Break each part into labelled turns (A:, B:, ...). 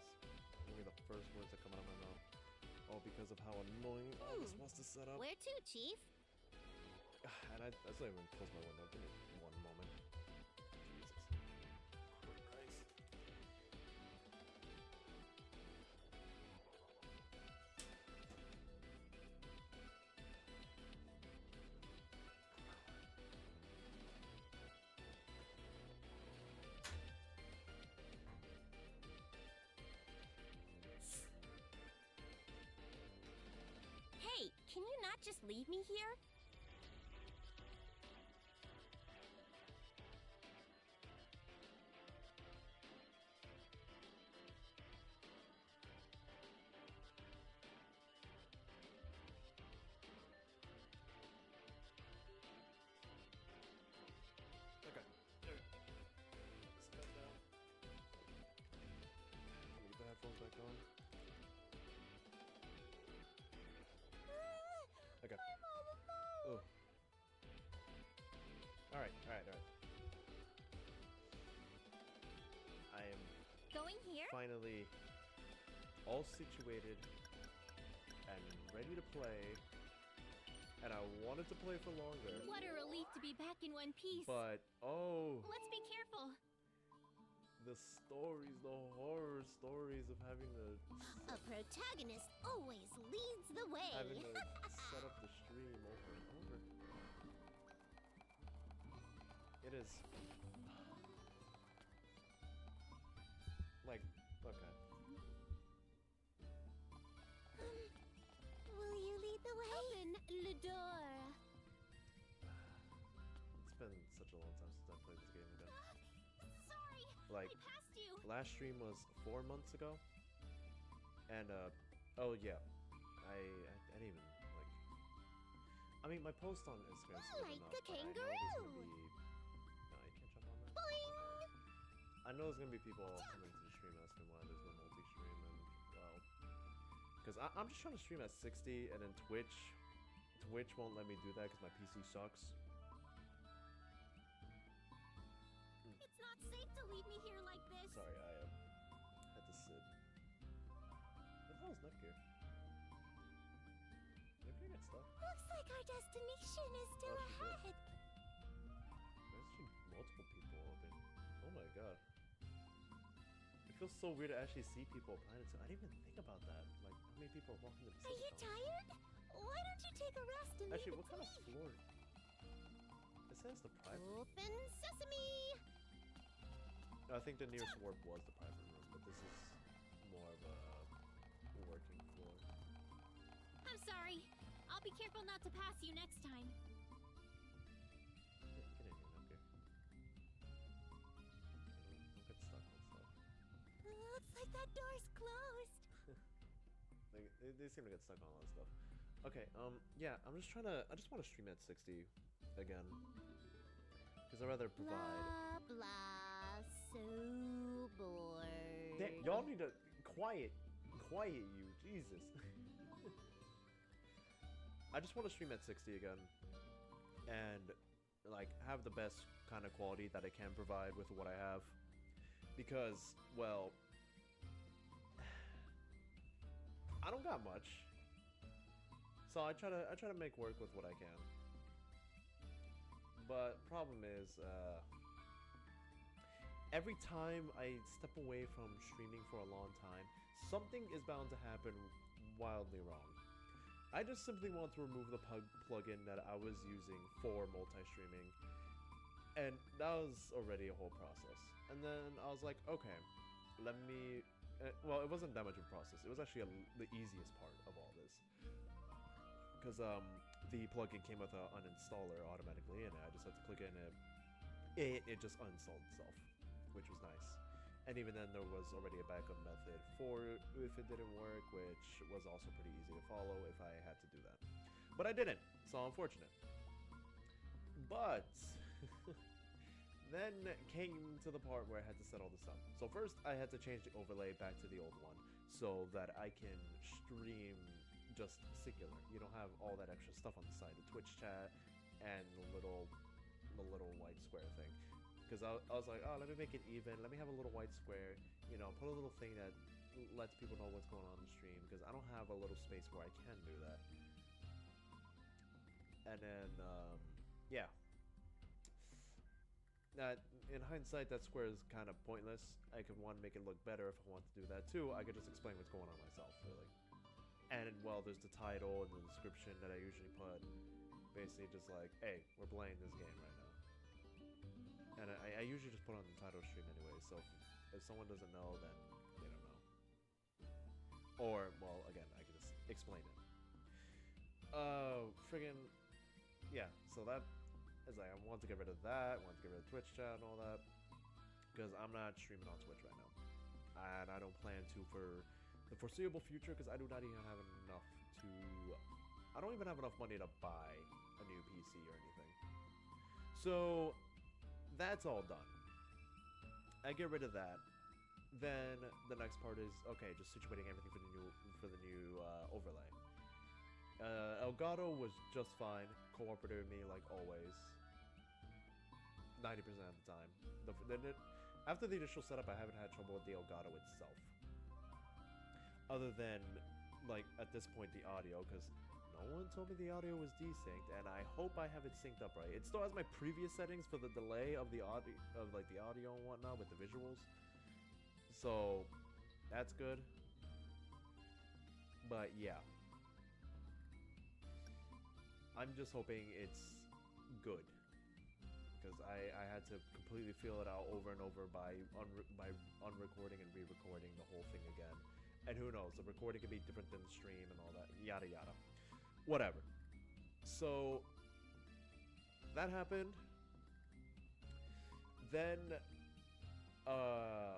A: this. Only the first words that come out of my mouth. All because of how annoying all this was to set up.
B: Where to, Chief?
A: And I still even close my window. Give me one moment. Jesus Christ.
B: Hey, can you not just leave me here?
A: Okay. There. Let's cut down. Let me get the headphones back on. Okay.
B: I'm all alone.
A: Oh. Alright. I am
B: Going here?
A: finally all situated and ready to play. And I wanted to play for longer.
B: What a relief to be back in one piece.
A: But, oh,
B: Let's be careful.
A: the stories, the horror stories of having to
B: A protagonist always leads the way.
A: set up the stream over and over. It is like, okay.
B: Will you lead the way? Open le door.
A: It's been such a long time since I played this game again.
B: Sorry,
A: Like,
B: I passed you.
A: last stream was 4 months ago, and oh yeah, I didn't even like. I mean, my post on Instagram is
B: Like
A: up,
B: a
A: but I know there's gonna
B: kangaroo.
A: be. No, you can't jump on that.
B: Boing.
A: I know there's gonna be people coming to the stream asking why there's no multi-stream, and well, because I'm just trying to stream at 60, and then Twitch won't let me do that because my PC sucks.
B: It's not safe to leave me here like this.
A: Sorry, I had to sit. What the hell is Nepgear? Nepgear get stuck?
B: Looks like our destination is still
A: Oh, she did.
B: ahead.
A: There's actually multiple people open. Oh my god. It feels so weird to actually see people applying it to. I didn't even think about that. Like, how many people are walking to the
B: Are you tired? Why don't you take a rest and
A: Actually,
B: leave
A: what
B: it
A: kind
B: to
A: of
B: me?
A: floor? It says the private room.
B: Open sesame.
A: I think the nearest warp was the private room, but this is more of a working floor.
B: I'm sorry. I'll be careful not to pass you next time.
A: Get in here, Nepgear. Don't get stuck on stuff.
B: Looks like that door's closed.
A: They seem to get stuck on a lot of stuff. Okay, yeah, I just want to stream at 60 again. Because I'd rather provide.
B: Blah, blah, so bored.
A: Y'all need to quiet you, Jesus. I just want to stream at 60 again. And, like, have the best kind of quality that I can provide with what I have. Because, well, I don't got much. So I try to make work with what I can. But problem is, every time I step away from streaming for a long time, something is bound to happen wildly wrong. I just simply want to remove the plugin that I was using for multi-streaming, and that was already a whole process. And then I was like, okay, let me... well, it wasn't that much of a process. It was actually the easiest part of all this. Because the plugin came with an uninstaller automatically, and I just had to click in it. It just uninstalled itself, which was nice. And even then, there was already a backup method for if it didn't work, which was also pretty easy to follow if I had to do that. But I didn't, so unfortunate. But then came to the part where I had to set all this up. So first, I had to change the overlay back to the old one so that I can stream just singular. You don't have all that extra stuff on the side, the Twitch chat and the little white square thing. Because I was like, oh, let me make it even. Let me have a little white square. You know, put a little thing that lets people know what's going on in the stream, because I don't have a little space where I can do that. And then, yeah. In hindsight, that square is kind of pointless. I could, one, make it look better if I want to do that. Two, I could just explain what's going on myself, really. And, well, there's the title and the description that I usually put. Basically just like, hey, we're playing this game right now. And I usually just put on the title stream anyway, so if someone doesn't know, then they don't know. Or, well, again, I can just explain it. Friggin', yeah, so that is like, I want to get rid of that, I want to get rid of Twitch chat and all that, because I'm not streaming on Twitch right now. And I don't plan to for the foreseeable future, because I do not even have enough to, I don't even have enough money to buy a new PC or anything. So, that's all done. I get rid of that. Then the next part is, okay, just situating everything for the new overlay. Elgato was just fine, cooperated with me like always. 90% of the time. After the initial setup, I haven't had trouble with the Elgato itself. Other than, like, at this point, the audio, because no one told me the audio was desynced, and I hope I have it synced up right. It still has my previous settings for the delay of the audio, and whatnot with the visuals. So, that's good. But yeah, I'm just hoping it's good, because I had to completely feel it out over and over by unrecording and re-recording the whole thing again. And who knows, the recording could be different than the stream and all that, yada yada. Whatever. So, that happened. Then, I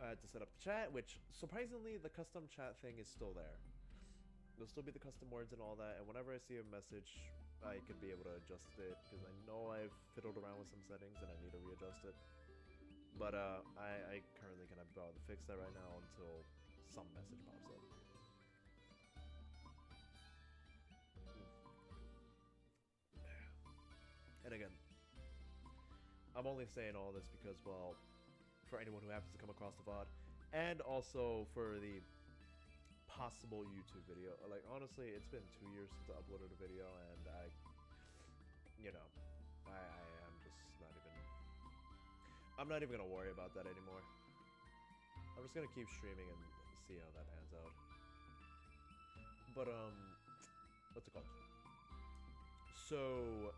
A: had to set up the chat, which, surprisingly, the custom chat thing is still there. There'll still be the custom words and all that, and whenever I see a message, I can be able to adjust it, because I know I've fiddled around with some settings and I need to readjust it. But, I currently cannot bother to fix that right now until some message pops up. And again, I'm only saying all this because, well, for anyone who happens to come across the VOD, and also for the possible YouTube video. Like, honestly, it's been 2 years since I uploaded a video, and I'm not even gonna worry about that anymore. I'm just gonna keep streaming and see how that pans out. But, what's it called? So,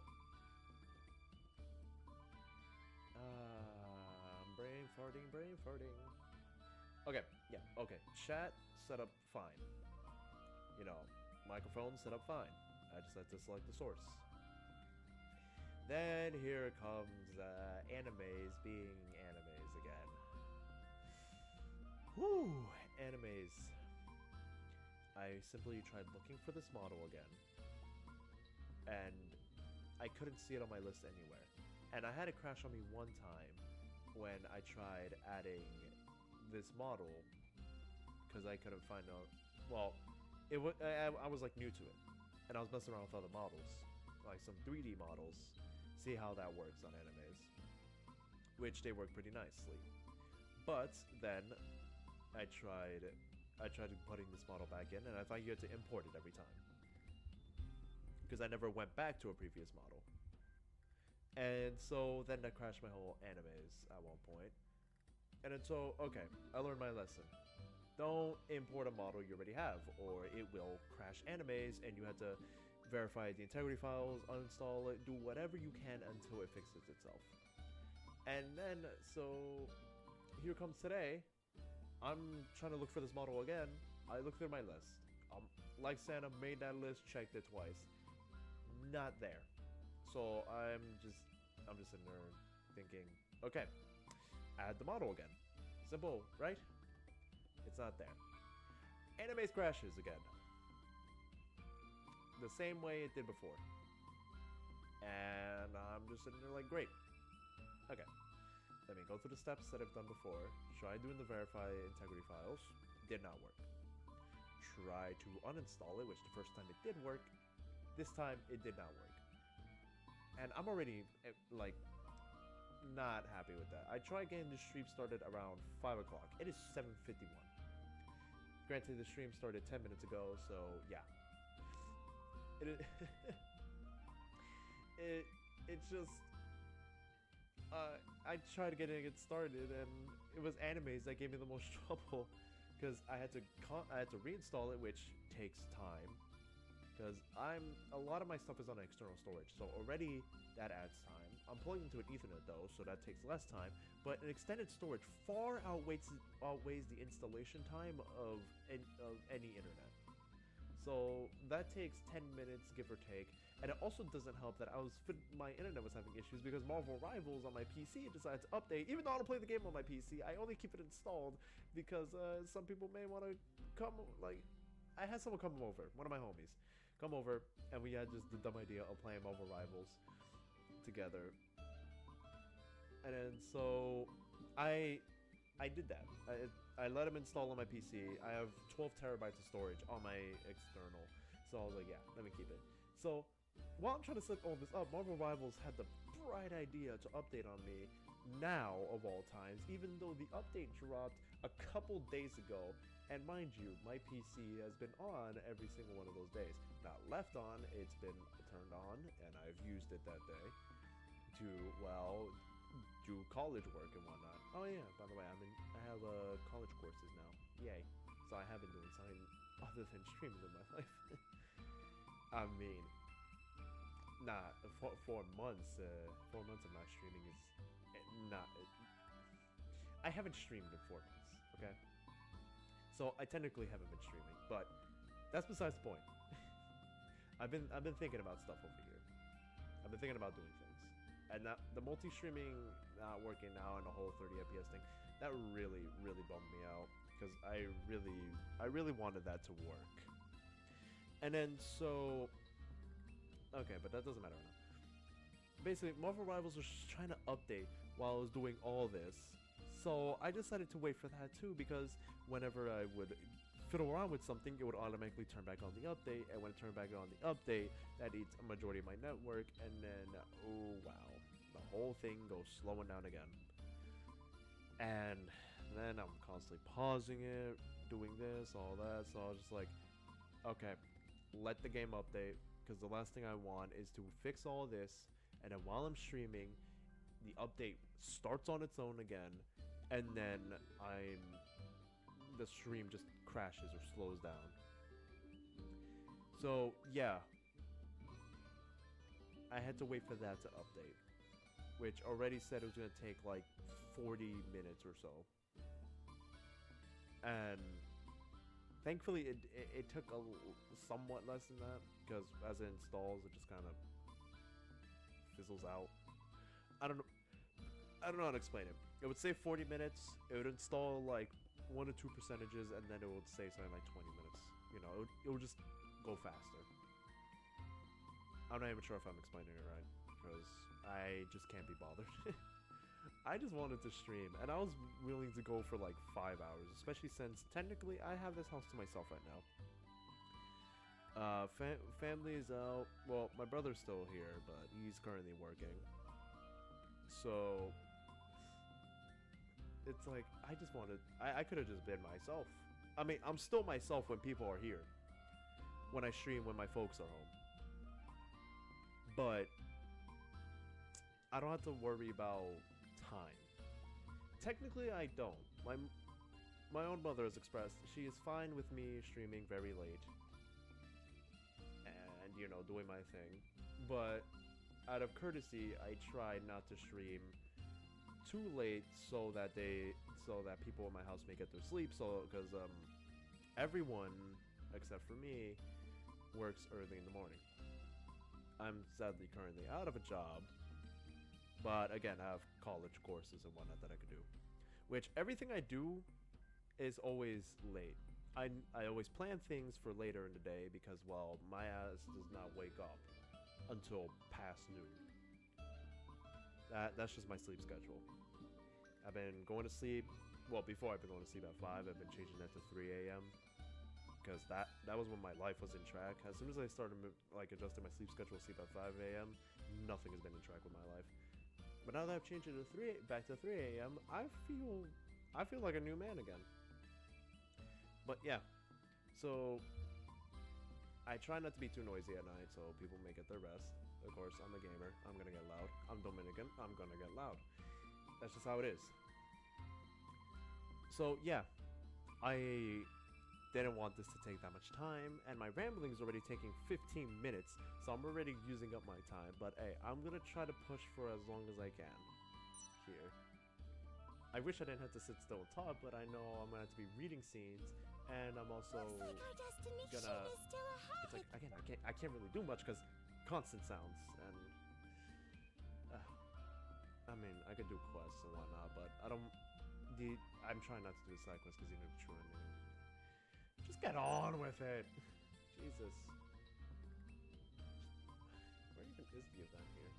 A: brain farting. Okay, yeah, okay. Chat set up fine. You know, microphone set up fine. I just had to select the source. Then here comes animes being animes again. Whew, animes. I simply tried looking for this model again, and I couldn't see it on my list anywhere. And I had it crash on me one time when I tried adding this model, because I couldn't find out. Well, I was like new to it, and I was messing around with other models, like some 3D models, see how that works on animes, which they work pretty nicely. But then I tried putting this model back in, and I thought you had to import it every time, because I never went back to a previous model. And so then that crashed my whole animes at one point. And then so, okay, I learned my lesson. Don't import a model you already have, or it will crash animes, and you have to verify the integrity files, uninstall it, do whatever you can until it fixes itself. And then, so, here comes today. I'm trying to look for this model again. I looked through my list. Like Santa, made that list, checked it twice. Not there. So I'm just sitting there thinking, okay, add the model again. Simple, right? It's not there. Animes crashes again. The same way it did before. And I'm just sitting there like, great. Okay. Let me go through the steps that I've done before. Try doing the verify integrity files. Did not work. Try to uninstall it, which the first time it did work. This time it did not work. And I'm already, like, not happy with that. I tried getting the stream started around 5 o'clock. It is 7:51. Granted, the stream started 10 minutes ago, so yeah. It it's just I tried getting it started, and it was animes that gave me the most trouble because I had to reinstall it, which takes time. Because a lot of my stuff is on external storage, so already that adds time. I'm plugged into an Ethernet though, so that takes less time. But an extended storage far outweighs the installation time of any internet. So that takes 10 minutes, give or take. And it also doesn't help that my internet was having issues because Marvel Rivals on my PC decided to update. Even though I don't play the game on my PC, I only keep it installed because some people may want to come. Like, I had someone come over, one of my homies, come over, and we had just the dumb idea of playing Marvel Rivals together. And then so I did that. I let him install on my PC. I have 12 terabytes of storage on my external, so I was like, yeah, let me keep it. So while I'm trying to set all this up, Marvel Rivals had the bright idea to update on me now of all times, even though the update dropped a couple days ago. And mind you, my PC has been on every single one of those days. Not left on, it's been turned on, and I've used it that day to, well, do college work and whatnot. Oh yeah, by the way, I have college courses now. Yay. So I have been doing something other than streaming in my life. I mean, nah, 4 months, 4 months of not streaming is not, I haven't streamed in 4 months, okay? So I technically haven't been streaming, but that's besides the point. I've been thinking about stuff over here. I've been thinking about doing things, and the multi-streaming not working now and the whole 30 FPS thing, that really bummed me out because I really wanted that to work. And then so, okay, but that doesn't matter now. Basically, Marvel Rivals was just trying to update while I was doing all this. So I decided to wait for that too, because whenever I would fiddle around with something, it would automatically turn back on the update, and when it turned back on the update, that eats a majority of my network, and then, oh wow, the whole thing goes slowing down again. And then I'm constantly pausing it, doing this, all that, so I was just like, okay, let the game update, because the last thing I want is to fix all this, and then while I'm streaming, the update starts on its own again, and then the stream just crashes or slows down. So yeah, I had to wait for that to update, which already said it was gonna take like 40 minutes or so. And thankfully it took somewhat less than that, because as it installs, it just kind of fizzles out. I don't know how to explain it. It would say 40 minutes, it would install like 1 or 2 percentages, and then it would say something like 20 minutes. You know, it would just go faster. I'm not even sure if I'm explaining it right, because I just can't be bothered. I just wanted to stream, and I was willing to go for like 5 hours, especially since technically I have this house to myself right now. Family is out. Well, my brother's still here, but he's currently working. So it's like, I just wanted, I could have just been myself. I mean, I'm still myself when people are here, when I stream when my folks are home, but I don't have to worry about time. Technically I don't. My own mother has expressed she is fine with me streaming very late and, you know, doing my thing, but out of courtesy I try not to stream too late so that people in my house may get their sleep, so because everyone except for me works early in the morning. I'm sadly currently out of a job, but again I have college courses and whatnot that I could do, which everything I do is always late. I always plan things for later in the day because, well, my ass does not wake up until past noon. That's just my sleep schedule. I've been going to sleep, well, before I've been going to sleep at 5, I've been changing that to 3 a.m. because that was when my life was in track. As soon as I started like adjusting my sleep schedule to sleep at 5 a.m., nothing has been in track with my life. But now that I've changed it to back to 3 a.m., I feel like a new man again. But yeah, so I try not to be too noisy at night so people may get their rest. Of course, I'm a gamer. I'm gonna get loud. I'm Dominican. I'm gonna get loud. That's just how it is. So yeah, I didn't want this to take that much time, and my rambling is already taking 15 minutes, so I'm already using up my time. But hey, I'm gonna try to push for as long as I can here. I wish I didn't have to sit still and talk, but I know I'm gonna have to be reading scenes, and I'm also
B: Looks like our destination
A: gonna.
B: is still ahead.
A: It's like again, I can't really do much because constant sounds, and I mean I could do quests and whatnot, but I don't. I'm trying not to do side quests because you know true. Just get on with it, Jesus. Where even is the event here?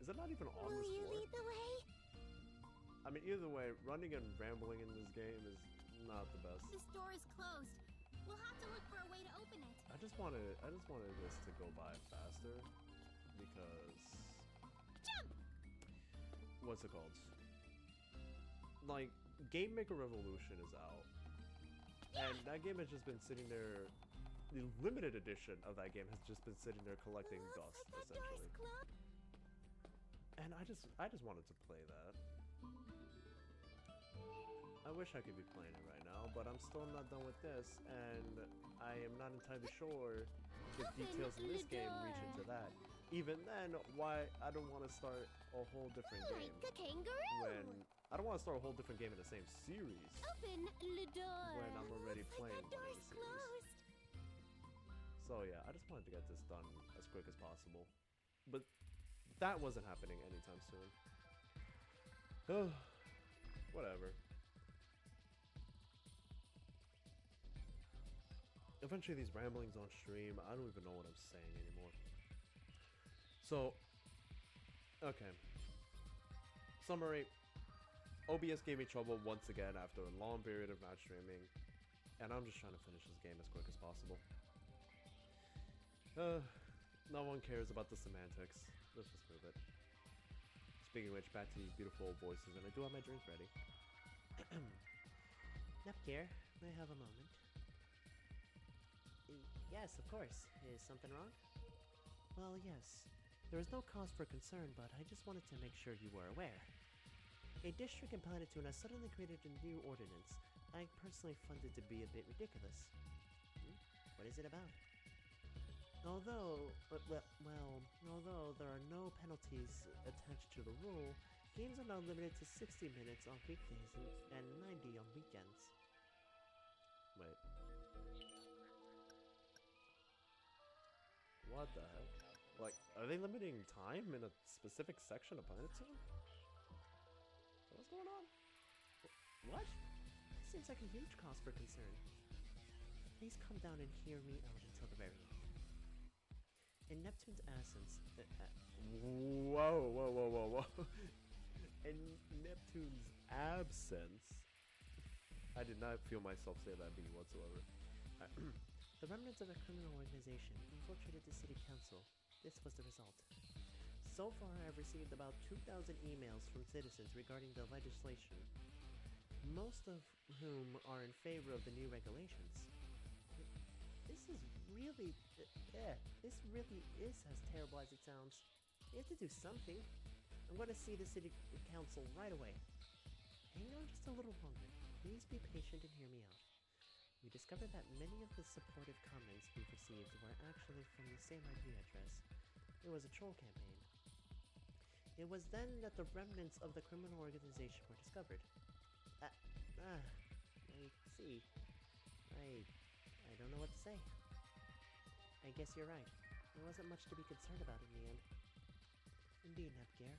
A: Is it not even on
B: Will
A: this
B: you
A: floor?
B: lead the way?
A: I mean, either way, running and rambling in this game is not the best.
B: This door is closed. We'll have to look for a way to open it.
A: I just wanted this to go by faster because
B: Jump!
A: what's it called? Like, Game Maker Revolution is out, and that game has just been sitting there. The limited edition of that game has just been sitting there collecting dust,
B: Looks like that door is
A: essentially.
B: closed.
A: And I just wanted to play that. I wish I could be playing it right now, but I'm still not done with this, and I am not entirely sure if details in this game reach into that. Even then, why I don't want to start a whole different game
B: Like a kangaroo.
A: when I don't want to start a whole different game in the same series
B: Open the door.
A: when I'm already
B: Looks
A: playing
B: like that door
A: one in
B: is
A: the series.
B: closed.
A: So yeah, I just wanted to get this done as quick as possible, but that wasn't happening anytime soon. Whatever. Eventually these ramblings on stream, I don't even know what I'm saying anymore. So, okay. Summary. OBS gave me trouble once again after a long period of not streaming, and I'm just trying to finish this game as quick as possible. No one cares about the semantics. Let's just move it. Speaking of which, back to these beautiful voices, and I do have my drinks ready.
C: Nepgear, may I have a moment? Yes, of course. Is something wrong? Well, yes. There is no cause for concern, but I just wanted to make sure you were aware. A district in Planetoon has suddenly created a new ordinance I personally find it to be a bit ridiculous. What is it about? Although there are no penalties attached to the rule, games are now limited to 60 minutes on weekdays and 90 on weekends.
A: Wait. What the hell? Like, are they limiting time in a specific section of Planetoon? What's going on?
C: What? Seems like a huge cause for concern. Please come down and hear me out until the very end. In Neptune's absence...
A: Whoa. In Neptune's absence? I did not feel myself say that B whatsoever.
C: The remnants of a criminal organization infiltrated the city council. This was the result. So far, I have received about 2,000 emails from citizens regarding the legislation, most of whom are in favor of the new regulations. This really is as terrible as it sounds. We have to do something. I'm going to see the city council right away. Hang on just a little longer. Please be patient and hear me out. We discovered that many of the supportive comments we've received were actually from the same IP address. It was a troll campaign. It was then that the remnants of the criminal organization were discovered. I see. I don't know what to say. I guess you're right. There wasn't much to be concerned about in the end. Indeed, Nepgear.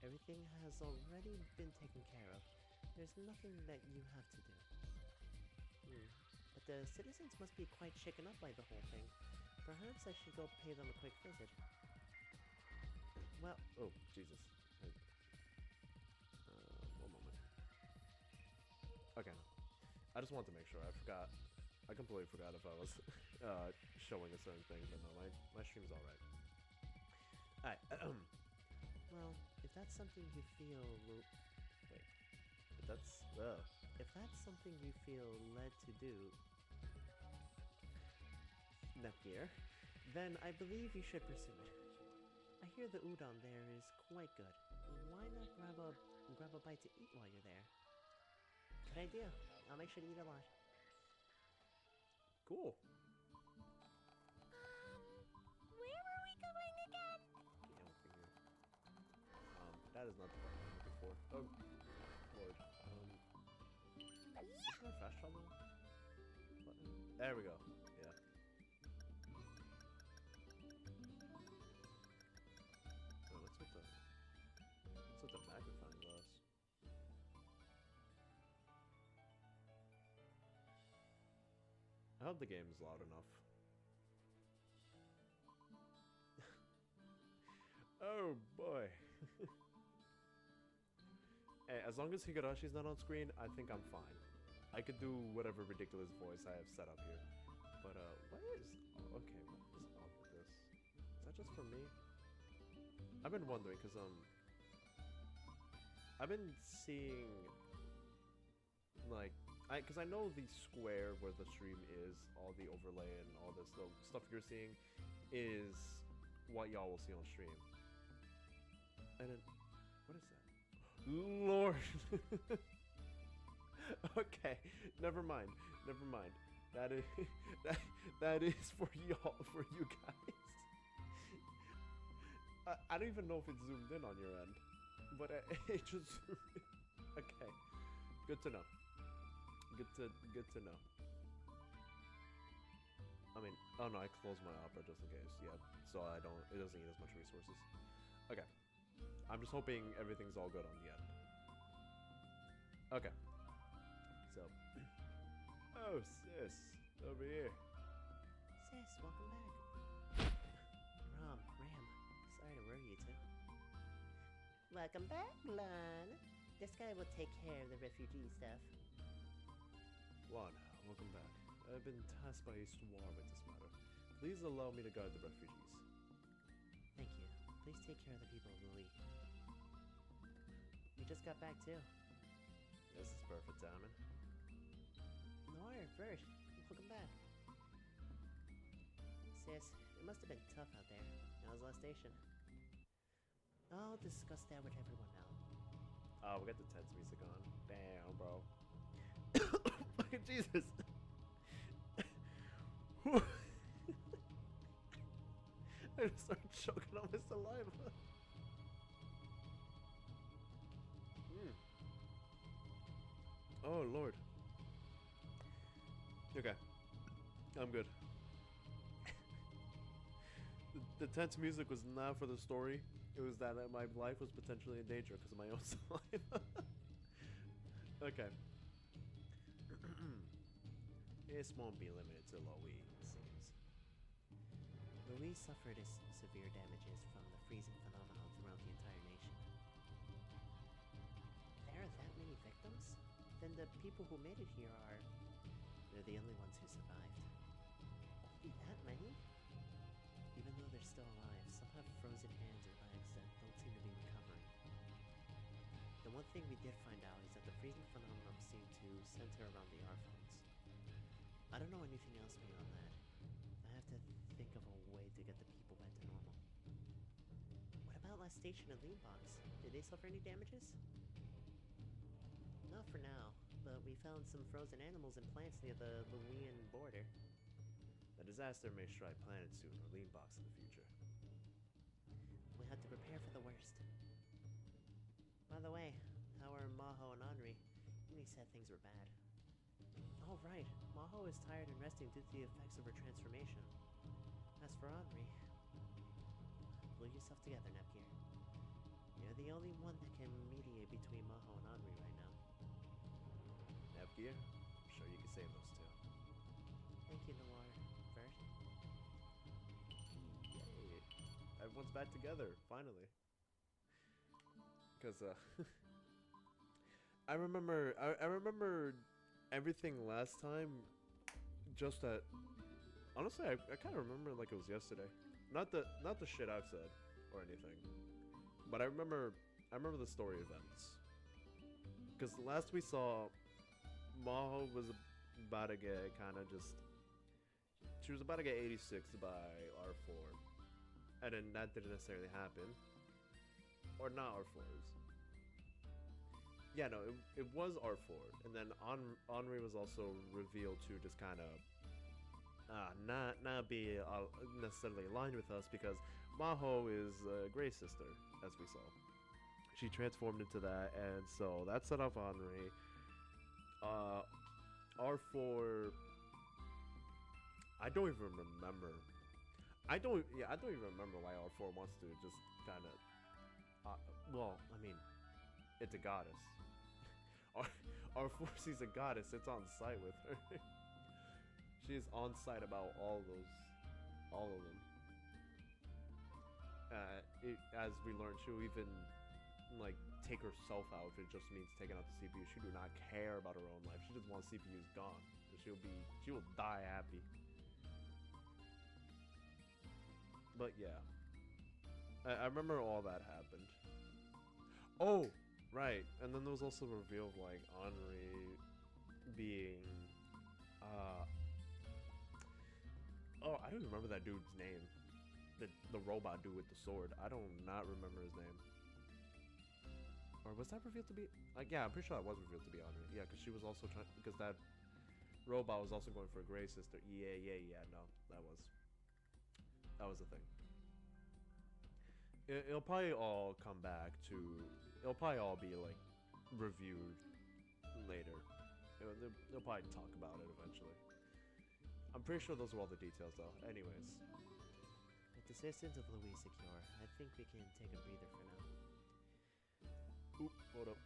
C: Everything has already been taken care of. There's nothing that you have to do. But the citizens must be quite shaken up by the whole thing. Perhaps I should go pay them a quick visit. Well...
A: Oh, Jesus. One moment. Okay. I just wanted to make sure. I completely forgot if I was showing a certain thing, but no, my stream's alright. Alright.
C: Well, if If that's something you feel wait, if that's something you feel led to do, Nepgear, then I believe you should pursue it. I hear the udon there is quite good. Why not grab a bite to eat while you're there? Good idea. I'll make sure to eat a lot.
A: Cool.
B: Where were we going again?
A: Get over here. That is not the button I'm looking for. Oh, Lord. Is there a fast travel button? There we go. Yeah. Oh, what's with the magnifying glass? I hope the game is loud enough. Oh boy. Hey, as long as Higarashi's not on screen, I think I'm fine. I could do whatever ridiculous voice I have set up here. But what is okay, what is up with this? Is that just for me? I've been wondering because I've been seeing like because I know the square where the stream is, all the overlay and all this the stuff you're seeing is what y'all will see on stream. And then what is that? Lord. Okay, never mind. That is that is for y'all, for you guys. I don't even know if it's zoomed in on your end, but it just zoomed in. Okay, good to know. Good to know. I mean, oh no, I closed my opera just in case. Yeah, so it doesn't need as much resources. Okay, I'm just hoping everything's all good on the end. Okay. So, oh sis, over here.
C: Sis, welcome back. Ram, sorry to worry you two. Welcome back, Lon. This guy will take care of the refugee stuff.
A: Lon, welcome back. I've been tasked by Histoire with this matter. Please allow me to guide the refugees.
C: Thank you. Please take care of the people of the League. We just got back too.
A: This is perfect timing.
C: Noir, first. Welcome back. Sis, it must have been tough out there. How's last station? I'll discuss that with everyone now.
A: Oh, we got the tense music on. Damn, bro. Jesus. I just started choking on my saliva. Oh, Lord. Okay. I'm good. The tense music was not for the story. It was that my life was potentially in danger because of my own saliva. Okay. This won't be limited to Louis, it seems.
C: Louis suffered severe damages from the freezing phenomenon throughout the entire nation. There are that many victims? Then the people who made it here they're the only ones who survived. Only that many? Even though they're still alive, some have frozen hands or legs that don't seem to be recovering. The one thing we did find out is that the freezing phenomenon seemed to center around the Arphones. I don't know anything else beyond that. I have to think of a way to get the people back to normal. What about last station at Leanbox? Did they suffer any damages? Not for now, but we found some frozen animals and plants near the Luwian border.
A: A disaster may strike planet soon or Leanbox in the future.
C: We had to prepare for the worst. By the way, how are Maho and Henri? Uni said things were bad. Oh right, Maho is tired and resting due to the effects of her transformation. As for Henri, pull yourself together, Nepgear. You're the only one that can mediate between Maho and Henri right now.
A: Nepgear, I'm sure you can save those two.
C: Thank you, Noir. First.
A: Yay. Everyone's back together, finally. Because, I remember everything last time, just that, honestly, I kind of remember like it was yesterday. Not the shit I've said, or anything. But I remember I remember the story events. Because last we saw, Maho was about to get kind of just... She was about to get 86 by R4. And then that didn't necessarily happen. Or not R4s. Yeah, no, it was R4. And then Henri was also revealed to just kind of not be necessarily aligned with us, because Maho is Gray's sister, as we saw. She transformed into that, and so that set off Henri. R4... I don't even remember. I don't even remember why R4 wants to just kind of... well, I mean, it's a goddess. R4 sees a goddess, it's on site with her. She is on site about all of them. As we learned, she'll even like take herself out if it just means taking out the CPU. She do not care about her own life. She just wants CPUs gone. She will die happy. But yeah, I remember all that happened. Oh, right. And then there was also a reveal of like Henri being oh, I don't remember that dude's name. The robot dude with the sword. I do not remember his name. Or was that revealed to be like, yeah, I'm pretty sure that was revealed to be Henri. Yeah, because she was also trying, because that robot was also going for a Gray sister. Yeah, no, that was the thing. It'll probably all come back to... It'll probably all be, like, reviewed later. They'll probably talk about it eventually. I'm pretty sure those are all the details, though. Anyways.
C: With the assistance of Louis secure, I think we can take a breather for now.
A: Oop, hold up.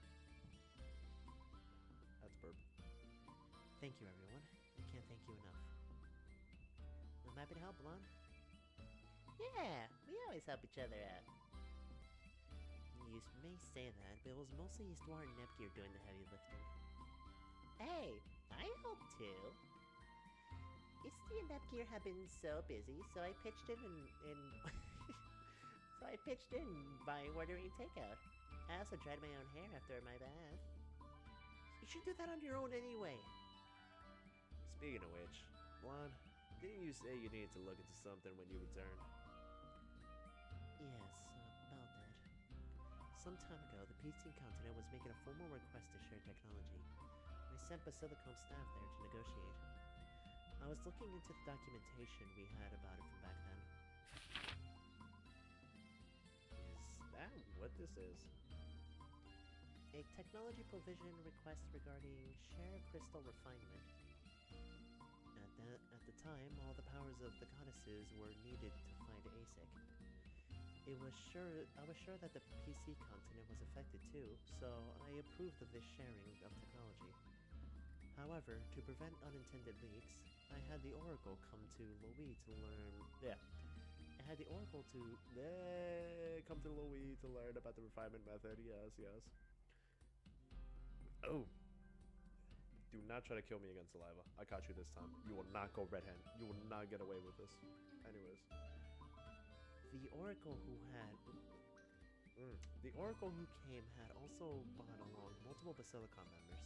A: That's burp.
C: Thank you, everyone. I can't thank you enough. I'm happy to help, Blonde. Yeah, we always help each other out. You may say that, but it was mostly Histoire and Nepgear doing the heavy lifting. Hey, I help too. Histoire and Nepgear have been so busy, so I pitched in by ordering takeout. I also dried my own hair after my bath. You should do that on your own anyway.
A: Speaking of which, Blonde, didn't you say you needed to look into something when you returned?
C: Yes, about that. Some time ago, the PC continent was making a formal request to share technology. I sent Basilicom staff there to negotiate. I was looking into the documentation we had about it from back then.
A: Is that what this is?
C: A technology provision request regarding share crystal refinement. At the time, all the powers of the goddesses were needed to find ASIC. I was sure that the PC continent was affected too, so I approved of this sharing of technology. However, to prevent unintended leaks, I had the Oracle come to Louis to learn... Yeah. I had the Oracle to... come to Louis to learn about the refinement method. Yes. Oh. Do not try to kill me against saliva. I caught you this time. You will not go red-handed. You will not get away with this. Anyways. The Oracle who came had also brought along multiple Basilicom members.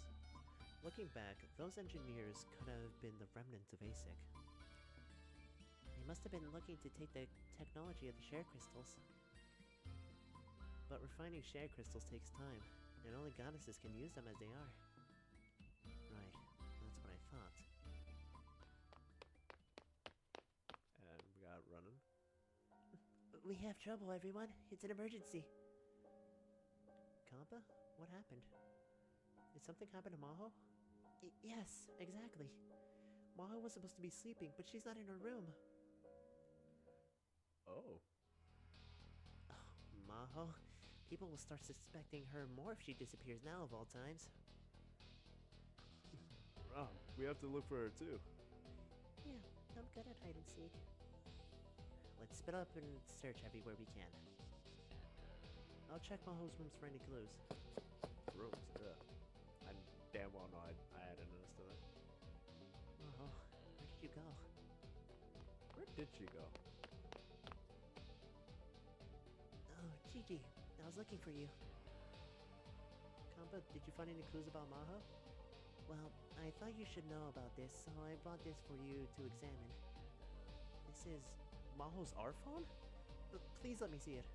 C: Looking back, those engineers could have been the remnants of ASIC. They must have been looking to take the technology of the share crystals. But refining share crystals takes time, and only goddesses can use them as they are. Right, that's what I thought.
A: And we got running.
C: We have trouble, everyone. It's an emergency. Kampa? What happened? Did something happen to Maho? Yes, exactly. Maho was supposed to be sleeping, but she's not in her room.
A: Oh.
C: Maho? People will start suspecting her more if she disappears now of all times.
A: We have to look for her too.
C: Yeah, I'm good at hide and seek. Let's split up and search everywhere we can. I'll check Maho's rooms for any clues.
A: Rooms? Yeah. I damn well know I hadn't noticed that.
C: Maho, where did you go?
A: Where did she go?
C: Oh, Gigi, I was looking for you. Kappa, did you find any clues about Maho? Well, I thought you should know about this, so I brought this for you to examine. This is
A: Maho's art phone?
C: please let me see it.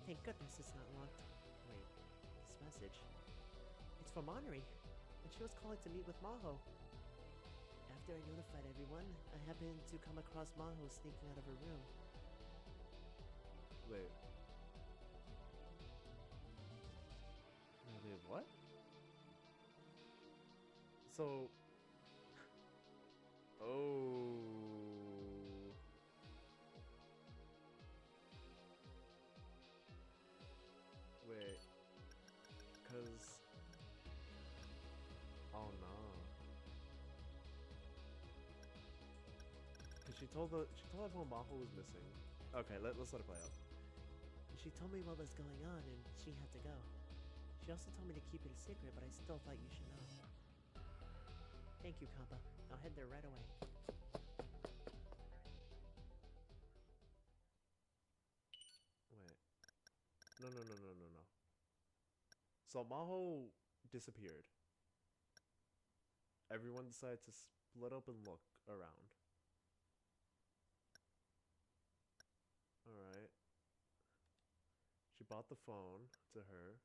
C: Thank goodness it's not locked. Wait, this message. It's from Monri, and she was calling to meet with Maho. After I notified everyone, I happened to come across Maho sneaking out of her room.
A: Wait. Wait, what? So... Oh... Wait. 'Cause... Oh no. 'Cause she told everyone Maho was missing. Okay, let's let it play out.
C: She told me what was going on, and she had to go. She also told me to keep it a secret, but I still thought you should know. Thank you, Kappa. I'll head there right away.
A: Wait. No. So Maho disappeared. Everyone decided to split up and look around. Alright. She bought the phone to her.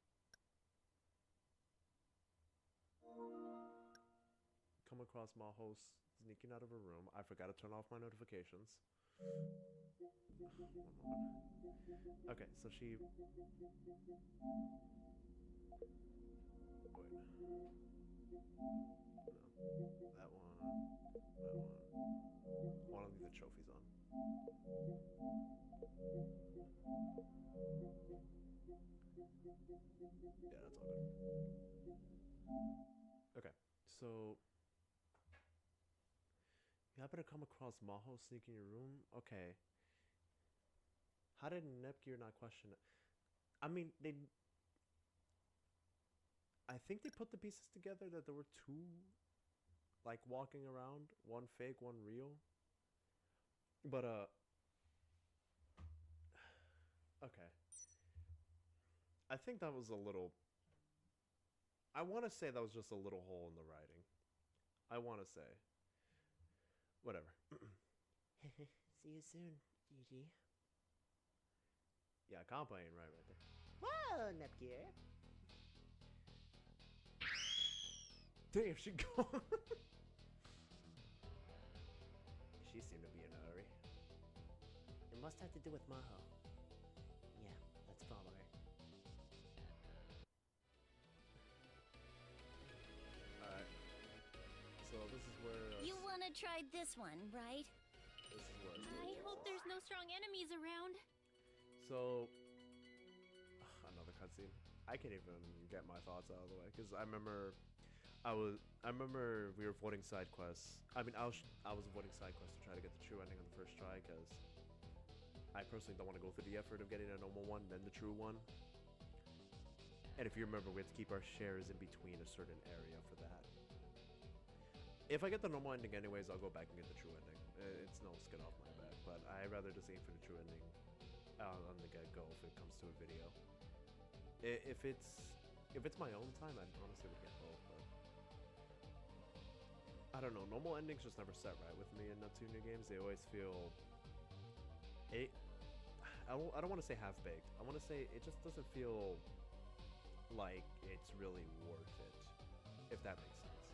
A: Come across Maho sneaking out of her room. I forgot to turn off my notifications. 1 moment. Okay, so she... Wait. No. That one. That one. I want to leave the trophies on. Yeah, that's all good. Okay, so... You happen to come across Maho sneaking in your room? Okay. How did Nepgear not question it? I mean, I think they put the pieces together that there were two, like, walking around. One fake, one real. But, okay. I think that was a little... I want to say that was just a little hole in the writing. I want to say. Whatever.
C: See you soon, Gigi.
A: Yeah, Compa ain't right there.
C: Whoa, Nepgear.
A: Damn, she gone. She seemed to be in a hurry.
C: It must have to do with Maho. Yeah, let's follow her.
A: Alright. So this is where...
B: You wanna try this one, right?
A: This is where...
B: I hope there's no strong enemies around.
A: So... another cutscene. I can't even get my thoughts out of the way, because I remember... I remember we were avoiding side quests. I mean, I was avoiding side quests to try to get the true ending on the first try, because I personally don't want to go through the effort of getting a normal one, then the true one. And if you remember, we have to keep our shares in between a certain area for that. If I get the normal ending anyways, I'll go back and get the true ending. It's no skin off my back, but I'd rather just aim for the true ending on the get-go if it comes to a video. If it's my own time, I honestly would get both, but... I don't know, normal endings just never set right with me in Neptunia games. They always feel... I don't want to say half-baked. I want to say it just doesn't feel like it's really worth it, if that makes sense.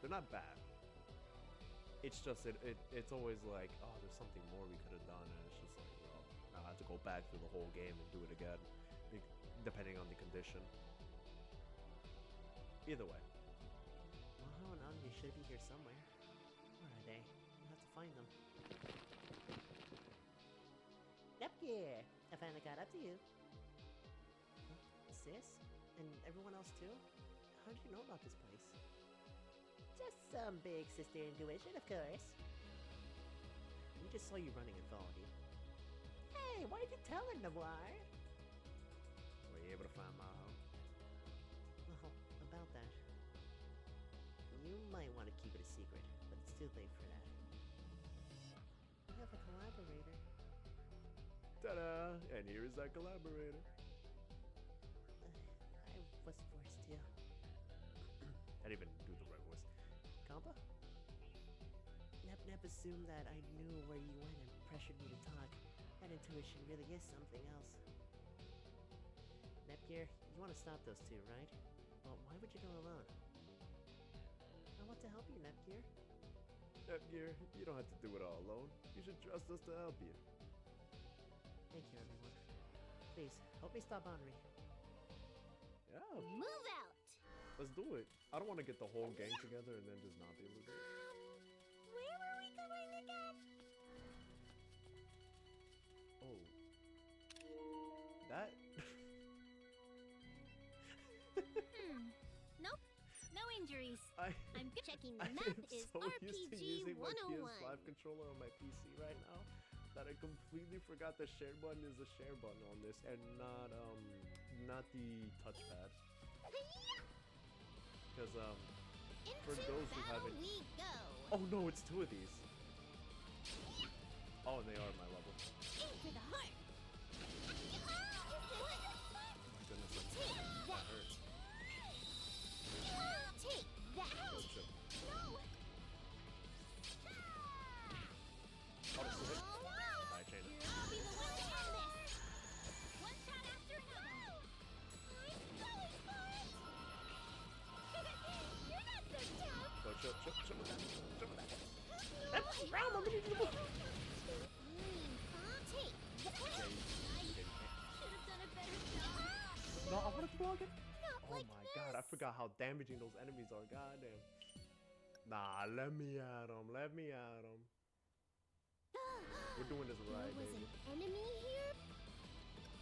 A: They're not bad. It's just, it's always like, oh, there's something more we could have done, and it's just like, well, now I have to go back through the whole game and do it again, depending on the condition. Either way.
C: Maho and Anvi should be here somewhere. Where are they? I'll have to find them. Nepgear! I finally got up to you. Huh? Sis? And everyone else too? How did you know about this place? Just some big sister intuition, of course. We just saw you running and followed you. Hey, why did you tell her, Noir?
A: Were you able to find Maho?
C: Well, about that. You might want to keep it a secret, but it's too late for that. We have a collaborator.
A: Ta-da! And here is our collaborator.
C: What's the voice, too?
A: I didn't even do the right voice.
C: Compa? Nep assumed that I knew where you went and pressured me to talk. That intuition really is something else. Nepgear, you want to stop those two, right? Well, why would you go alone? I want to help you, Nepgear.
A: Nepgear, you don't have to do it all alone. You should trust us to help you.
C: Thank you, everyone. Please, help me stop Henri.
A: Yeah,
B: Move out!
A: let's do it. I don't want to get the whole gang together and then just not be able to do it.
B: Where were we going again?
A: Oh. That?
B: Nope. No injuries.
A: I'm
B: Checking the map is
A: so used to
B: RPG
A: using my
B: 101.
A: PS5 controller on my PC right now that I completely forgot the share button is the share button on this and not the touchpad. Because for
B: Into
A: those who
B: battle
A: haven't,
B: we go.
A: oh no, it's two of these. Oh, and they are my level.
B: Into the heart.
A: Oh my goodness, that hurt.
B: Take that.
A: Oh, shit.
B: No.
A: Oh, this is it.
B: All right.
A: Alright, chain it.
B: I'll be the one to end this. One shot after another. I'm going for it. You're not so tough.
A: Go, chill with that. Chill with that.
B: That's
A: round, I'm gonna do the
B: Take that.
A: Yeah, you can't.
B: Should have done a better job.
A: No, I wanted to block it.
B: Not
A: Oh
B: like
A: my
B: this.
A: god, I forgot how damaging those enemies are. Goddamn. Nah, let me at him. Let me at him. We're doing this right,
B: There was
A: baby.
B: an enemy here.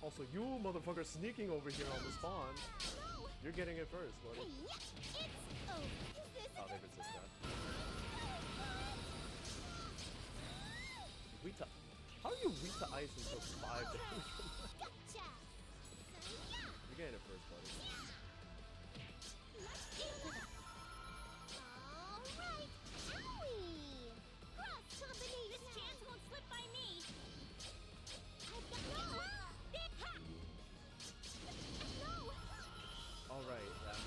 A: Also, you motherfucker sneaking over here on the spawn.
B: No.
A: You're getting it first, buddy.
B: Hey, it's over. Is this
A: Oh, they've been that. Weak to. How are you weak to ice until 5 damage from that?
B: Gotcha.
A: You're getting it first, buddy.
B: Let's do this. All right. Owie. Cross combination. This chance won't slip by me. I've got no. Big ha. No.
A: Alright, that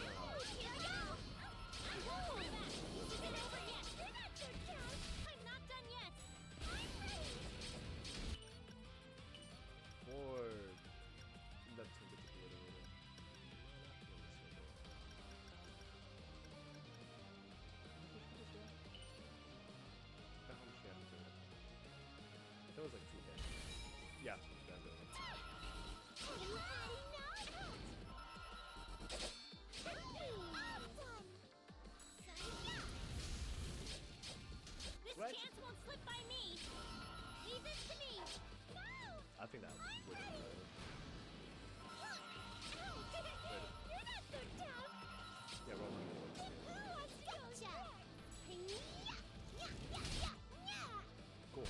B: Here I go. Hold that. This isn't over yet. You're not so tough. I'm not done yet. I'm ready.
A: Forward. That's gonna get the other way. How much do you have to do? That was like 2K. Yeah, that's it.
B: This
A: Right.
B: chance won't slip by me. Leave this to me. No.
A: I think that would be better.
B: You're not so tough.
A: Yeah, roll my
B: Gotcha.
A: Cool.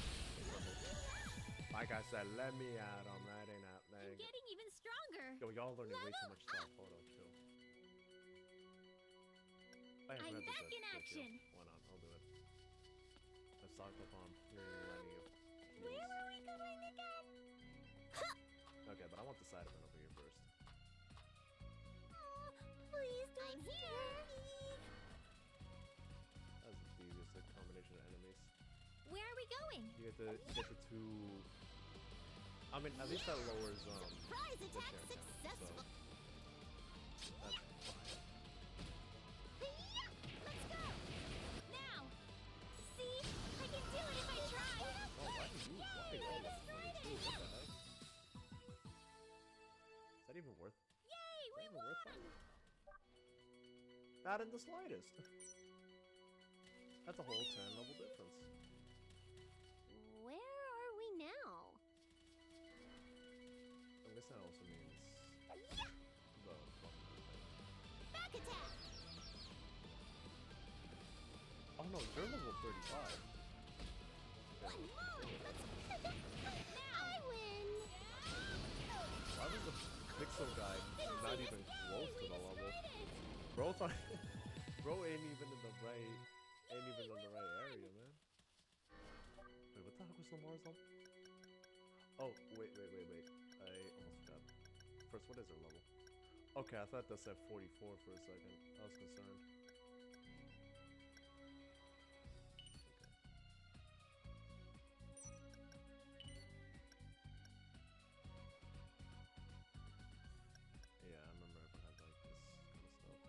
A: Like I said, let me at him. That ain't out. That
B: I'm
A: ain't.
B: getting even stronger.
A: Yo, y'all learning way too
B: Level
A: much stuff.
B: up.
A: Hold on, chill.
B: I'm back in action.
A: Why not? I'll do it. Let's talk upon hearing landing of
B: Where were we going again?
A: Okay, but I want the side event over here first.
B: Oh, please don't. I'm here.
A: That's the easiest like, combination of enemies.
B: Where are we going?
A: You get the two. I mean, at least that lowers
B: Surprise
A: the
B: attack
A: share count,
B: successful.
A: so that's fine.
B: Let's go. Now. See, I can do it if I try.
A: Oh, why did you? Why?
B: Yay,
A: Oh,
B: I
A: that's
B: destroyed
A: funny,
B: it.
A: too. What the heck? Is that even worth?
B: Yay, we
A: Even worth
B: won.
A: Not in the slightest. That's a whole 10 level difference.
B: Where are we now?
A: I guess that also means the fucking thing.
B: Back attack.
A: Oh no, you're level 35.
B: One more. I win.
A: Why was the pixel guy not even close to the level? Bro ain't even in the right area, man. Wait, what the heck was Lamar's level? Oh, wait. I almost forgot. First, what is her level? Okay, I thought that said 44 for a second. I was concerned. Yeah, I remember I had like this kind of stuff.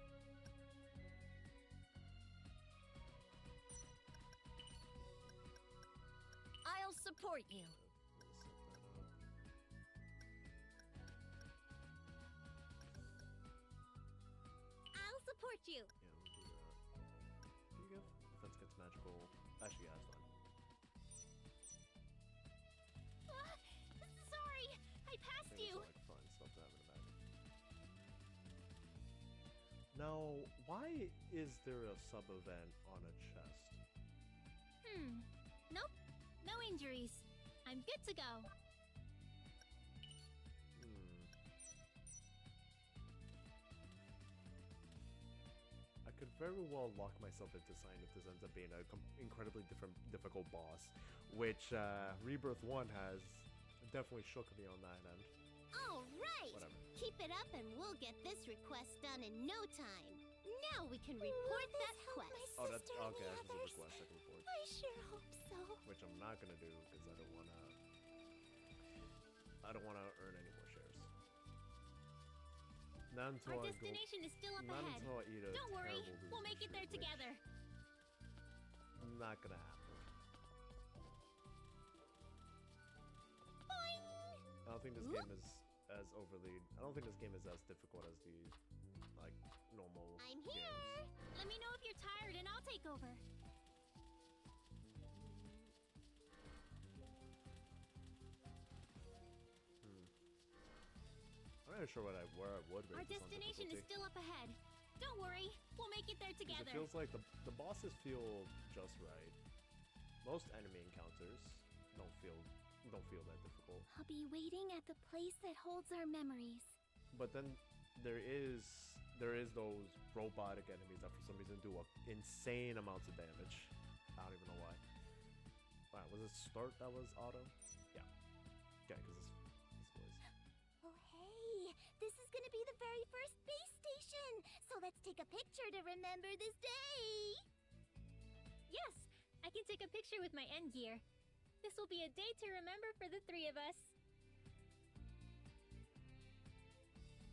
B: I'll support you.
A: Let me set that up.
B: I'll support you.
A: Yeah, we'll do that. Here you go. Defense gets magical. Actually, yeah, it's fine.
B: Sorry, I passed
A: Maybe
B: you.
A: it's like fun stuff to have in the bag. Now, why is there a sub event on a chest?
B: Nope. No injuries. I'm good to go.
A: I could very well lock myself into sign if this ends up being an incredibly difficult boss, which Rebirth 1 has definitely shook me on that end.
B: All right.
A: Whatever.
B: Keep it up and we'll get this request done in no time. Now we can report that quest.
A: Oh, that's okay. That's just a request I can report,
B: I sure hope so.
A: which I'm not gonna do because I don't wanna. I don't wanna earn any more shares. Not until
B: Our
A: I go.
B: destination is still up
A: Not
B: ahead.
A: until I eat a
B: Don't worry,
A: terrible
B: we'll make it there
A: loser
B: together.
A: which Not gonna happen.
B: Boing!
A: I don't think this game is as overly. I don't think this game is as difficult as the like normal
B: I'm
A: games.
B: here. Let me know if you're tired and I'll take over.
A: I'm not sure where I would rate
B: Our
A: this on
B: destination is
A: difficulty.
B: still up ahead. Don't worry, we'll make it there
A: 'Cause
B: together.
A: It feels like the bosses feel just right. Most enemy encounters don't feel that difficult.
B: I'll be waiting at the place that holds our memories.
A: But then there is those robotic enemies that for some reason do insane amounts of damage. I don't even know why. Alright, was it start that was auto? Yeah. Okay, because this was.
B: Oh, hey, this is gonna be the very first base station. So let's take a picture to remember this day. Yes, I can take a picture with my end gear. This will be a day to remember for the three of us.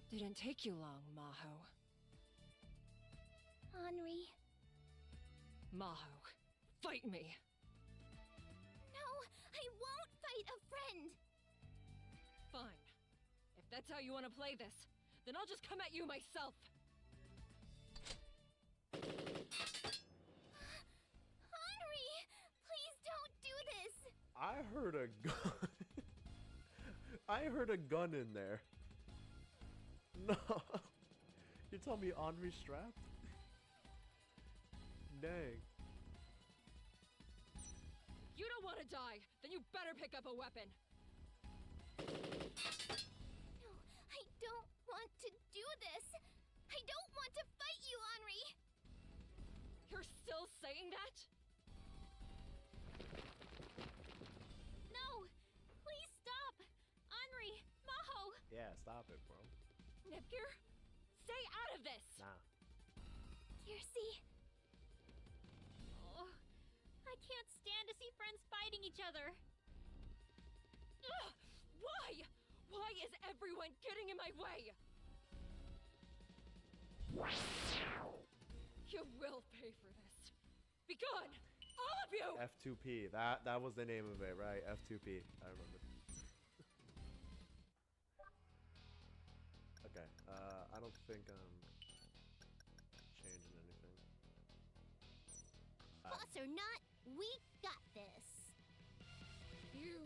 D: Didn't take you long, Maho.
B: Henri.
D: Maho, fight me!
B: No, I won't fight a friend.
D: Fine. If that's how you want to play this, then I'll just come at you myself!
B: Henri, please don't do this.
A: I heard a gun. I heard a gun in there. No. You told me Henri strapped? Dang.
D: You don't want to die, then you better pick up a weapon!
B: No, I don't want to do this. I don't want to fight you, Henri.
D: You're still saying that?
B: No, please stop. Henri, Maho.
A: Yeah, stop it, bro.
D: Nepgear, stay out of this!
A: Nah.
B: Kiersey. Oh, I can't stand to see friends fighting each other.
D: Ugh, why? Why is everyone getting in my way? You will pay for this. Be gone! All of you!
A: F2P. That was the name of it, right? F2P. I remember. Okay. I don't think I'm changing anything.
B: Boss or not, we got this.
D: You!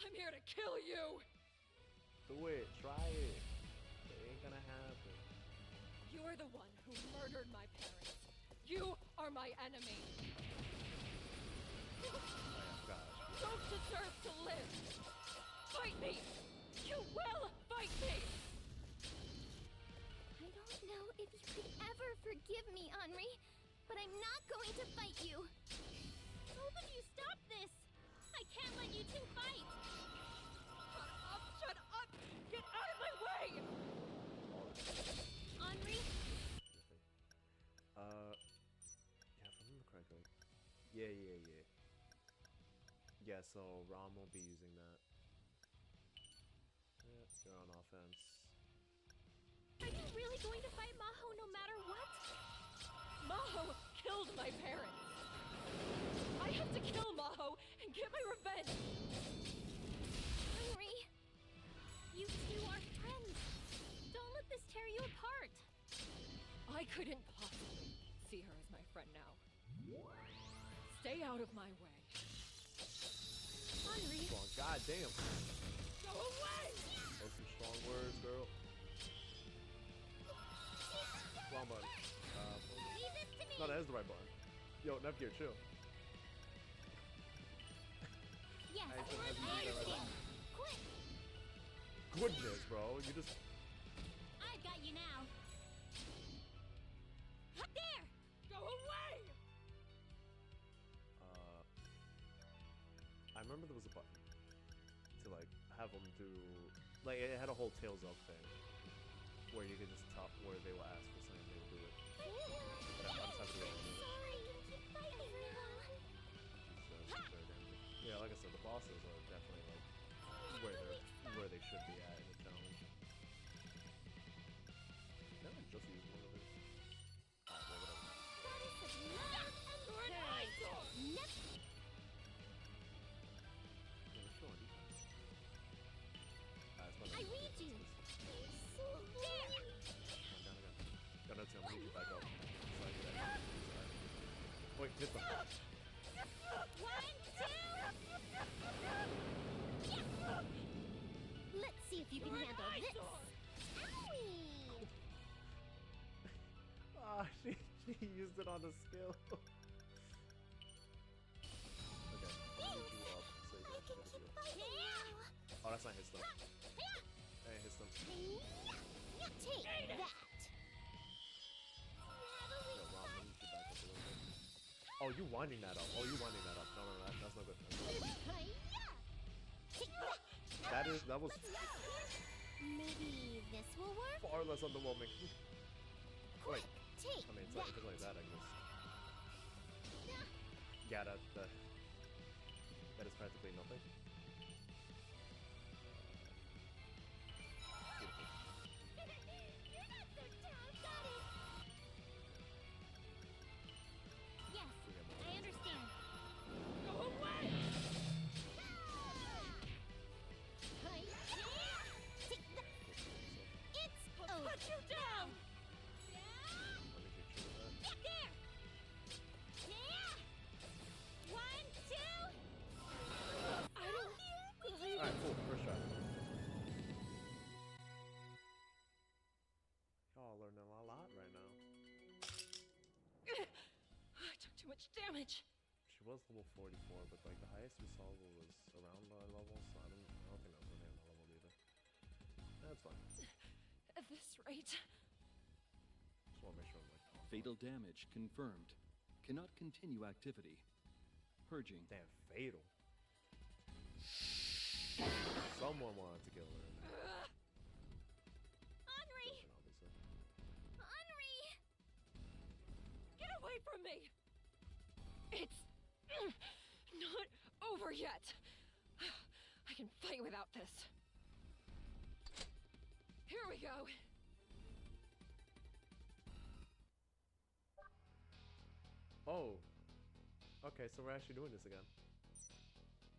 D: I'm here to kill you!
A: Do it. Try it. It ain't gonna happen.
D: You are the one who murdered my parents. You are my enemy.
A: Oh, yeah, gosh.
D: Don't deserve to live. Fight me! You will fight me!
B: I don't know if you could ever forgive me, Henri, but I'm not going to fight you. Both of you stop this! I can't let you two fight!
D: Shut up! Shut up! Get out of my way!
A: Yeah, yeah, yeah. Yeah, so Rom won't be using that. Yeah, you're on offense.
B: Are you really going to fight Maho no matter what?
D: Maho killed my parents. I have to kill Maho and get my revenge.
B: Henry, you two are friends. Don't let this tear you apart.
D: I couldn't possibly see her as my friend now. Stay out of my way.
B: Henry,
A: Strong. God damn.
D: Go away!
A: Those some strong words, girl. Wrong button.
B: leave this to me.
A: No, that is the right button. Yo, Nepgear, chill.
B: Yes,
A: I
B: I
A: don't have you do that right
B: understand. Quick,
A: Goodness, bro. You just.
B: I've got you now. There!
D: Go away!
A: I remember there was a button to like have them do. Like, it had a whole Tails Up thing where you could just top where they will ask for something, they would do it. But I'm just happy to go on it.
B: Sorry, keep fighting everyone.
A: Yeah, like I said, the bosses are definitely like where they should be at in the challenge. Can I just use one of these? Alright, well, whatever. Yeah, let's go on defense. It's fun.
B: I read you. There!
A: Down again. Got no time, we need you back up. Sorry, sorry. Wait, hit them.
B: 1, 2. Let's see if you can handle this. Owie!
A: Ah, she used it on the skill. Okay, I'll need you up so you
B: I
A: can
B: can
A: shoot
B: keep
A: you.
B: fighting now.
A: Oh, that's not his stuff. Hey, his stuff.
B: Take that.
A: Yo, Rom, let me get back up a little bit. Oh, you winding that up. Oh, you winding that up. No, that's not good. That's not good. That was
B: Maybe this will work?
A: far less underwhelming.
B: Quick,
A: Wait,
B: take
A: I mean, it's
B: that.
A: like, like that, I guess. Yeah, that is practically nothing. Beautiful.
B: You're not so tough. Got it. Yes,
A: Forget more.
B: I understand.
D: Go away!
B: Take that. It's
D: I'll
B: over.
D: cut you down!
A: Let me get you with that.
B: There. 1, 2.
D: I don't believe
A: Alright, cool. First try. Y'all learning a lot right now.
D: I took too much damage.
A: She was level 44, but like the highest we saw was around our level, so I don't think that was really on the level either. That's fine.
D: At this rate,
A: Just want to make sure I'm like
E: Fatal damage confirmed. Cannot continue activity. Purging.
A: damn fatal. Someone wanted to kill her.
B: Henry!
A: Obviously.
B: Henry!
D: get away from me! It's not over yet. I can fight without this. Here we go.
A: Oh. Okay, so we're actually doing this again.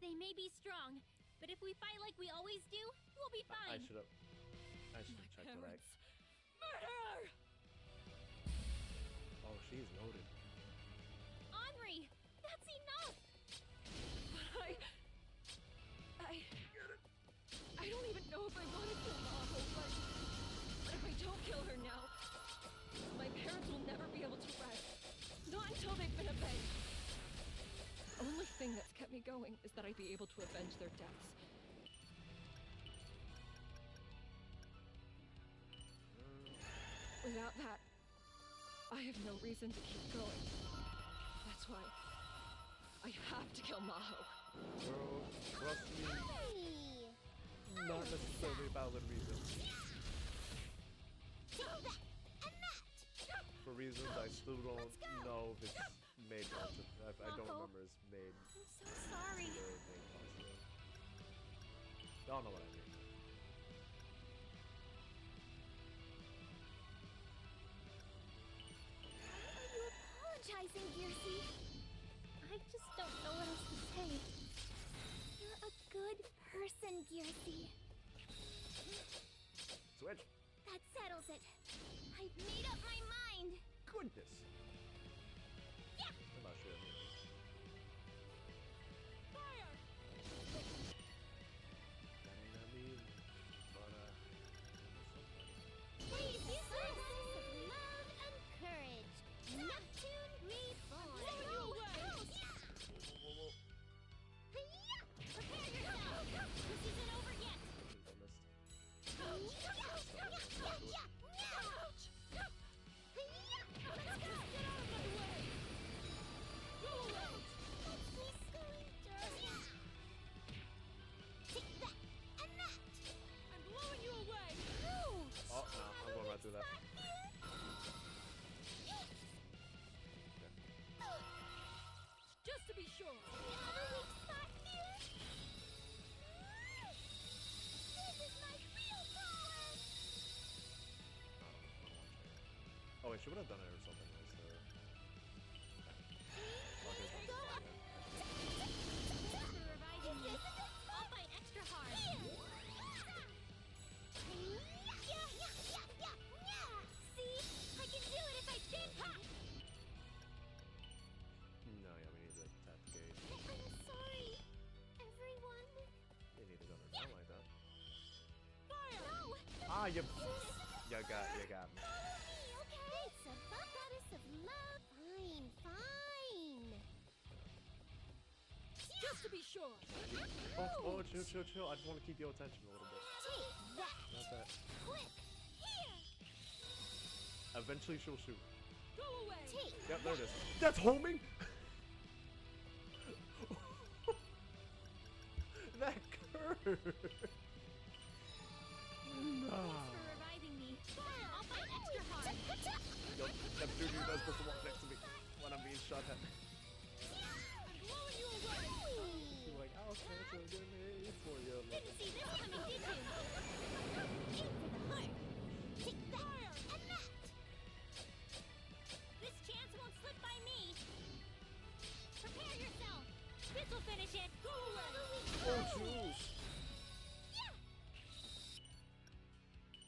B: They may be strong, but if we fight like we always do, we'll be
A: I
B: fine.
A: should have checked that.
D: Parents. Murder!
A: Oh, she's noted.
B: Henry, that's enough!
D: But I don't even know if I want to kill Maho, but if I don't kill her now, my parents will never be able to rest. Not until they've been avenged. The only thing that's kept me going is that I'd be able to avenge their deaths. Without that, I have no reason to keep going. That's why I have to kill Maho.
A: Girl, trust me,
B: Hey!
A: not necessarily a valid reason.
B: Do that! And that!
A: For reasons I still don't know if it's main boss. I don't
B: Awful.
A: remember his main.
B: I'm so sorry.
A: Main boss name. Y'all know what I mean.
B: Why are you apologizing, Gearsey? I just don't know what else to say. You're a good person, Gearsey.
A: Switch.
B: That settles it. I've made up my mind.
A: Goodness.
B: Yeah.
A: I'm not sure.
D: Fire!
A: That ain't what I mean. But
B: Please use sources of love and courage. Neptune reborn.
D: Blow you away!
A: whoa.
B: Prepare yourself. This isn't over yet.
A: I missed.
D: Ouch! Let's go! Get out of my way! Go away!
B: Take that and that.
D: I'm blowing you away!
A: Oh, no. I'm going right through that.
D: Just to be sure.
B: Another weak spot here. This is my real power.
A: Oh, wait, she would have done it or something. Like, so. Okay,
B: Go up. Thanks for reviving me. I'll fight extra hard. See? I can do it if I think.
A: No, yeah, we need to tap the gate.
B: I'm sorry, everyone.
A: You need to go down like that.
D: Fire!
B: No!
A: Ah, you got me.
B: Follow me, okay? It's a goddess of love. Fine, fine.
D: Just to be sure.
A: Oh, chill. I just want to keep your attention a little bit.
B: Take that.
A: Not that.
B: Quick. Here.
A: Eventually she'll shoot.
D: Go away!
B: Take
A: Yep, there it is. That's homing! That curve! No.
B: Thanks for reviving me. I'll fight extra hard.
A: Yup, Neptunia does supposed to walk next to me when I'm being shot at.
D: I'm blowing you away!
A: She's like, I'll cancel your name for you.
B: Didn't see this coming, did you? Aim for the heart. Take that and that. This chance won't slip by me. Prepare yourself. This will finish it.
D: Go away!
A: Oh, jeez!
B: Yeah.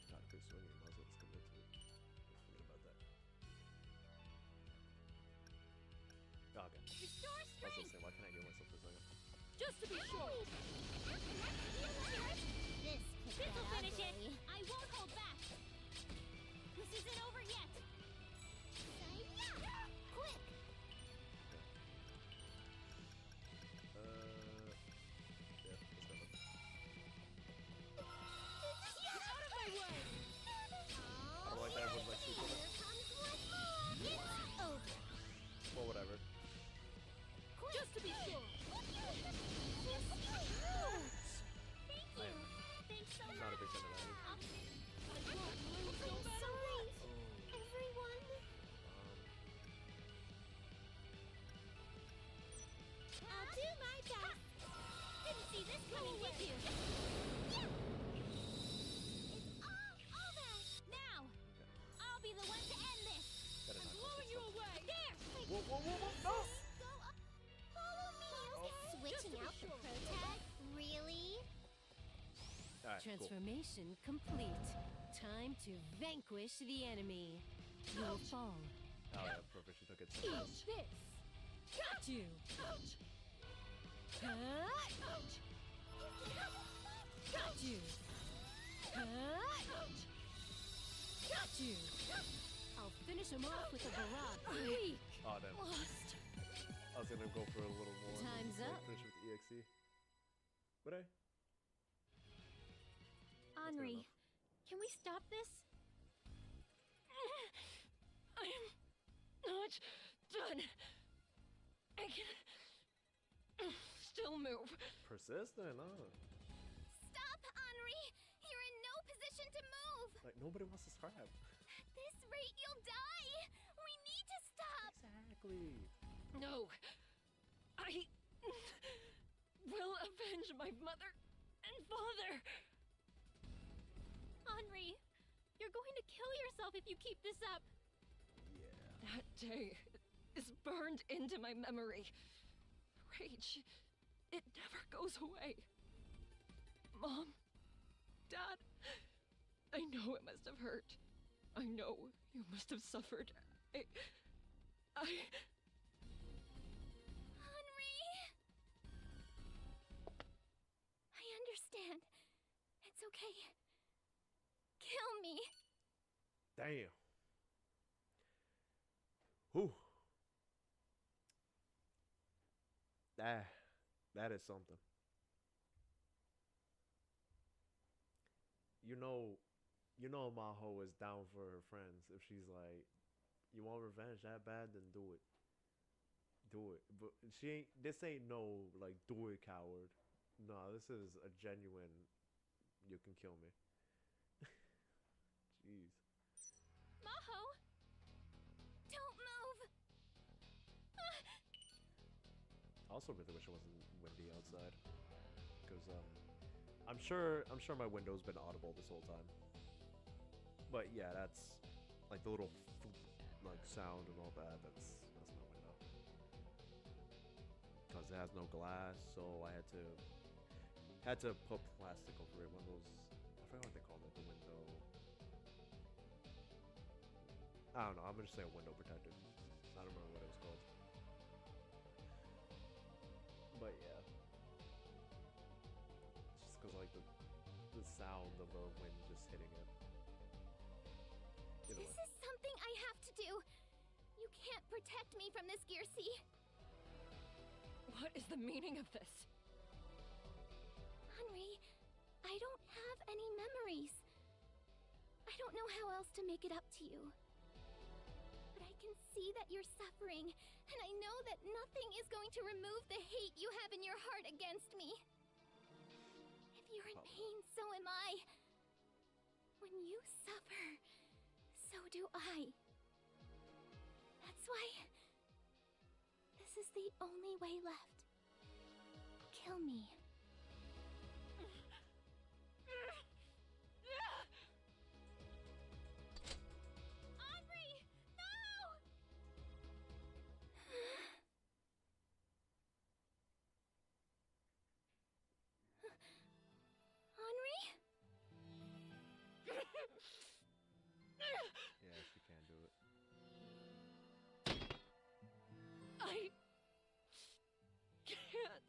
A: God, good swinging. Might as well just commit to it. Forget about that. Oh, okay.
B: Restore
A: I was gonna
B: strength.
A: say, why can't I get myself for a second?
D: Just to be sure.
B: This
D: This'll finish it.
B: I won't hold back. This isn't over yet. Quick.
A: Yeah, let's go.
D: Get out of my way!
A: I don't like that everyone's like super.
B: Here comes one more. It's over.
A: Well, whatever.
D: Just to be sure.
B: Thank
A: I
B: you.
A: am
B: Thanks so
A: not a big fan of that.
D: I won't lose no
B: I'm
D: matter
B: sorry,
A: Oh,
B: everyone. I'll do my best. Didn't see this coming, did you? Yeah. It's all over. Now, I'll be the one to end this.
A: gotta
D: I'm
A: knock
D: blowing
A: this
D: you
A: up.
D: away!
B: There.
A: Whoa, no!
B: Go up. Follow me, okay? Switching
D: Just
B: out
D: to
B: the
D: be
B: pro tag? Really?
A: Alright, cool.
F: Transformation complete. Time to vanquish the enemy. You will fall.
A: Oh, yeah, perfect. She took it.
F: Eat this. Got you.
D: Ouch!
F: Huh?
D: Ouch!
F: Got you. Huh?
D: Ouch!
F: Got you. I'll finish him off with a barrage. Weak.
A: Oh, damn.
F: Lost.
A: I was gonna go for a little more. and then
F: Time's
A: just, like,
F: up.
A: Finish with EXE. Would I?
B: Henri,
A: enough.
B: can we stop this?
D: I'm not done. I can still move.
A: Persistent, huh?
B: Stop, Henri! You're in no position to move!
A: Like, nobody wants to scrap.
B: At this rate, you'll die! We need to stop!
A: Exactly.
D: No. I will avenge my mother and father.
B: Henri, you're going to kill yourself if you keep this up.
D: That day is burned into my memory. Rage, it never goes away. Mom, Dad, I know it must have hurt. I know you must have suffered. I...
B: Henri! I understand. It's okay. Kill me.
A: Damn. Whew. That is something. You know Maho is down for her friends. If she's like, you want revenge that bad, then do it. Do it. But this ain't no, like, do it, coward. No, this is a genuine, you can kill me. Jeez.
B: Maho! Don't move!
A: I also really wish it wasn't windy outside. Because, I'm sure my window's been audible this whole time. But yeah, that's like the little like sound and all that. That's my window. Because it has no glass, so I had to put plastic over it. One of those, I forgot what they called it. The window. I don't know. I'm gonna just say a window protector. I don't remember what it was called. But yeah. It's just because like the sound of the wind just hitting it.
B: This is something I have to do. You can't protect me from this, Gearsey.
D: What is the meaning of this?
B: Henri, I don't have any memories. I don't know how else to make it up to you. But I can see that you're suffering, and I know that nothing is going to remove the hate you have in your heart against me. If you're in pain, so am I. When you suffer, so do I. That's why this is the only way left. Kill me. Henri! No! Henri?
A: Yeah, she can't do it.
D: I can't.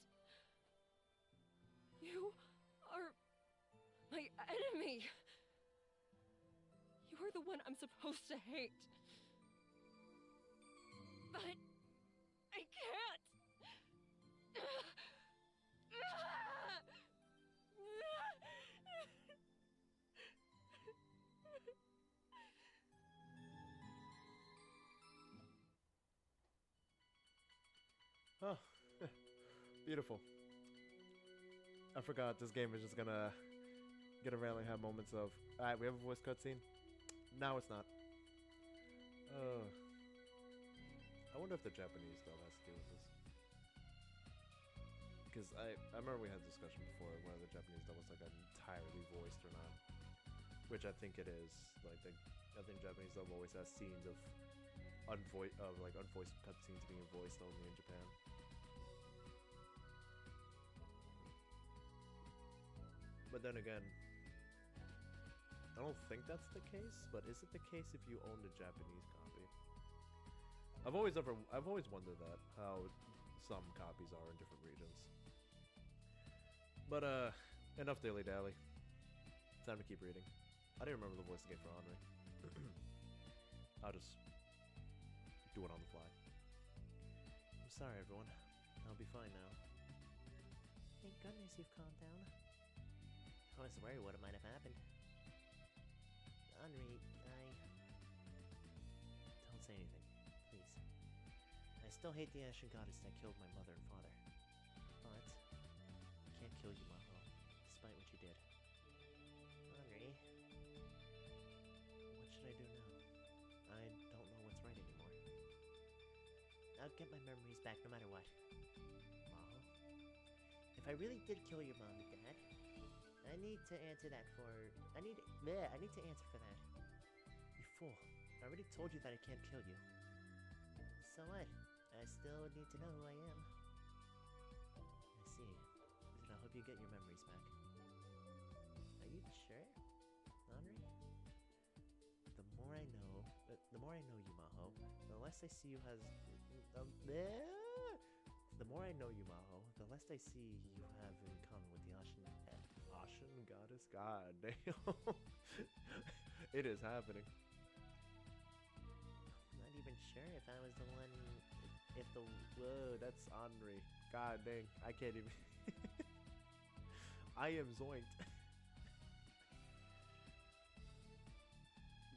D: You are my enemy. You are the one I'm supposed to hate. But I can't.
A: Oh, beautiful. I forgot this game is just gonna randomly have moments of, alright, we have a voice cutscene. Now it's not. I wonder if the Japanese dub has to do with this. Because I remember we had a discussion before whether the Japanese dub was like entirely voiced or not. Which I think it is. Like I think Japanese dub always has scenes of unvoiced cutscenes being voiced only in Japan. But then again, I don't think that's the case, but is it the case if you own the Japanese copy? I've always wondered that, how some copies are in different regions. But enough dilly dally. Time to keep reading. I didn't remember the voice again for Henri. I'll just do it on the fly. I'm sorry, everyone. I'll be fine now.
C: Thank goodness you've calmed down. I was worried what might have happened. Henri, Don't say anything, please. I still hate the Ashen Goddess that killed my mother and father. But I can't kill you, Maho, despite what you did. Henri, what should I do now? I don't know what's right anymore. I'll get my memories back no matter what. Maho, if I really did kill your mom and dad, I need to answer that for... I need to answer for that. You fool. I already told you that I can't kill you. So what? I still need to know who I am. I see. Listen, I hope you get your memories back. Are you sure, Henri? The more I know you, Maho, the less I see you as... the more I know you, Maho, the less I see you have in common with the Ashen goddess. God damn. It is happening. I'm not even sure if I was the one...
A: Whoa, that's Henri. God dang, I can't even... I am zoinked.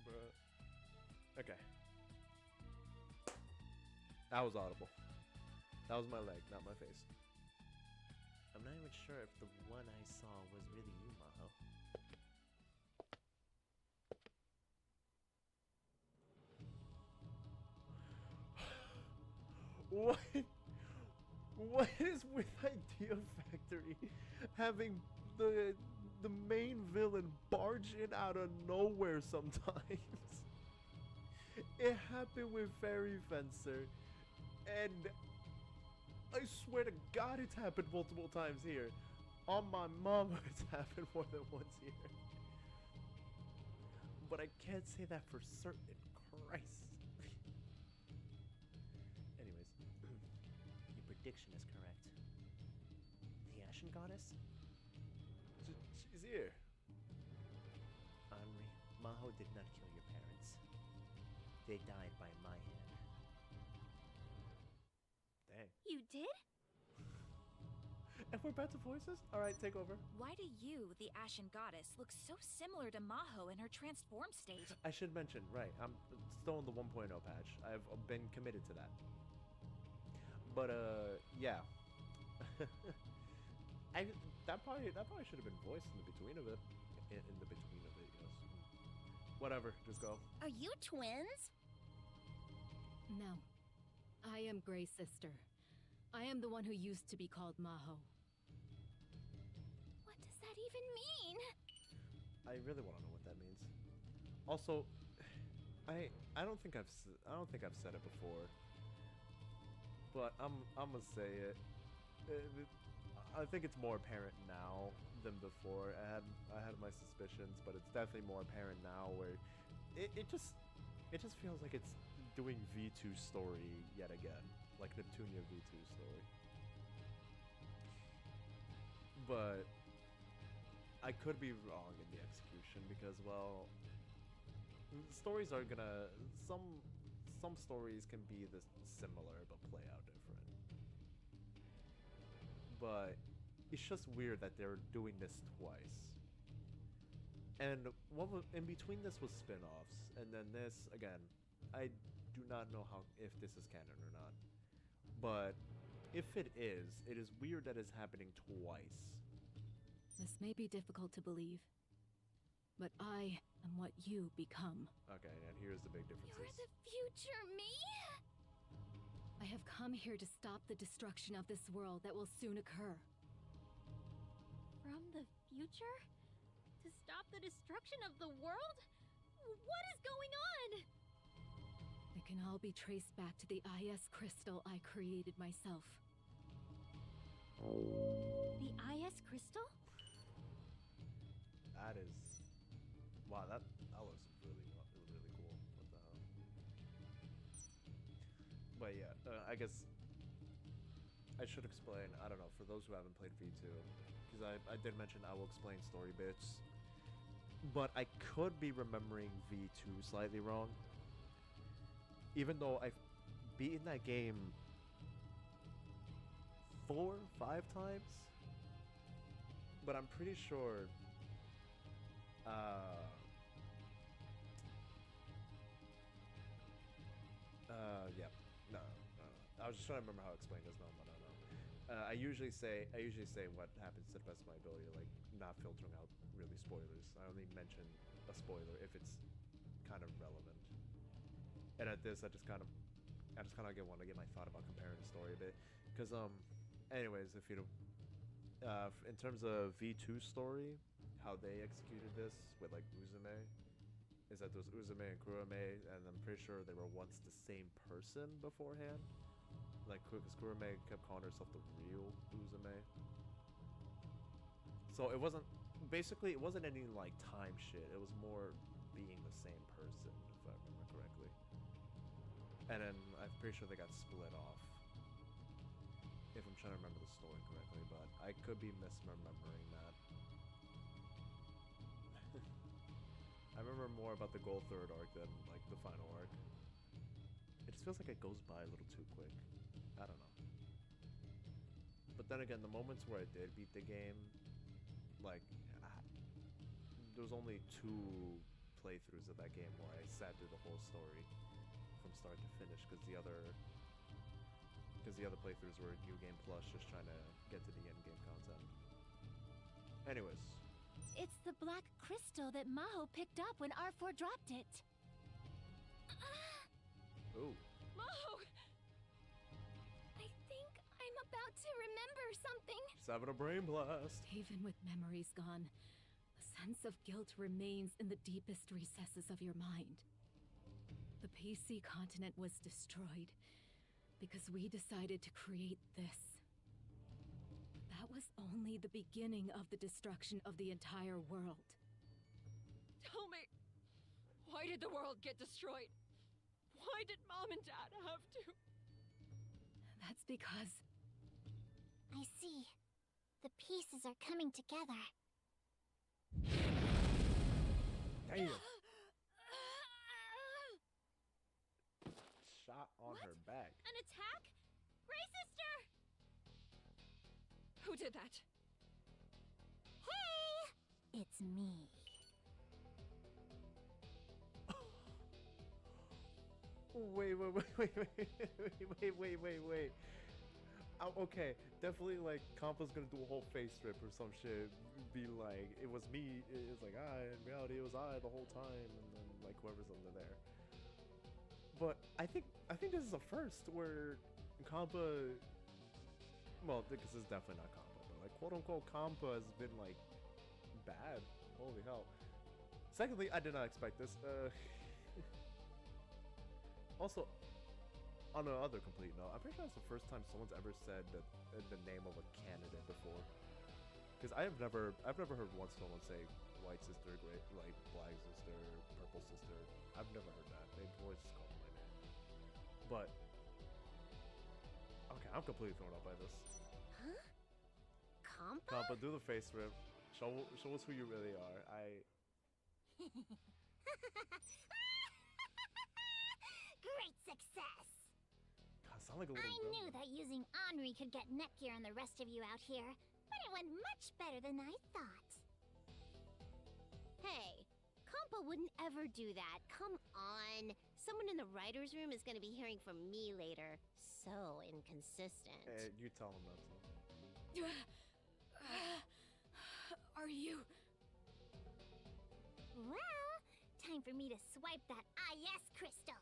A: Bruh. Okay. That was audible. That was my leg, not my face.
C: I'm not even sure if the one I saw was really you, Maho.
A: What is with Idea Factory having the main villain barge in out of nowhere sometimes? It happened with Fairy Fencer, and I swear to God it's happened multiple times here. On my mama, it's happened more than once here. But I can't say that for certain. Christ. Anyways,
C: Your prediction is correct. The Ashen Goddess?
A: she's here.
C: Henri, Maho did not kill your parents. They died by my hand.
A: Dang.
B: You did?
A: And we're back to voices? Alright, take over.
G: Why do you, the Ashen Goddess, look so similar to Maho in her transformed state?
A: I should mention, right, I'm still in the 1.0 patch. I've been committed to that. But, yeah. That probably should have been voiced in the between of it. In the between of it, yes. Whatever, just go.
B: Are you twins?
F: No. I am Gray's sister. I am the one who used to be called Maho.
B: What does that even mean?
A: I really want to know what that means. Also, I don't think I've said it before, but I'm gonna say it. I think it's more apparent now than before. I had my suspicions, but it's definitely more apparent now. Where it just feels like it's doing V2 story yet again, like Neptunia V2 story. But I could be wrong in the execution because, well, stories are gonna some stories can be this similar but play out different. But it's just weird that they're doing this twice. And in between this was spin-offs, and then this again, I do not know if this is canon or not. But if it is weird that it's happening twice.
F: This may be difficult to believe, but I am what you become.
A: Okay, and here's the big differences.
B: You're the future me?
F: I have come here to stop the destruction of this world that will soon occur.
B: From the future? To stop the destruction of the world? What is going on?
F: It can all be traced back to the IS crystal I created myself.
B: The IS crystal?
A: That is... Wow, that looks really cool. What the hell? But yeah, I guess I should explain, I don't know, for those who haven't played V2, because I did mention I will explain story bits, but I could be remembering V2 slightly wrong. Even though I've beaten that game 4 or 5 times, but I'm pretty sure yeah, no. I was just trying to remember how to explain this. No. I usually say what happens to the best of my ability, like not filtering out really spoilers. I only mention a spoiler if it's kind of relevant. And at this, I just kind of I just kind of want to get my thought about comparing the story a bit, because anyways, if you know, in terms of V2 story, how they executed this with like Uzume, is that there's Uzume and Kurame, and I'm pretty sure they were once the same person beforehand. Like, because Kurame kept calling herself the real Uzume. So it wasn't, basically, it wasn't any like time shit. It was more being the same person, if I remember correctly. And then I'm pretty sure they got split off, if I'm trying to remember the story correctly, but I could be misremembering that. I remember more about the Gold Third arc than like the final arc. It just feels like it goes by a little too quick. I don't know. But then again, the moments where I did beat the game, like, there was only 2 playthroughs of that game where I sat through the whole story from start to finish, because the other playthroughs were New Game Plus, just trying to get to the end game content. Anyways.
B: It's the black crystal that Maho picked up when R4 dropped it.
A: Ooh.
D: Maho!
B: I think I'm about to remember something.
A: She's having a brain blast.
F: Even with memories gone, a sense of guilt remains in the deepest recesses of your mind. The PC continent was destroyed because we decided to create this. That was only the beginning of the destruction of the entire world.
D: Tell me, why did the world get destroyed? Why did Mom and Dad have to?
F: That's because
B: I see. The pieces are coming together.
A: Damn. Shot on her back.
B: An attack? Ray Sister!
D: Who did that?
B: Hey! It's me.
A: Wait. Okay, definitely like Kampa's gonna do a whole face rip or some shit. Be like, it was me. It's like, in reality, it was I the whole time, and then like whoever's under there. But I think this is a first where Kampa, well, because this is definitely not Kampa, but like quote unquote Kampa has been like bad. Holy hell. Secondly, I did not expect this. Also, on another complete note, I'm pretty sure that's the first time someone's ever said that the name of a candidate before. Because I've never heard once someone say white sister, great, like black sister, purple sister. I've never heard that. They've always just called me my name. But okay, I'm completely thrown off by this.
B: Huh? Kampa?
A: Kampa, do the face rip. Show us who you really are.
B: Great success!
A: God, sound like a little
B: I
A: girl.
B: knew that using Henri could get Netgear on the rest of you out here, but it went much better than I thought. Hey, Kampa wouldn't ever do that. Come on. Someone in the writer's room is going to be hearing from me later. So inconsistent.
A: You tell him that to.
F: Are you?
B: Well, time for me to swipe that IS crystal.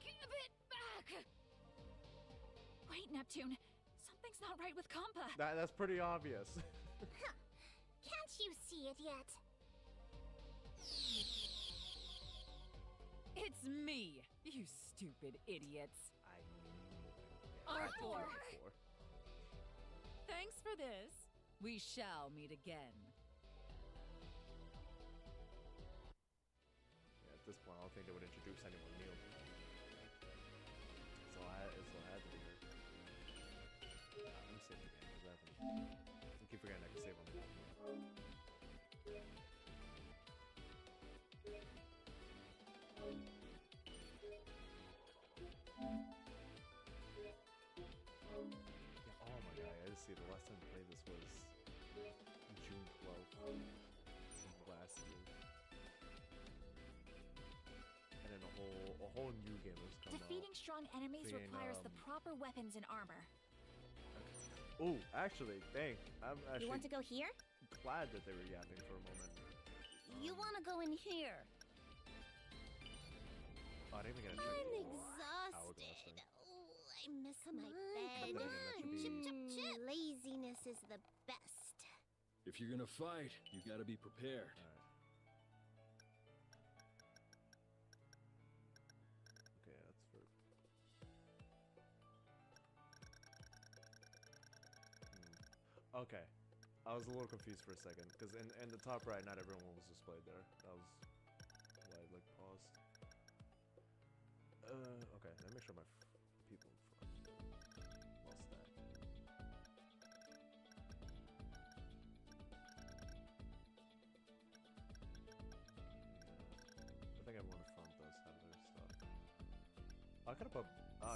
F: Give it back!
G: Wait, Neptune. Something's not right with Kampa.
A: That's pretty obvious.
B: Can't you see it yet?
H: It's me, you stupid idiots.
A: R4.
H: Thanks for this. We shall meet again.
A: Yeah, at this point, I don't think they would introduce anyone new. So I had to be here. I'm saving the game. What's happening? I keep forgetting I can save on the game. Yeah, oh my god, I just see the last time I played this was June 12th of last year. And then a whole new game was coming
G: Defeating strong enemies
A: Being,
G: requires the proper weapons and armor.
A: out. Ooh, actually, dang. I'm actually
B: You want to go here?
A: glad that they were yapping for a moment.
B: You want to go in here.
A: Oh, I didn't even get a check.
B: I'm
A: Hourglass
B: exhausted.
A: thing.
B: Oh, I miss my bed.
A: Come on.
B: Chip, chip, chip. Laziness is the best.
E: If you're gonna fight, you gotta be prepared.
A: Alright. Okay, that's for... Okay. I was a little confused for a second, because in the top right, not everyone was displayed there. That was why I, like, paused. Okay, let me make sure my people in front. Well stacked. I think everyone in front does have their stuff. I could have put.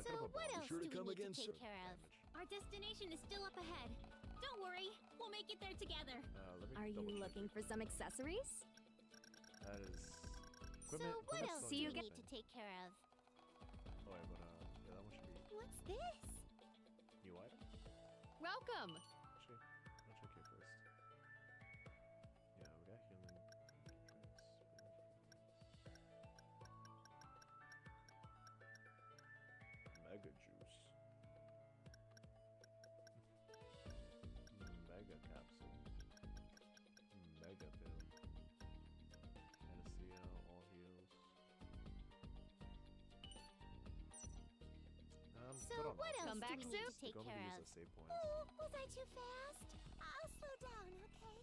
B: So what else
E: sure
B: do
E: to come
B: we need
E: again,
B: to take
E: sir.
B: care of? Our destination is still up ahead. Don't worry, we'll make it there together.
A: Let me
I: Are you
A: double check
I: looking
A: it.
I: for some accessories?
A: That is.
B: So what else do
I: See
B: you
I: you
B: need to take care of?
A: Oh wait, but yeah, that one should be
B: What's this?
A: new item.
F: Welcome!
A: Actually, I'll check here first. Yeah, we got healing drinks. Mega juice. Mega capsule. Mega pill. Anesthesia, all heals.
B: So
A: good on
B: what
A: all.
B: else
F: Come
B: do
F: back
B: we need
F: soon?
B: to take
A: Go
B: care
A: use
B: of?
A: the save points.
B: Oh, was I too fast? I'll slow down, okay?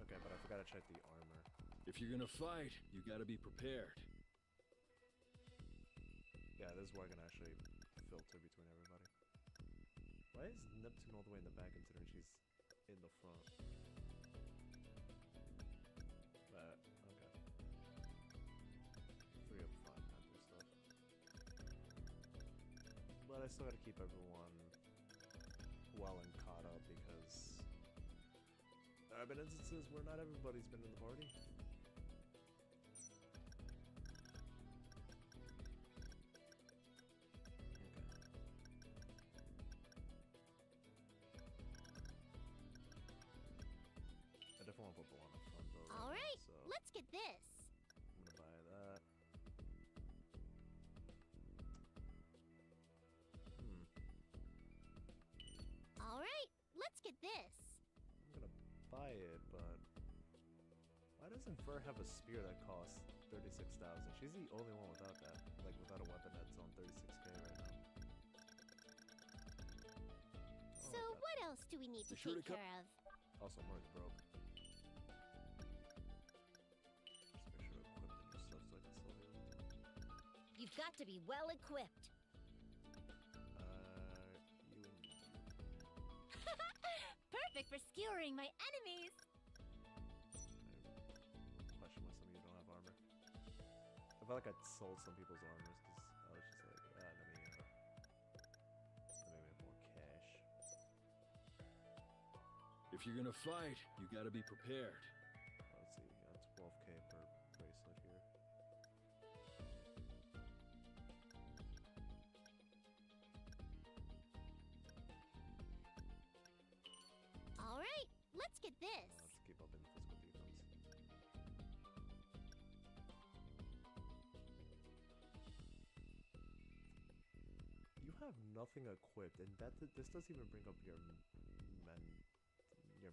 A: Okay, but I forgot to check the armor.
E: If you're gonna fight, you gotta be prepared.
A: Yeah, this is where I can actually filter between everybody. Why is Neptune all the way in the back considering she's in the front? But, okay. 3 of 5 Panther stuff. But I still gotta keep everyone well and caught up because there have been instances where not everybody's been in the party. I definitely want to put the one up front though.
B: All right,
A: So
B: let's get this.
A: I'm gonna buy that.
B: All right, let's get this.
A: I'm gonna buy it, but why doesn't Fur have a spear that costs 36,000? She's the only one without that. Like without a weapon that's on 36k right now. I
B: So
A: like that.
B: what else do we need to
E: Be sure
B: take
E: to
B: care of?
A: Also, I'm already broke. Just make sure to equip the new stuff so I can still heal.
B: You've got to be well equipped.
A: You and you.
B: Perfect for skewering my enemies.
A: I question why some of you don't have armor. I felt like I sold some people's armors because I was just like, let me make more cash.
E: If you're gonna fight, you gotta be prepared.
A: Let's see, 12k per bracelet here.
B: All right, let's get this.
A: I'll just keep up in physical defense. You have nothing equipped, and this doesn't even bring up your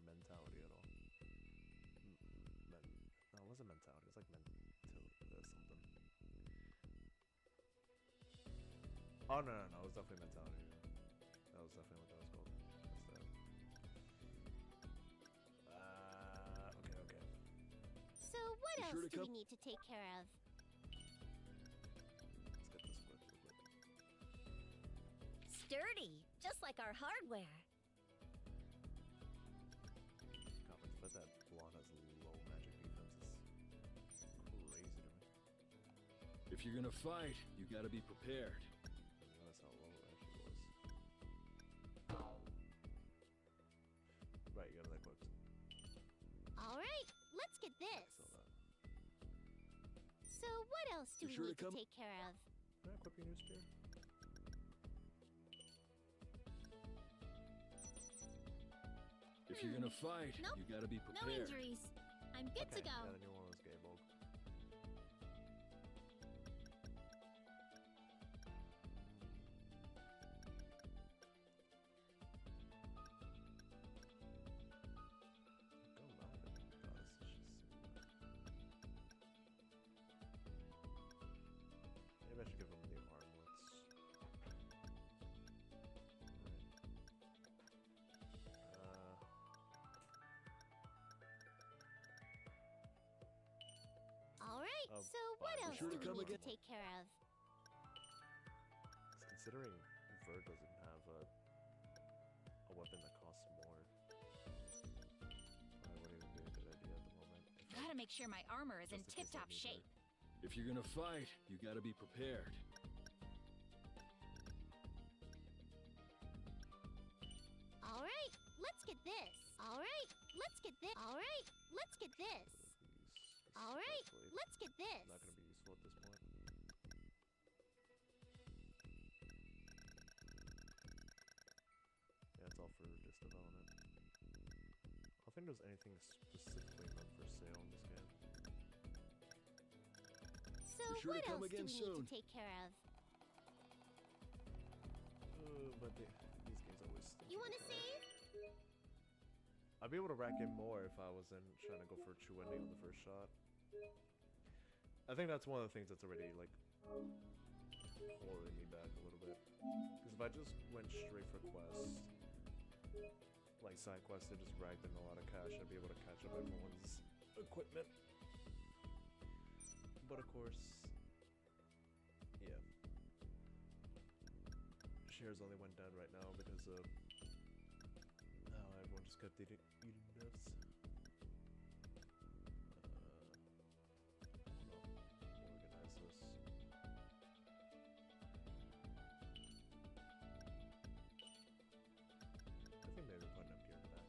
A: mentality at all. No, it wasn't mentality. It's like something. Oh no, it was definitely mentality. That was definitely what that was called. That's that. Okay.
B: So what
E: Be
B: else
E: sure to
B: do we
E: come-
B: need to take care of?
A: Let's get this equipped real quick.
B: Sturdy, just like our hardware.
A: God, but the fact that blonde has low magic defense is crazy to me.
E: If you're gonna fight, you gotta be prepared.
A: I didn't realize how low it actually was. Right, you got that equipped.
B: All right, let's get this.
A: Still that.
B: So what else do
E: Be
B: we
E: sure to
B: need to
E: come-
B: take care of?
A: Can I equip your new spear?
E: If you're gonna fight,
B: Nope,
E: you gotta be
B: No
E: prepared.
B: injuries. I'm good to
A: Okay,
B: go.
A: yeah, the new one was Gable.
B: do
E: sure to
B: we
E: come
B: need to
E: again?
B: take care of?
A: Considering Vert doesn't have a weapon that costs more, probably wouldn't even be a good idea at the moment. if I-
G: Gotta make sure my armor is in
A: just in case I
G: tip-top
A: need
G: shape.
A: her.
E: If you're gonna fight, you gotta be prepared.
B: All right, let's get this. All right, let's get this. All right, let's get this.
A: Use
B: All right,
A: respectfully.
B: let's get this.
A: Not gonna be useful at this point. Yeah, it's all for this development. I don't think there's anything specifically meant for sale in this game.
B: So
E: Be sure to
B: what
E: come
B: else do
E: again
B: we
E: soon.
B: need to take care of?
A: But these games always stink.
B: You want to save?
A: I'd be able to rack in more if I wasn't trying to go for a true ending on the first shot. I think that's one of the things that's already, like, holding me back a little bit. Because if I just went straight for quests, like side quests that just racked in a lot of cash, I'd be able to catch up everyone's equipment. But of course, yeah. Shares only went down right now because of how everyone just kept eating deaths. Organize this. I think maybe putting up here in the back.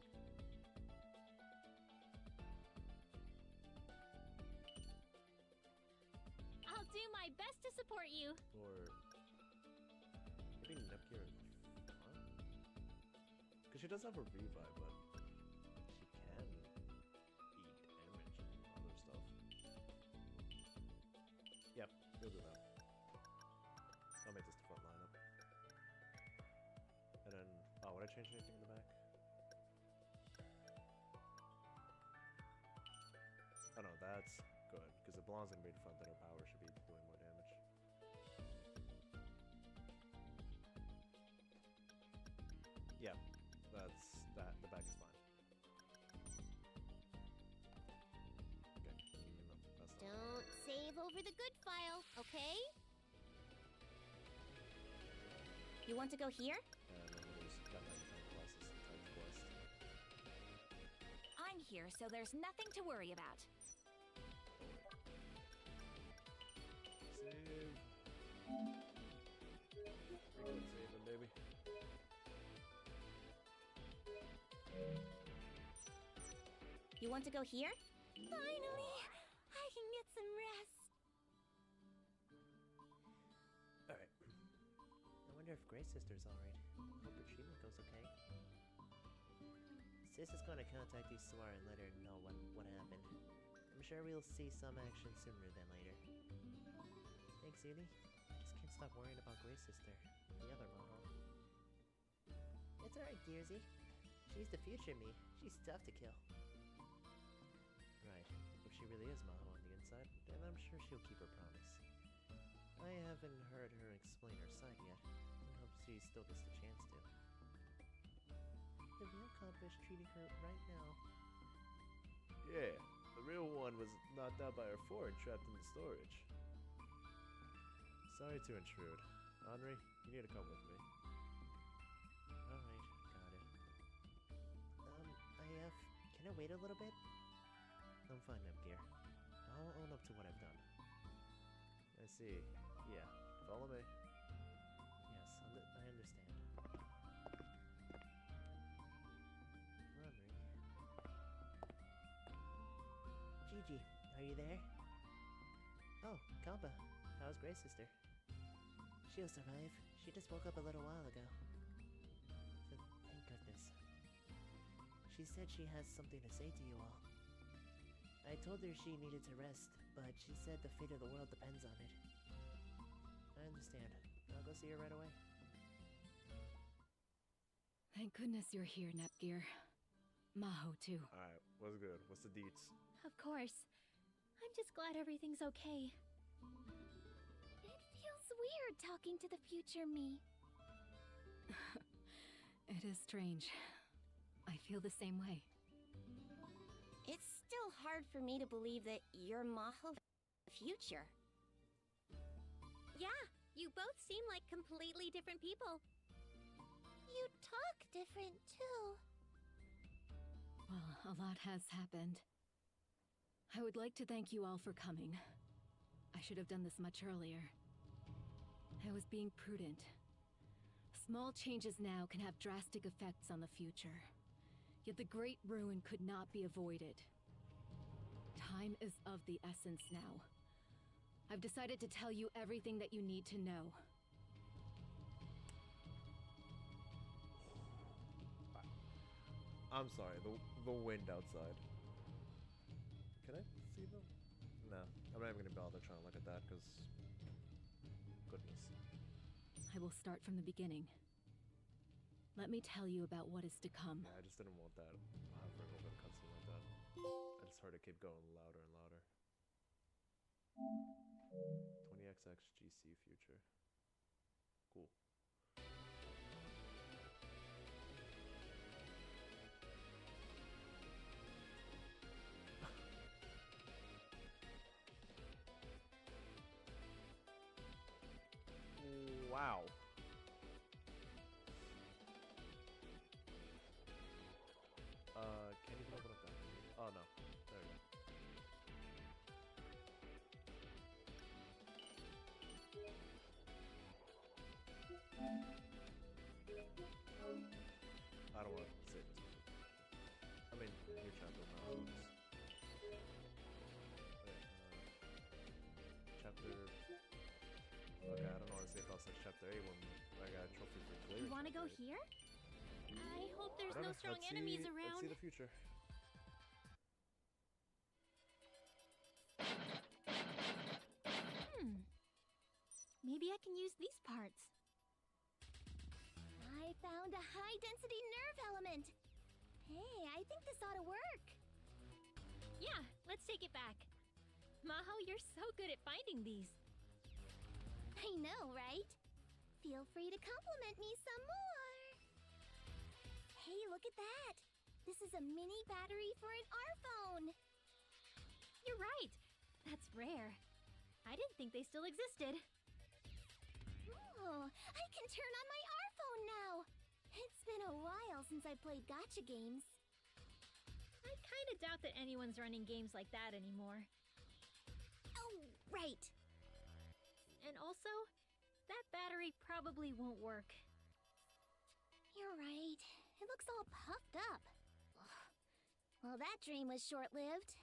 B: I'll do my best to support you.
A: Or maybe Neptunia in the front? Because she does have a revive, but she can eat damage and other stuff. Yep, we'll do that. I'll make this the front lineup. And then, oh, would I change anything in the back? Oh no, that's good, because if Blonde's gonna be in front, then her power should be doing more damage. Yeah, that. The back is fine. Okay, no, that's not.
B: Don't save over the good file, okay? You want to go here?
A: And then there's got that different classes type quest.
G: I'm here, so there's nothing to worry about.
A: Save. Pretty good saving, baby.
B: You want to go here? Finally! I can get some rest.
C: Alright. I wonder if Grey Sister's alright. Hope her treatment goes okay. Sis is gonna contact Isawara and let her know what happened. I'm sure we'll see some action sooner than later. Thanks, Yuli. I just can't stop worrying about Grey Sister, the other Maho. It's alright, Gearsy. She's the future me. She's tough to kill. Right. If she really is Maho on the inside, then I'm sure she'll keep her promise. I haven't heard her explain her side yet. I hope she still gets the chance to. The real cop is treating her right now.
A: Yeah, the real one was knocked out by her Ford trapped in the storage. Sorry to intrude. Henri, you need to come with me.
C: Alright, got it. IF, can I wait a little bit? I'm fine, Nepgear. I'll own up to what I've done.
A: I see. Yeah, follow me.
C: Yes, I understand. Henri. Gigi, are you there? Oh, Kampa, how's Grey Sister? She'll survive. She just woke up a little while ago. Thank goodness. She said she has something to say to you all. I told her she needed to rest, but she said the fate of the world depends on it. I understand. I'll go see her right away.
F: Thank goodness you're here, Nepgear. Maho, too.
A: Alright, what's good? What's the deets?
B: Of course. I'm just glad everything's okay. It feels weird talking to the future me.
F: It is strange. I feel the same way.
B: It's still hard for me to believe that you're Maho the future. Yeah, you both seem like completely different people. You talk different, too.
F: Well, a lot has happened. I would like to thank you all for coming. I should have done this much earlier. I was being prudent. Small changes now can have drastic effects on the future. Yet the Great Ruin could not be avoided. Time is of the essence now. I've decided to tell you everything that you need to know.
A: I'm sorry, the wind outside. Can I see them? No, I'm not even gonna bother trying to look at that, because... Goodness.
F: I will start from the beginning. Let me tell you about what is to come.
A: Yeah, I just didn't want that. I'll have a little cutscene like that. I just heard it keep going louder and louder. 20XX GC future. Cool. Wow. Can't even open up that. Oh no. There we go. I don't want to say this. I mean, new chapter now. Chapter. Okay, I don't know what to say about such chapter 8 when I got a trophy for clear.
B: You want to go here? I hope there's no strong enemies around.
A: Let's see the future.
B: Maybe I can use these parts. I found a high-density nerve element. Hey, I think this ought to work. Yeah, let's take it back. Maho, you're so good at finding these. I know, right? Feel free to compliment me some more. Hey, look at that. This is a mini battery for an R-phone. You're right. That's rare. I didn't think they still existed. Oh, I can turn on my R-phone now. It's been a while since I played gacha games. I kind of doubt that anyone's running games like that anymore. Oh, right. And also, that battery probably won't work. You're right. It looks all puffed up. Well, that dream was short-lived.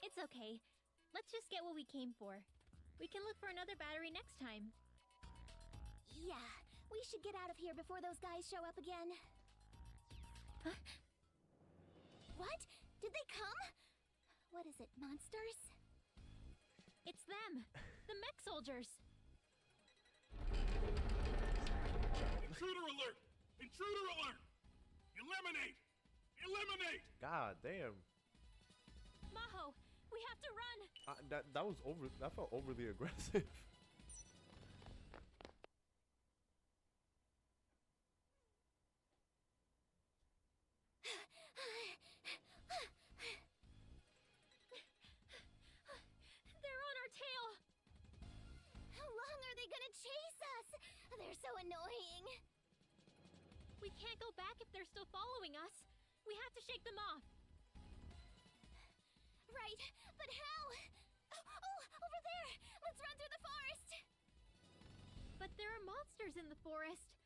B: It's okay. Let's just get what we came for. We can look for another battery next time. Yeah, we should get out of here before those guys show up again. Huh? What? Did they come? What is it, monsters? It's them! The mech soldiers!
I: Intruder alert! Intruder alert! Eliminate! Eliminate!
A: God damn.
B: Maho, we have to run!
A: That was over. That felt overly aggressive.
B: They're on our tail! How long are they gonna chase us? They're so annoying. We can't go back if they're still following us. We have to shake them off. Right, but how? Oh, over there! Let's run through the forest! But there are monsters in the forest.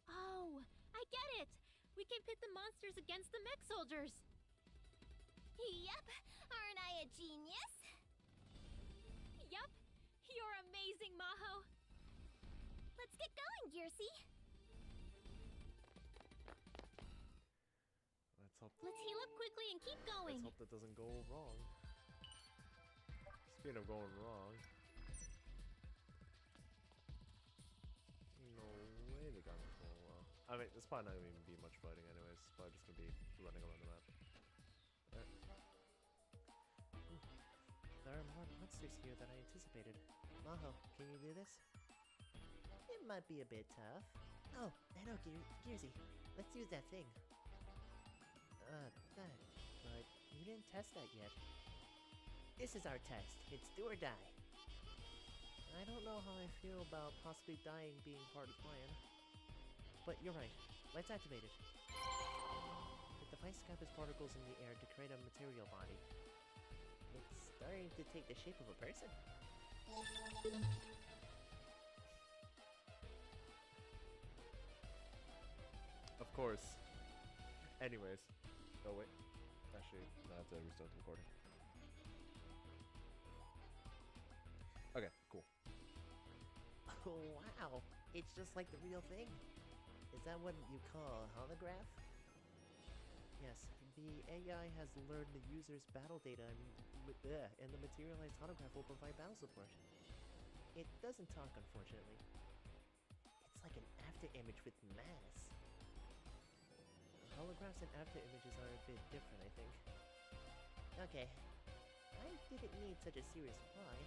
B: Oh, I get it! We can pit the monsters against the mech soldiers. Yep, aren't I a genius? Yup, you're amazing, Maho. Let's get going, Gearsy. Let's heal up quickly and keep going.
A: Let's hope that doesn't go wrong. Speaking of going wrong. No way they got me for a while. I mean, it's probably not going to even be much fighting anyways. It's probably just going to be running around the map. Alright.
C: There are more monsters here than I anticipated. Maho, can you do this? It might be a bit tough. Oh, I know, Gearsy. Let's use that thing. But you didn't test that yet. This is our test. It's do or die. I don't know how I feel about possibly dying being part of the plan. But you're right. Let's activate it. The device scatters particles in the air to create a material body. It's starting to take the shape of a person.
A: Of course. Anyways. Oh wait. Actually, no, I have to restart the recording. Okay, cool.
C: Oh, wow. It's just like the real thing. Is that what you call a holograph? Yes, the AI has learned the user's battle data and the materialized holograph will provide battle support. It doesn't talk, unfortunately. It's like an after-image with mass. Holographs and after-images are a bit different, I think. Okay. I didn't need such a serious reply.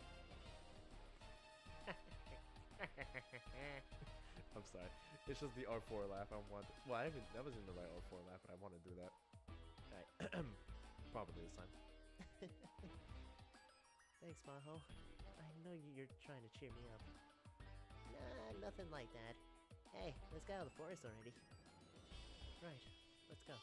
A: I'm sorry. It's just the R4 laugh I want. Well, that wasn't the right R4 laugh, but I want to do that. Alright. Probably this time.
C: Thanks, Maho. I know you're trying to cheer me up. Nah, nothing like that. Hey, let's get out of the forest already. Right, let's go.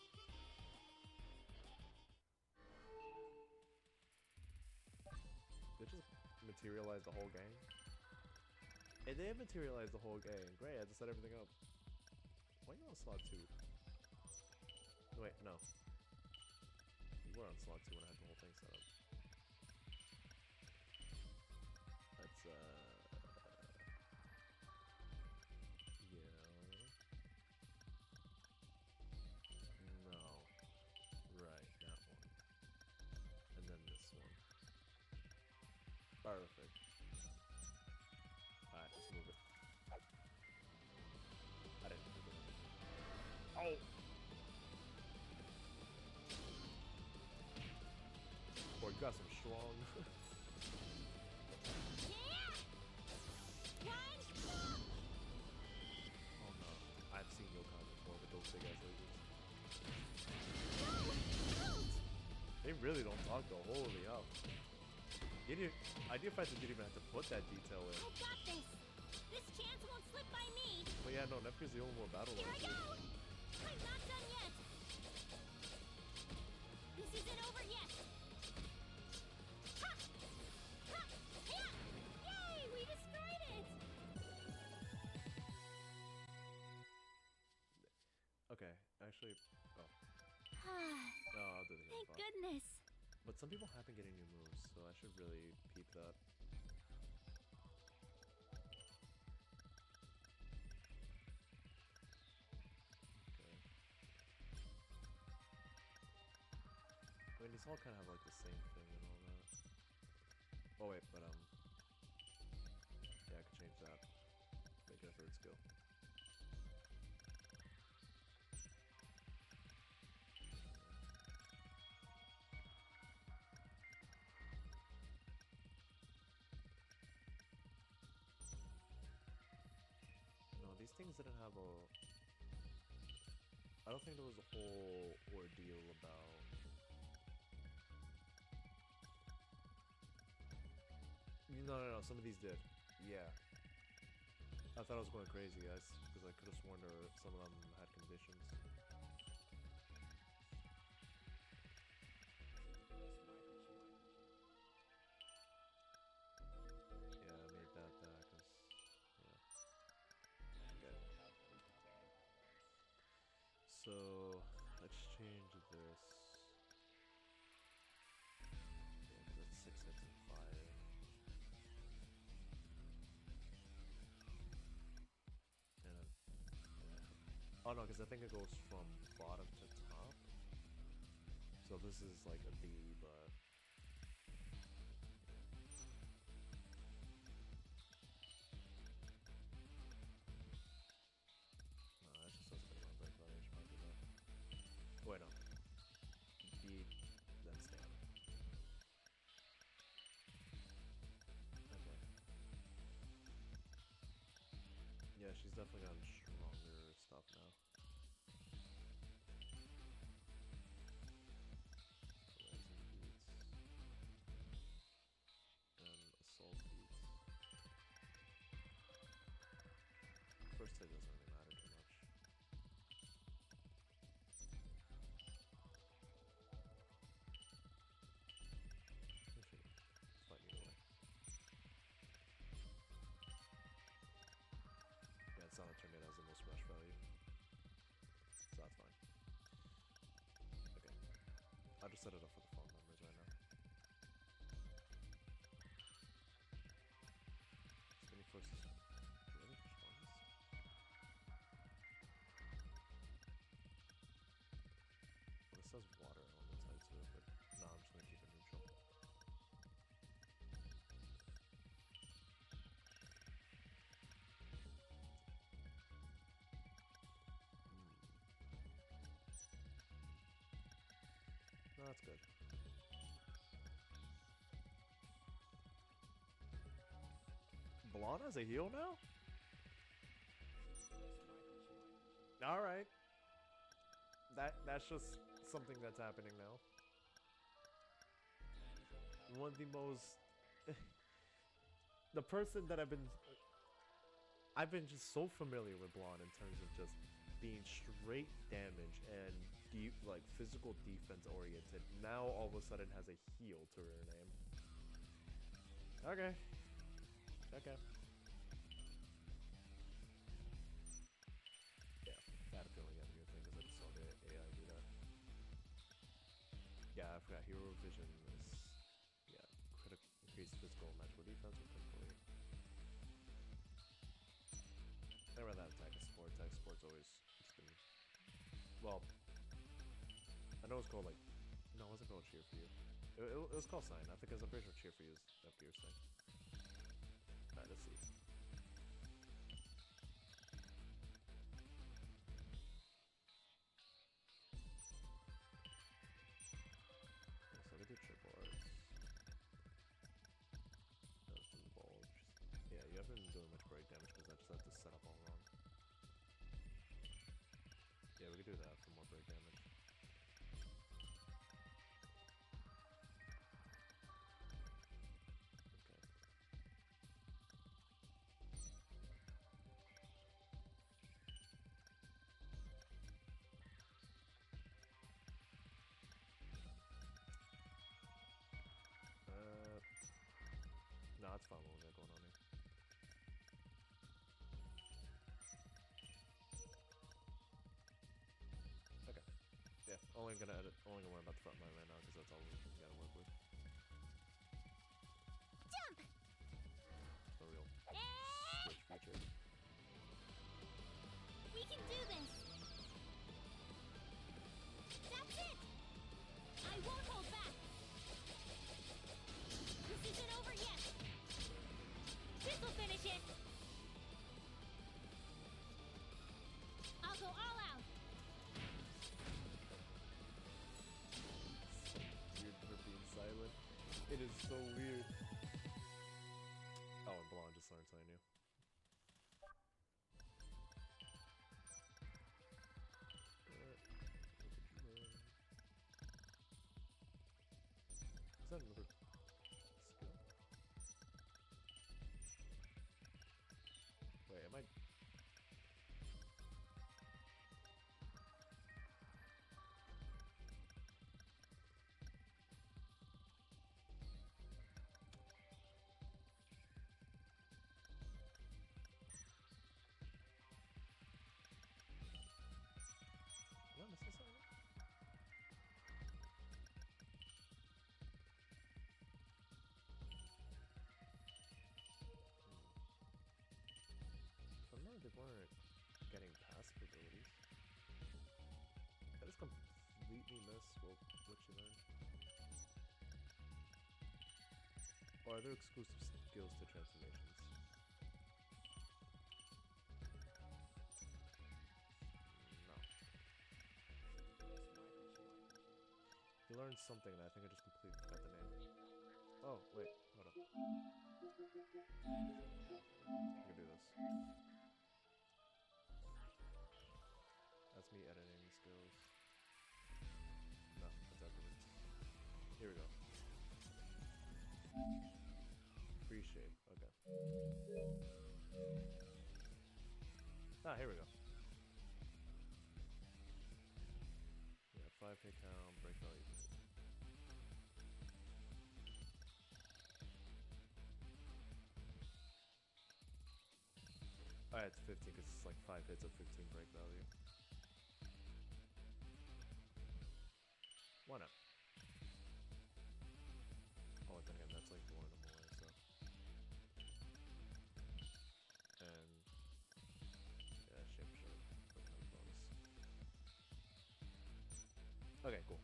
A: They just materialized the whole gang? And they materialized the whole gang. Great, I had to set everything up. Why are you on slot 2? Wait, no. You were on slot 2 when I had the whole thing set up. Let's, yeah. No. Right, that one. And then this one. Perfect. Alright, let's move it. I didn't move it. Oh! Boy, you got some strong. Oh no. I've seen Yokon before with those big ass lasers. They really don't talk though, holy hell. Idea Fighter didn't even have to put that detail in.
B: I got this! This chance won't slip by me!
A: But yeah, no, Neptune's the only one battle.
B: Here I go! I'm not done yet! This isn't over yet! Ha! Ha! Yeah! Yay! We destroyed it!
A: Okay, actually, oh. No, I'll do the
B: Thank goodness!
A: But some people have been getting new moves, so I should really peep that. Okay. I mean, these all kind of have like the same thing and all that. Oh wait, but yeah, I could change that. Make it a third skill. These things didn't have a... I don't think there was a whole ordeal about... No, some of these did. Yeah. I thought I was going crazy, guys, because I could have sworn some of them had conditions. Yeah, I made that, because... So, let's change this. Yeah, that's 6 hits and 5. And oh no, because I think it goes from bottom to top. So this is like a D, but... Wait, no. B, then stamina. Okay. Yeah, she's definitely gotten stronger stuff now. Rising beats. And assault beats. First hit doesn't really matter too much. Actually, it's fine either way. Yeah, it's not a turn it has the most rush value. So that's fine. Okay. I'll just set it up for the phone numbers right now. Spinning first is really push buttons. Well, this says water on the side to it, but no, I'm just gonna keep it neutral. No, that's good. Blonde has a heal now? Alright. That's just something that's happening now. One of the most the person that I've been just so familiar with Blonde in terms of just being straight damage and deep, like physical defense oriented. Now all of a sudden has a heal to her name. Okay. Okay. Yeah, I had a feeling I had a good thing because I just saw the AI do that. Yeah, I forgot. Hero Vision is, yeah, increase physical and magical defense with critically. I'd rather that attack and support. Attack support's always just been, well, I know it's called like, no, it wasn't called Cheer for You. It was called Sign. I think I'm pretty sure Cheer for You is up here thing. Alright, let's see. Okay, so we did triple arts. That was from the bulge. Yeah, you haven't been doing much break damage because I just had to set up all wrong. Yeah, we could do that for more break damage. No, it's fine what we got going on here. Okay. Yeah, only gonna worry about the front line right now because that's all we gotta work with.
B: Jump!
A: No real switch feature.
B: We can do this! That's it! I won't hold back! This isn't over yet! This'll finish it! I'll go all out!
A: Weird for being silent. It is so weird. Oh, and Blonde just learned something new. Is that another skill? Wait, am I... Am I missing something? If I remember, they weren't getting passive abilities. I just completely missed what you learned. Or are there exclusive skills to transformations? No. You learned something and I think I just completely forgot the name. Oh, wait, hold up. I can do this. That's me editing skills. No, that's afterwards. Here we go. Free shape, okay. Ah, here we go. Yeah, 5 hit count, break value. Alright, it's 15 because it's like 5 hits at 15 break value. Why not? Oh, then again, that's like one of them away, so. And yeah, shape shirt. Bonus. Okay, cool.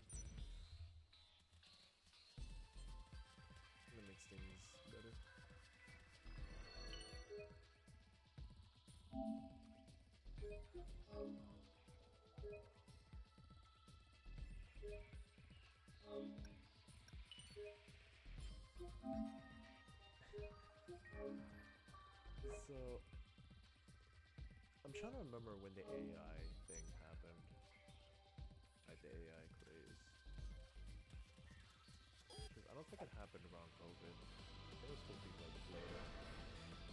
A: That makes things better. So, I'm trying to remember when the AI thing happened. Like the AI craze. Because I don't think it happened around COVID. I think it was supposed to be like later.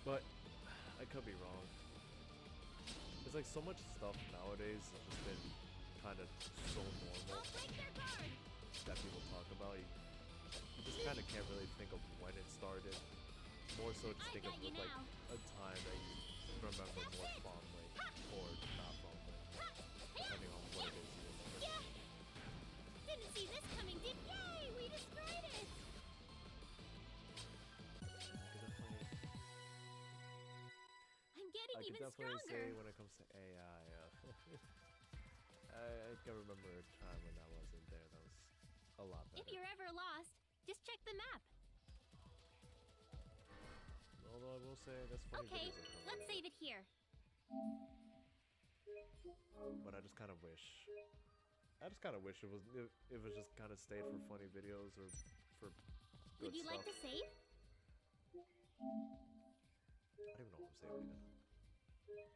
A: But, I could be wrong. There's like so much stuff nowadays that's just been kind of so normal that people talk about. You just kind of can't really think of when it started. More so just think of like a time that you remember more fondly or not fondly, depending on what it is you remember.
B: Yeah! Didn't see this coming, did Yay! We destroyed it! I'm getting
A: I could
B: even
A: definitely
B: stronger!
A: say when it comes to AI, I can remember a time when that wasn't there. That was a lot better.
B: If you're ever lost, just check the map.
A: Although I will say that's funny.
B: Okay, let's save it here.
A: But I just kind of wish it was just kind of stayed for funny videos or for good
B: Would you
A: stuff.
B: like to save?
A: I don't even know what I'm saving again.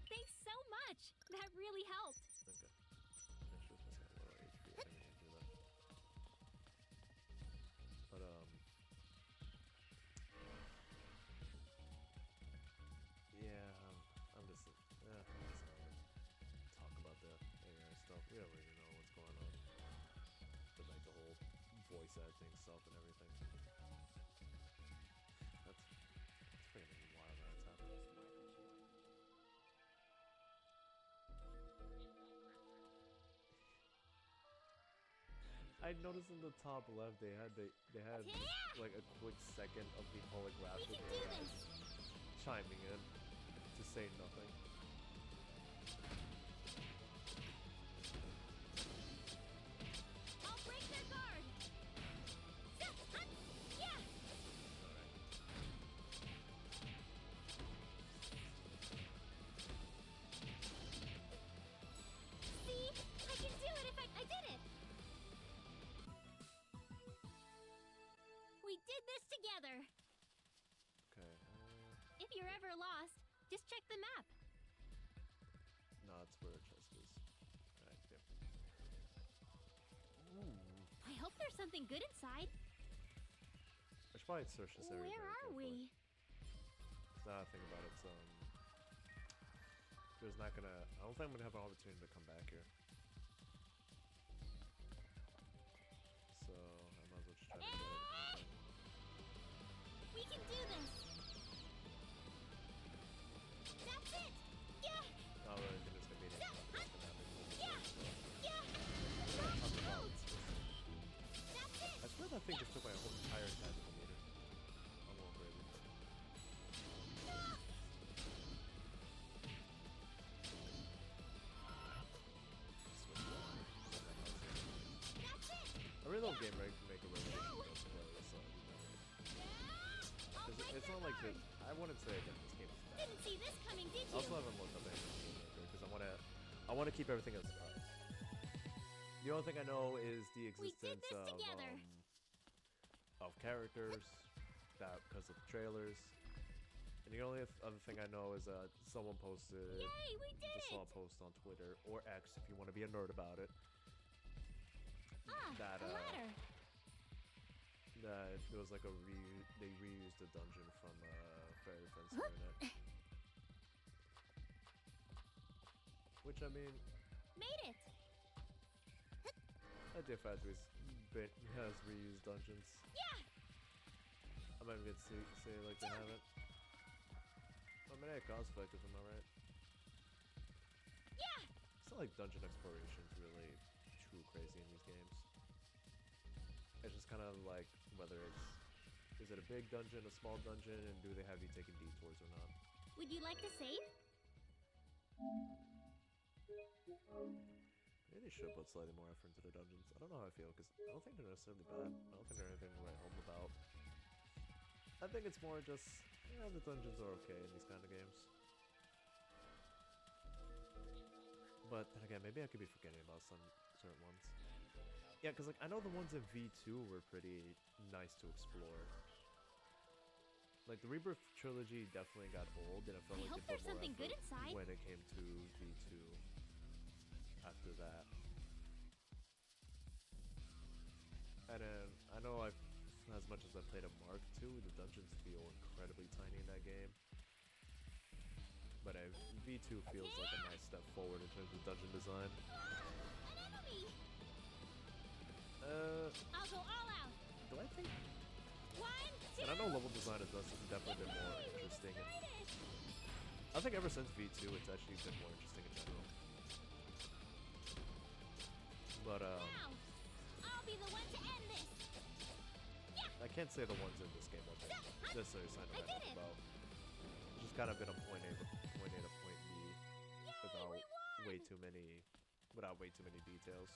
B: Thanks so much! That really helped.
A: Okay. Make sure it's missing a little HP. I didn't even do that. But yeah, I'm just gonna talk about the AI stuff. We already know what's going on. But like the whole voice acting stuff and everything. That's pretty wild that it's happening. I noticed in the top left they had like a quick second of the holographic
B: We can do
A: AI
B: this!
A: chiming in to say nothing.
B: I'll break their guard! Yeah! See? I can do it if I did it! We did this together!
A: Okay.
B: If you're ever lost, just check the map.
A: No, it's where the chest is. Alright, yep. Ooh.
B: I hope there's something good inside.
A: I should probably search this area.
B: Where are we?
A: Now I think about it, there's not gonna. I don't think I'm gonna have an opportunity to come back here. So I might as well just try to get it.
B: We can do this! That's it! Yeah!
A: Not really gonna just be anything.
B: Yeah! Yeah! Rock out! That's it!
A: I swear that thing just took my whole entire tactical meter. I'm all crazy.
B: That's it!
A: I really love Game Maker Revolution. It's not like this. I wouldn't say that this game is bad.
B: Didn't see this coming, did
A: I
B: you?
A: also haven't looked up anything on Game Maker because I want to keep everything as a surprise. The only thing I know is the
B: We did
A: existence
B: this together.
A: Of characters that because of the trailers. And the only other thing I know is someone posted.
B: Yay, we did
A: just saw a
B: it!
A: post on Twitter or X if you want to be a nerd about it.
B: Ah,
A: That
B: a ladder.
A: that there was like they reused a dungeon from Fairy Defense Unit. Which I mean,
B: Made it!
A: Idea Factory's has reused dungeons.
B: Yeah!
A: I might even say like they haven't. I mean, hey, cost effective, am I right?
B: Yeah!
A: It's not like dungeon exploration is really too crazy in these games. It's just kind of like whether is it a big dungeon, a small dungeon, and do they have you taking detours or not?
B: Would you like to save?
A: Maybe they should put slightly more effort into the dungeons. I don't know how I feel, because I don't think they're necessarily bad. I don't think they're anything to write home about. I think it's more just, yeah, the dungeons are okay in these kind of games. But then again, maybe I could be forgetting about some certain ones. Yeah, because like I know the ones in V2 were pretty nice to explore. Like the Rebirth trilogy definitely got old, and I felt like
B: hope
A: they put
B: there's
A: more
B: something good
A: effort
B: inside.
A: when it came to V2 after that. And then I know as much as I played a Mark II, the dungeons feel incredibly tiny in that game. But V2 feels like a nice step forward in terms of dungeon design.
B: An enemy! I'll go all out!
A: Do I think?
B: 1, 2...
A: And I know level design has definitely been more interesting. And I think ever since V2, it's actually been more interesting in general. But
B: Now! I'll be the one to end this! Yeah!
A: I can't say the ones in this game are necessarily sign
B: I
A: of
B: did it!
A: about. It's just kind of been a point A to point B without
B: we won!
A: way too many details.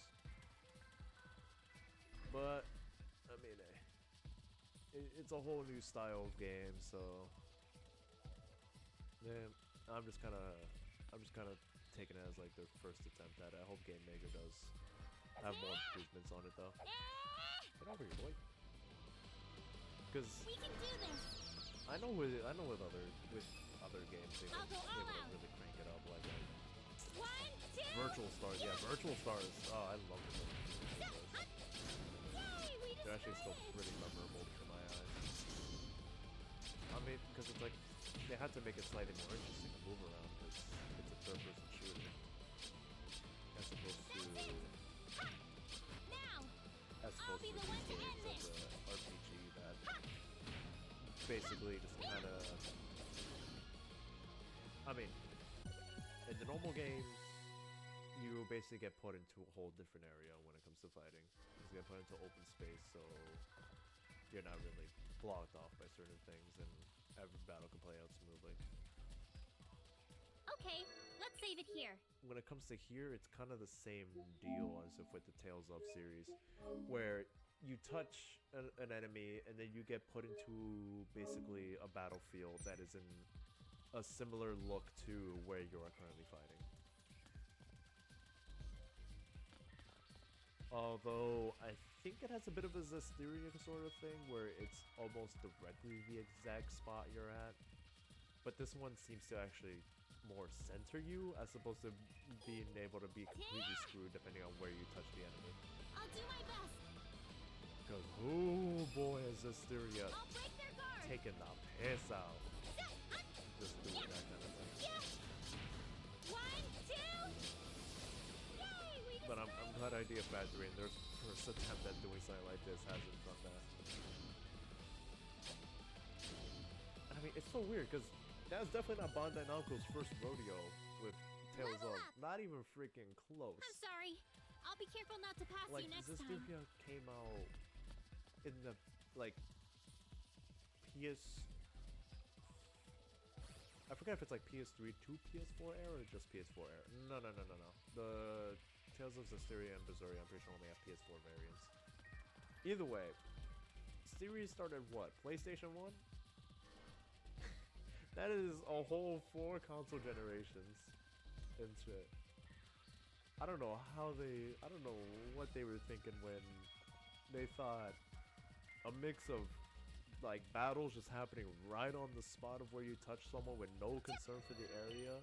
A: But I mean, it's a whole new style of game, so yeah, I'm just kind of taking it as like their first attempt at it. I hope Game Maker does have more improvements on it though. Get over here, boy. Because
B: We can do this!
A: I know with other games they
B: I'll go all
A: would
B: out.
A: really crank it up like
B: 1, 2...
A: Virtual Stars. Yeah, Virtual Stars. Oh, I love the Virtual Stars.
B: Yay! We
A: They're actually still
B: destroyed it!
A: pretty memorable to my eyes. I mean, because it's like they had to make it slightly more interesting to move around because it's a third-person shooter as opposed to
B: Now!
A: these
B: be the one to
A: games
B: end
A: as
B: this.
A: a RPG that basically just kind of. I mean, in the normal games, you basically get put into a whole different area when it comes to fighting. You get put into open space, so you're not really blocked off by certain things, and every battle can play out smoothly.
B: Okay, let's save it here.
A: When it comes to here, it's kind of the same deal as if with the Tales of series, where you touch an enemy and then you get put into basically a battlefield that is in a similar look to where you are currently fighting. Although I think it has a bit of a Zestiria sort of thing where it's almost directly the exact spot you're at, but this one seems to actually more center you as opposed to being able to be completely screwed depending on where you touch the enemy.
B: I'll do my best.
A: Because oh boy, is Zestiria
B: I'll break their guard.
A: taking the piss out. Just doing that kind of thing.
B: Yeah. 1, 2... Yay! We
A: But I'm glad Idea Factory in their first attempt at doing something like this hasn't done that. I mean, it's so weird because that's definitely not Bandai Namco's first rodeo with Tales
B: Level
A: of.
B: up.
A: Not even freaking close.
B: I'm sorry. I'll be careful not to pass
A: Like
B: you next time.
A: Zestiria came out in the like I forget if it's like PS3 to PS4 era or just PS4 era. No. The Tales of Zestiria and Berseria, I'm pretty sure only have PS4 variants. Either way, series started what? PlayStation 1? That is a whole 4 console generations and shit. I don't know what they were thinking when they thought a mix of like battles just happening right on the spot of where you touch someone with no concern for the area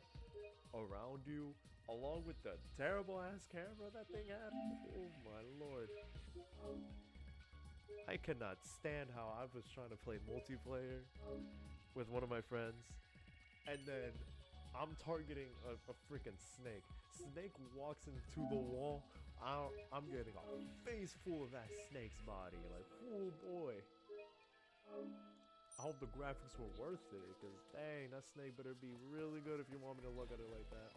A: around you, along with the terrible ass camera that thing had. Oh my lord. I cannot stand how I was trying to play multiplayer with one of my friends, and then I'm targeting a freaking snake. Snake walks into the wall. I'm getting a face full of that snake's body. Like, oh boy. I hope the graphics were worth it, because dang, that snake better be really good if you want me to look at it like that.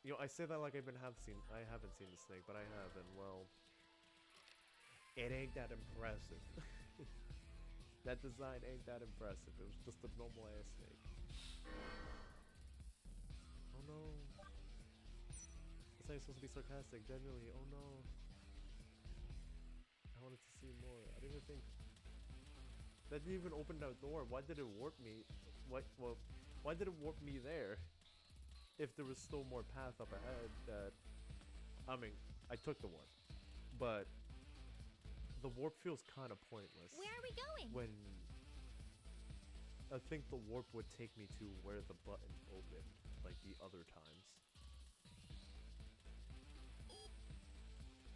A: You know, I say that like I haven't seen the snake, but I have, and well, it ain't that impressive. That design ain't that impressive. It was just a normal ass snake. Oh no. This ain't supposed to be sarcastic, genuinely. Oh no. I wanted to see more. I didn't even think that didn't even open that door. Why did it warp me? Why did it warp me there? If there was still more path up ahead that, I mean, I took the warp, but the warp feels kind of pointless.
B: Where are we going?
A: When I think the warp would take me to where the button opened, like the other times.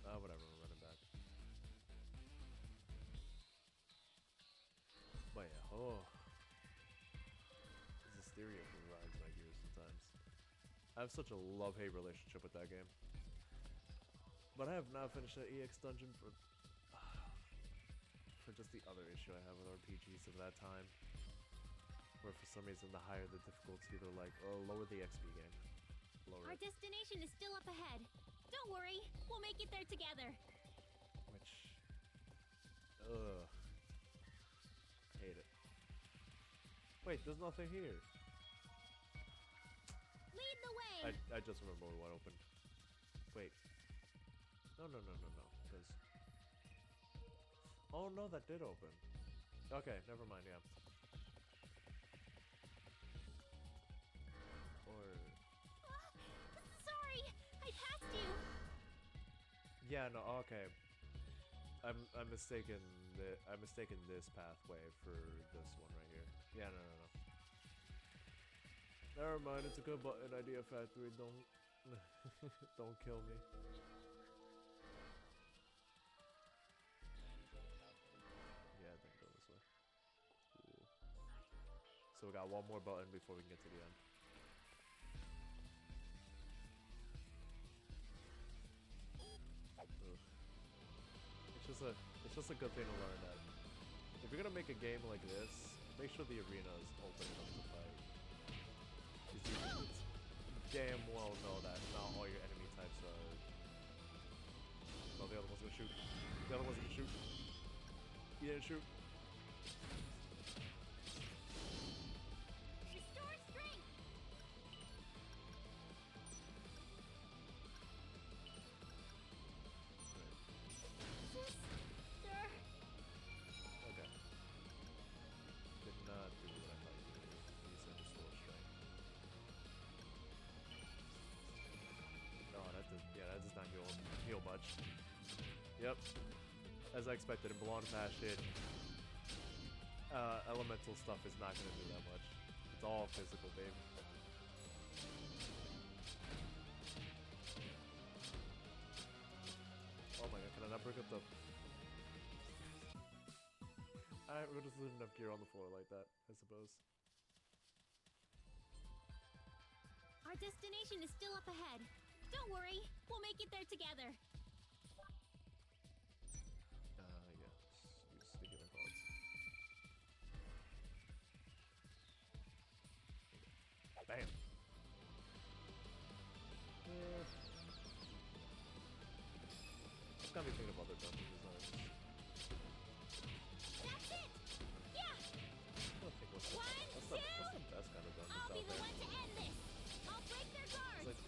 A: Whatever, we're running back. But yeah, oh. This hysteria grinds my gears sometimes. I have such a love-hate relationship with that game. But I have not finished that EX dungeon for just the other issue I have with RPGs of that time. Where for some reason the higher the difficulty, they're like, oh, lower the XP game. Lower
B: Our
A: it.
B: destination is still up ahead. Don't worry, we'll make it there together.
A: Which, ugh. Hate it. Wait, there's nothing here.
B: Lead the way!
A: I just remember what opened. Wait. No. Because... Oh no, that did open. Okay, never mind, yeah. Or...
B: Sorry, I passed you.
A: Yeah, no, okay. I'm mistaken. I'm mistaken this pathway for this one right here. Yeah, no. Never mind, it's a good button idea, Factory. Don't don't kill me. Yeah, then go this way. Cool. So we got one more button before we can get to the end. Ugh. It's just a good thing to learn that if you're gonna make a game like this, make sure the arena is open enough to fight. 'Cause you damn well know that not all your enemy types are. Oh, the other one's gonna shoot. The other one's gonna shoot. He didn't shoot.
B: Restore strength. Sister.
A: Okay. Did not do what I thought you did. You said restore strength. No, that does not heal much. Yep. As I expected, in Blonde fashion, elemental stuff is not gonna do that much. It's all physical, babe. Oh my god, can I not break up the... Alright, we'll just leave enough gear on the floor like that, I suppose.
B: Our destination is still up ahead. Don't worry, we'll make it there together.
A: Yeah. Use speaking of cards. Bam! Yeah. It's got me thinking of other dungeon designs.
B: That's it! Yeah!
A: I don't think what's the best kind of dungeons
B: I'll be
A: out
B: the
A: there?
B: one to end this. I'll break their guards.
A: It's like,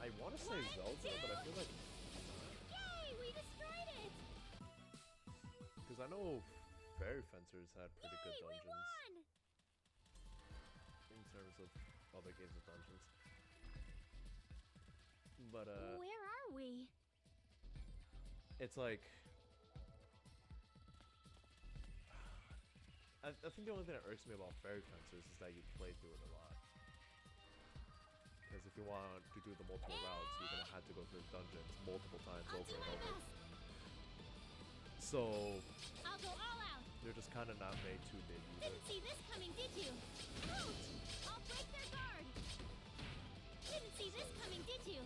A: I want to say Zelda, but I feel like
B: Yay! We destroyed it!
A: because I know Fairy Fencers had pretty good
B: Yay! We
A: dungeons
B: won!
A: in terms of other games of dungeons. But
B: Where are we?
A: it's like I think the only thing that irks me about Fairy Fencers is that you play through it a lot. Because if you want to do the multiple routes, you're gonna have to go through the dungeons multiple times
B: Onto
A: over and
B: my
A: over.
B: best.
A: So
B: I'll go all out.
A: they're just kind of not made too big either.
B: Didn't see this coming, did you? Ouch! I'll break their guard. Didn't see this coming, did you?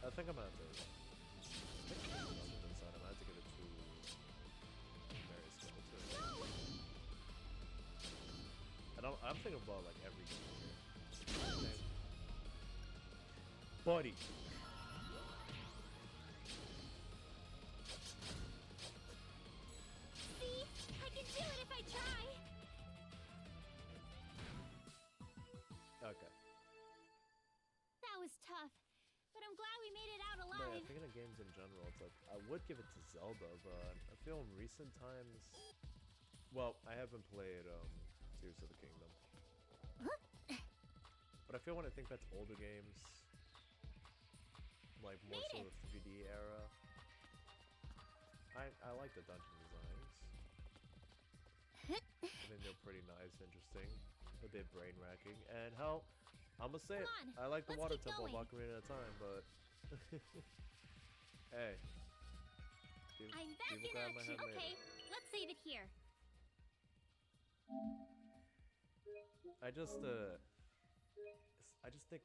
A: I think I'm gonna have to. I think I'm gonna have to give it to Mary Skeleton.
B: No!
A: And I'm thinking about like every game here. Okay. Buddy.
B: See? I can do it if I try.
A: Okay.
B: That was tough, but I'm glad we made it out
A: But
B: alive.
A: yeah, thinking of games in general, it's like I would give it to Zelda, but I feel in recent times. Well, I haven't played Tears of the Kingdom. But I feel when I think back to older games, like more so the 3D era, I like the dungeon designs. I think they're pretty nice, interesting, a bit brain wracking, and hell, I'm gonna say it,
B: Come on,
A: I like the
B: let's
A: water
B: keep
A: temple of
B: going.
A: Ocarina of Time, but hey,
B: I'm back
A: people
B: in
A: grab my
B: action.
A: hand
B: Okay,
A: later.
B: let's save it here.
A: I just think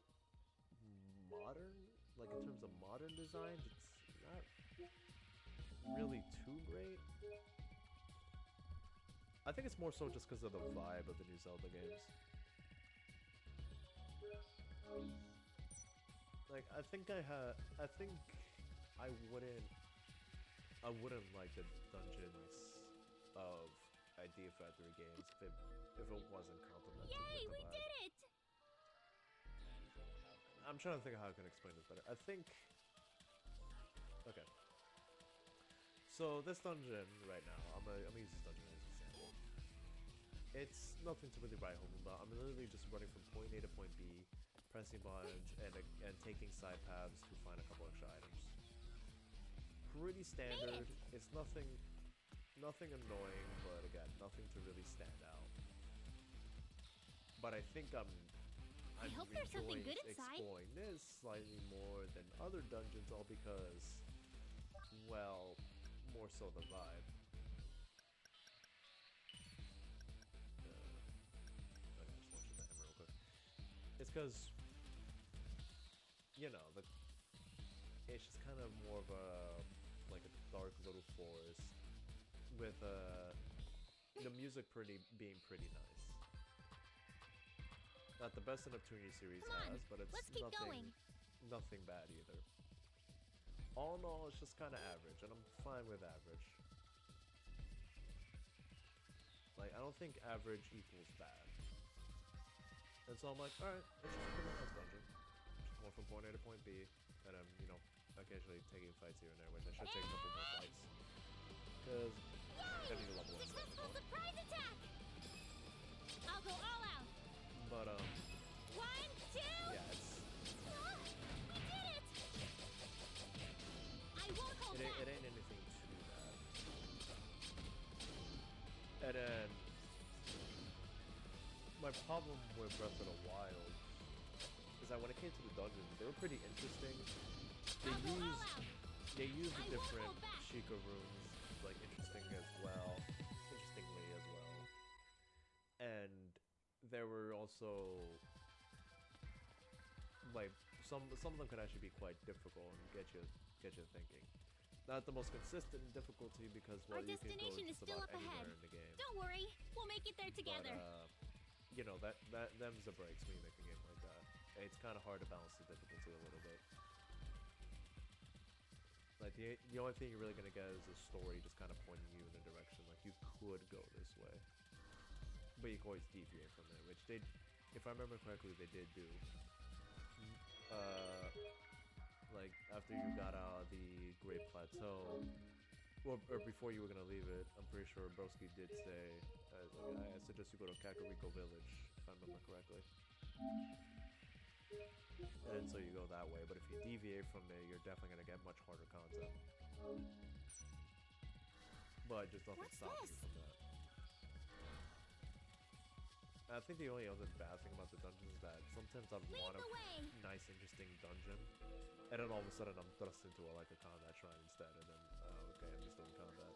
A: modern, like in terms of modern design, it's not really too great. I think it's more so just because of the vibe of the new Zelda games. Like I think I wouldn't like the dungeons of Idea Factory games if it wasn't complemented
B: Yay,
A: with
B: we
A: the vibe.
B: did it!
A: I'm trying to think of how I can explain this better. I think... Okay. So this dungeon right now, I'm gonna use this dungeon as an example. It's nothing to really write home about. I'm literally just running from point A to point B, pressing buttons, and taking side paths to find a couple extra items. Pretty standard. It's nothing annoying, but again, nothing to really stand out. But I think I'm
B: I hope there's something
A: enjoying
B: good inside.
A: exploring this slightly more than other dungeons, all because, well, more so the vibe. Okay, just launch the hammer real quick. It's because, you know, it's just kind of more of a like a dark little forest with the music being pretty nice. Not the best the Neptunia series
B: Come on,
A: has, but it's
B: let's keep going.
A: nothing bad either. All in all, it's just kind of average, and I'm fine with average. Like, I don't think average equals bad. And so I'm like, alright, it's just a pretty nice dungeon. Just going from point A to point B, and I'm, you know, occasionally taking fights here and there, which I should take a couple more fights. Because I need to level up.
B: Successful surprise attack! I'll go all out.
A: But,
B: 1, 2.
A: yeah, it's...
B: Ah, we did it! I won't hold
A: It
B: back.
A: ain't anything too bad. And then... My problem with Breath of the Wild is that when it came to the dungeons, they were pretty interesting.
B: I'll go all out.
A: They used
B: I
A: the
B: won't
A: different
B: hold back.
A: Sheikah runes, like, interestingly as well. And there were also, like, some of them could actually be quite difficult and get you thinking. Not the most consistent difficulty because, well,
B: Our
A: you can go
B: destination is
A: just
B: still
A: about
B: up ahead.
A: anywhere in the game.
B: Don't worry, we'll make it there together.
A: But, you know, them's the breaks when you make a game like that. And it's kind of hard to balance the difficulty a little bit. Like, the only thing you're really gonna get is a story just kind of pointing you in a direction. Like, you could go this way. But you can always deviate from it, which they, if I remember correctly, they did do. Like, after you got out of the Great Plateau, or before you were gonna leave it, I'm pretty sure Broski did say, I suggest you go to Kakariko Village, if I remember correctly. And so you go that way, but if you deviate from there, you're definitely gonna get much harder content. But just nothing
B: What's
A: stopping
B: this?
A: you from that. I think the only other bad thing about the dungeon is that sometimes I'd
B: Lead
A: want a
B: the way.
A: nice, interesting dungeon, and then all of a sudden I'm thrust into like a combat shrine instead, and then okay, I'm just doing combat.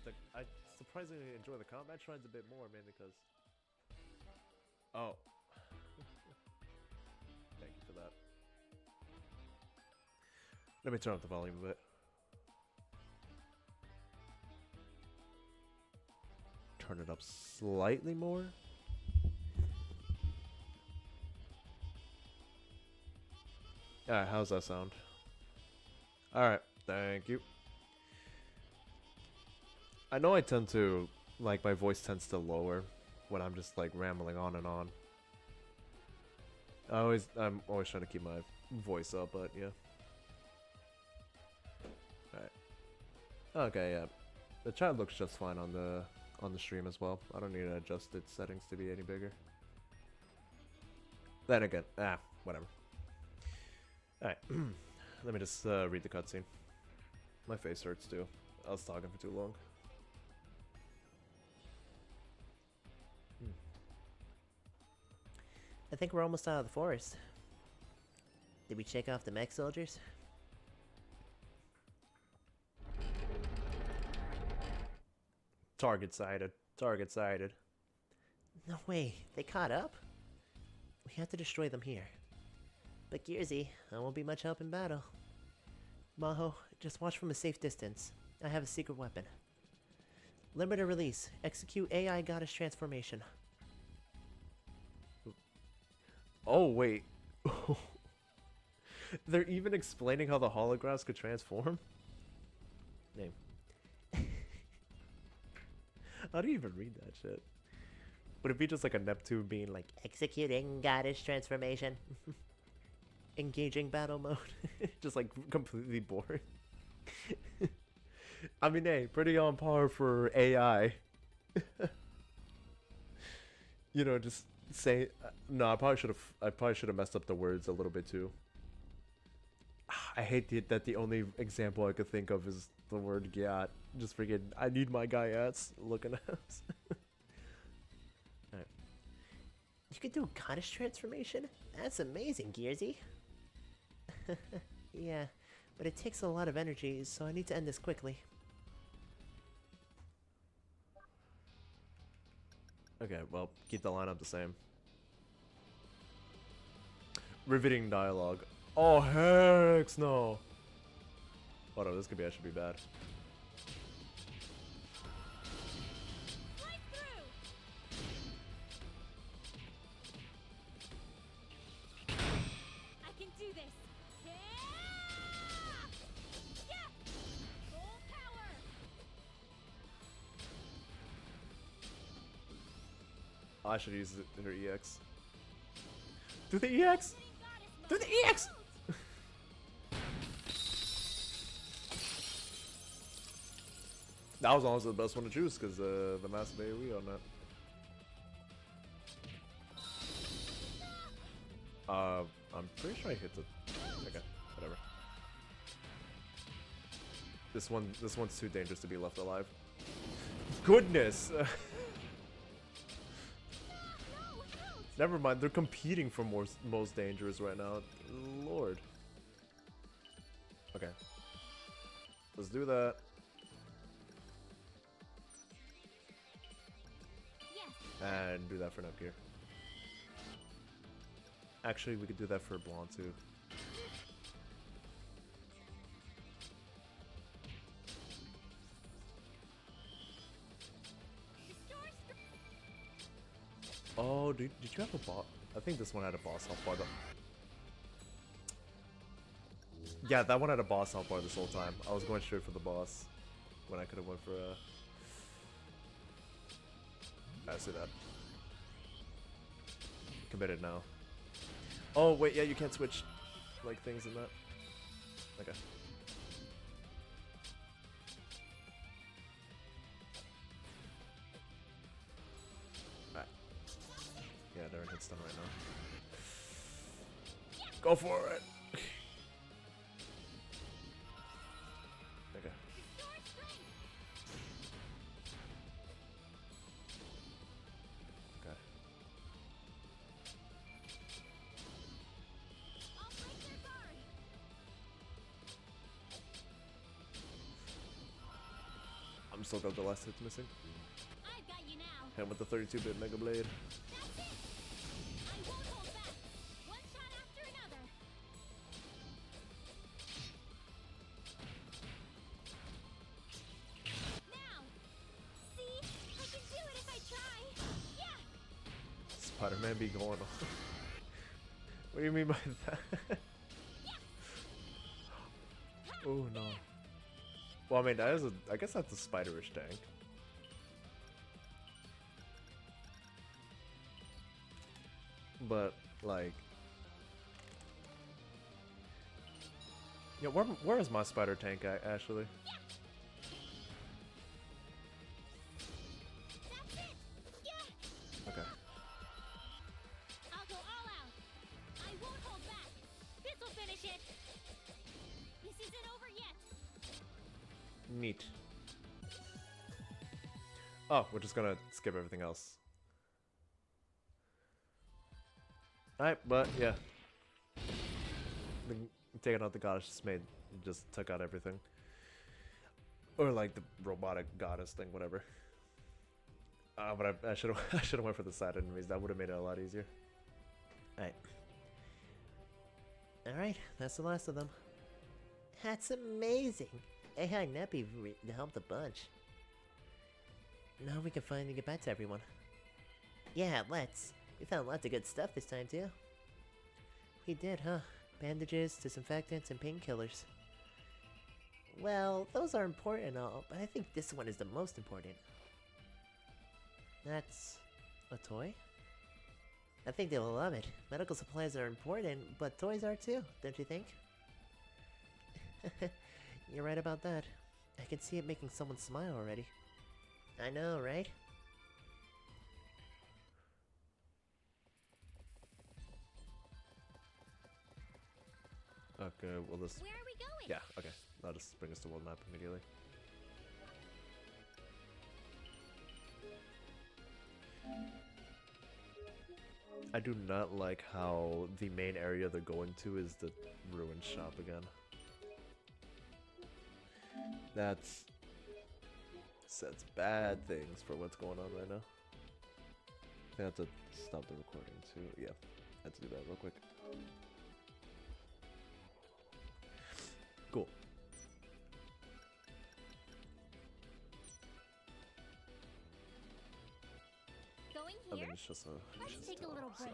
A: But I surprisingly enjoy the combat shrines a bit more, mainly because. Oh. Thank you for that. Let me turn up the volume a bit. Turn it up slightly more. Alright, how's that sound? Alright, thank you. I know I tend to, like, my voice tends to lower when I'm just, like, rambling on and on. I'm always trying to keep my voice up, but yeah. Alright. Okay, yeah. The chat looks just fine on the stream as well. I don't need to adjust its settings to be any bigger. Then again, whatever. Alright. Let me just read the cutscene. My face hurts too. I was talking for too long.
C: I think we're almost out of the forest. Did we check off the mech soldiers?
A: Target sighted. Target sighted.
C: No way, they caught up? We have to destroy them here. But Gearsy, I won't be much help in battle. Maho, just watch from a safe distance. I have a secret weapon. Limiter release. Execute AI goddess transformation.
A: Oh, wait. They're even explaining how the holographs could transform? Name. How do you even read that shit? Would it be just like a Neptune being like,
C: Executing goddess transformation.
A: engaging battle mode? Just like completely boring. I mean, hey, pretty on par for AI. You know, just say no. I probably should have messed up the words a little bit too. I hate that the only example I could think of is the word "gyat." Just freaking, I need my gyats looking ass.
C: Alright. You can do a goddess transformation? That's amazing, Gearsy. Yeah, but it takes a lot of energy, so I need to end this quickly.
A: Okay, well, keep the lineup the same. Riveting dialogue. Oh, heck no. Hold on, this could be actually be bad.
B: Right through. I can do this. Yeah! Full power.
A: I should use her EX. Do the EX! Do the EX! That was honestly the best one to choose because the massive AoE on that. I'm pretty sure I hit the. Okay, whatever. This one's too dangerous to be left alive. Goodness. Never mind, they're competing for most dangerous right now. Lord. Okay. Let's do that. And do that for Nepgear. Actually, we could do that for Blonde too. Oh, did you have a boss? I think this one had a boss health bar though. Yeah, that one had a boss health bar this whole time. I was going straight for the boss when I could have went for a. I see that. Committed now. Oh wait, yeah, you can't switch like things in that. Okay. Alright. Yeah, Darren hits stun right now. Go for it! Okay. I'm still got the last hits missing.
B: I've got you now.
A: Hit with the 32-bit Mega Blade.
B: That's it. I won't hold back. One shot after another. Now. See? I can do it if I try. Yeah.
A: Spider-Man be going on. What do you mean by that? Oh no. Well, I mean, that is I guess that's a spiderish tank. But like, yeah, where is my spider tank at, Ashley?
B: That's it. Yeah.
A: Okay.
B: I'll go all out. I won't hold back. This'll finish it. This isn't over yet.
A: Neat. Oh, we're just gonna skip everything else. Alright, but yeah. Taking out the goddess just took out everything. Or like the robotic goddess thing, whatever. But I should have went for the side enemies. That would have made it a lot easier.
C: Alright, that's the last of them. That's amazing. AI Neppy helped a bunch. Now we can finally get back to everyone. Yeah, let's. We found lots of good stuff this time too. We did, huh? Bandages, disinfectants, and painkillers. Well, those are important and all, but I think this one is the most important. That's a toy? I think they will love it. Medical supplies are important, but toys are too, don't you think? You're right about that. I can see it making someone smile already. I know, right?
A: Okay, well this...
B: Where are we going?
A: Yeah, okay. That'll just bring us to world map immediately. I do not like how the main area they're going to is the ruined shop again. That's says bad things for what's going on right now. I have to stop the recording too. Yeah, I have to do that real quick. Cool.
B: Going
A: I
B: here?
A: mean, it's just a.
B: Let's take a little break.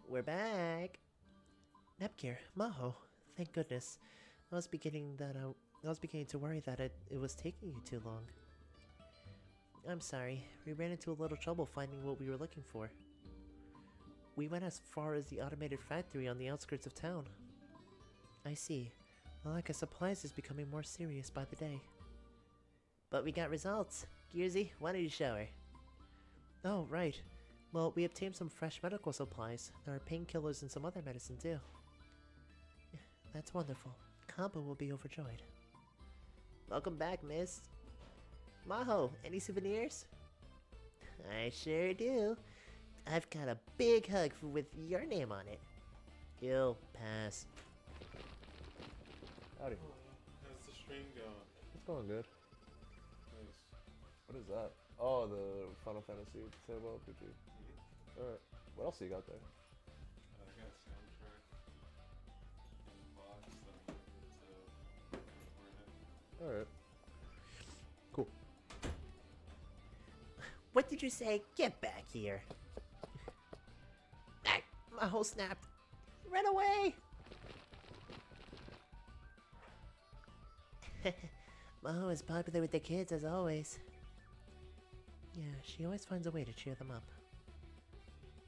C: We're back. Nepgear, Maho, thank goodness. I was beginning to worry that it was taking you too long. I'm sorry. We ran into a little trouble finding what we were looking for. We went as far as the automated factory on the outskirts of town. I see. The lack of supplies is becoming more serious by the day. But we got results. Gearsy, why don't you show her? Oh, right. Well, we obtained some fresh medical supplies. There are painkillers and some other medicine too. That's wonderful. Kampa will be overjoyed. Welcome back, miss. Maho, any souvenirs? I sure do. I've got a big hug with your name on it. You'll pass.
A: Howdy.
J: How's the stream going?
A: It's going good.
J: Nice.
A: What is that? Oh, the Final Fantasy Table RPG. Alright. What else you got there?
J: I got a soundtrack in the box that I'm able to record it.
A: Alright. Cool.
C: What did you say? Get back here. Ah, my whole snapped. Run away! Maho is popular with the kids as always. Yeah, she always finds a way to cheer them up.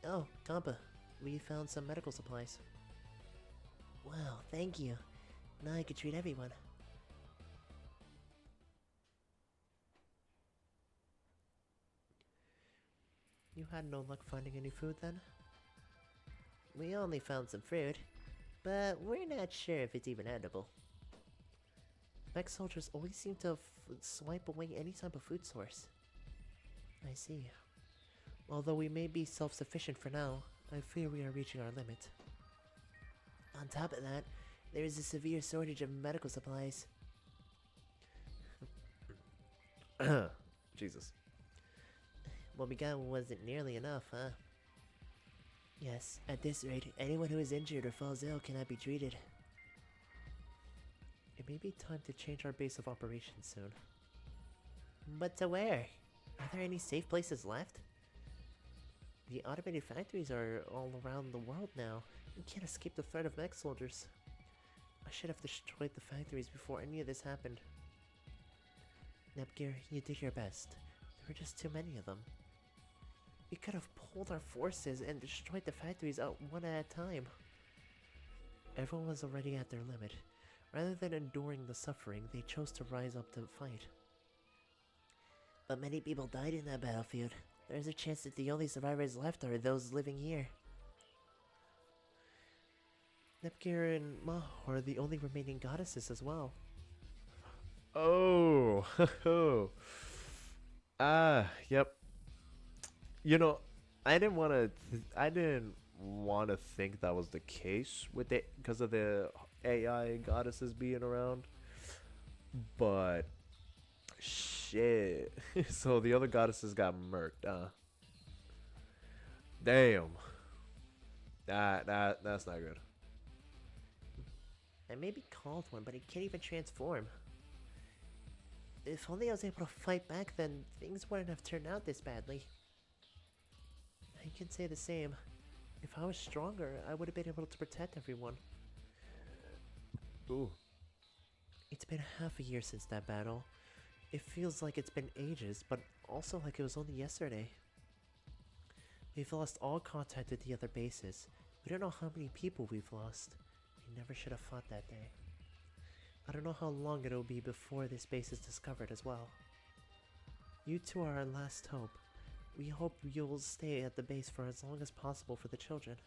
C: Oh, Kampa, we found some medical supplies. Wow, thank you. Now I can treat everyone. You had no luck finding any food then? We only found some fruit, but we're not sure if it's even edible. Mech soldiers always seem to swipe away any type of food source. I see. Although we may be self-sufficient for now, I fear we are reaching our limit. On top of that, there is a severe shortage of medical supplies.
A: Jesus.
C: What we got wasn't nearly enough, huh? Yes, at this rate, anyone who is injured or falls ill cannot be treated. It may be time to change our base of operations soon. But to where? Are there any safe places left? The automated factories are all around the world now. We can't escape the threat of mech soldiers. I should have destroyed the factories before any of this happened. Nepgear, you did your best. There were just too many of them. We could have pulled our forces and destroyed the factories out one at a time. Everyone was already at their limit. Rather than enduring the suffering, they chose to rise up to fight. But many people died in that battlefield. There's a chance that the only survivors left are those living here. Nepgear and Maho are the only remaining goddesses as well.
A: Oh, yep. You know, I didn't want to think that was the case with it because of the AI goddesses being around. But shit. So the other goddesses got murked, Damn. That's not good.
C: I may be called one, but I can't even transform. If only I was able to fight back then, things wouldn't have turned out this badly. I can say the same. If I was stronger, I would have been able to protect everyone.
A: Ooh.
C: It's been half a year since that battle. It feels like it's been ages, but also like it was only yesterday. We've lost all contact with the other bases. We don't know how many people we've lost. We never should have fought that day. I don't know how long it'll be before this base is discovered as well. You two are our last hope. We hope you'll stay at the base for as long as possible for the children.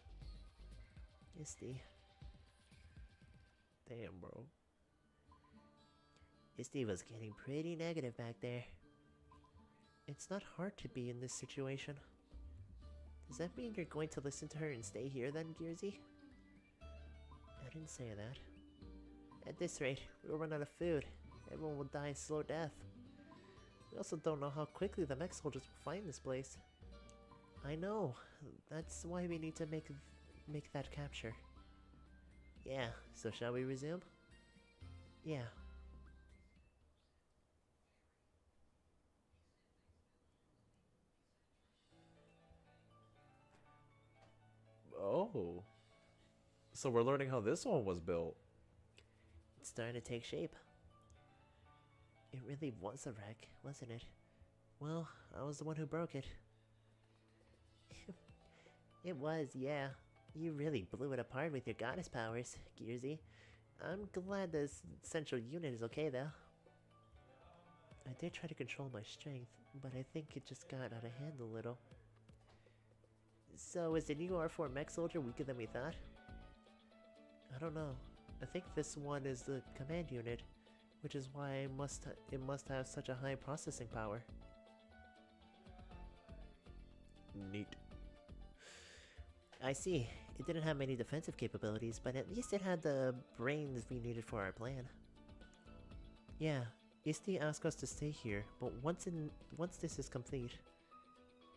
C: Isty.
A: Damn, bro.
C: Isty was getting pretty negative back there. It's not hard to be in this situation. Does that mean you're going to listen to her and stay here then, Gearsy? I didn't say that. At this rate, we'll run out of food. Everyone will die a slow death. We also don't know how quickly the mech soldiers will find this place. I know. That's why we need to make that capture. Yeah, so shall we resume? Yeah.
A: Oh. So we're learning how this one was built.
C: It's starting to take shape. It really was a wreck, wasn't it? Well, I was the one who broke it. It was, yeah. You really blew it apart with your goddess powers, Gearsy. I'm glad the central unit is okay, though. I did try to control my strength, but I think it just got out of hand a little. So, is the new R4 mech soldier weaker than we thought? I don't know. I think this one is the command unit, which is why it must have such a high processing power.
A: Neat.
C: I see. It didn't have many defensive capabilities, but at least it had the brains we needed for our plan. Yeah, Isti asked us to stay here, but once this is complete...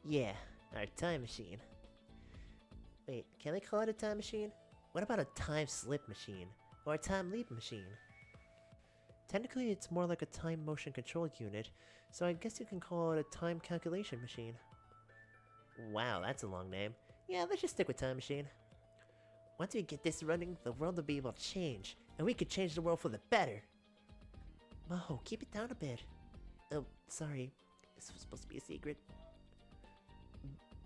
C: Yeah, our time machine. Wait, can I call it a time machine? What about a time slip machine? Or a time leap machine? Technically, it's more like a time motion control unit, so I guess you can call it a time calculation machine. Wow, that's a long name. Yeah, let's just stick with time machine. Once we get this running, the world will be able to change, and we could change the world for the better. Maho, keep it down a bit. Oh, sorry. This was supposed to be a secret.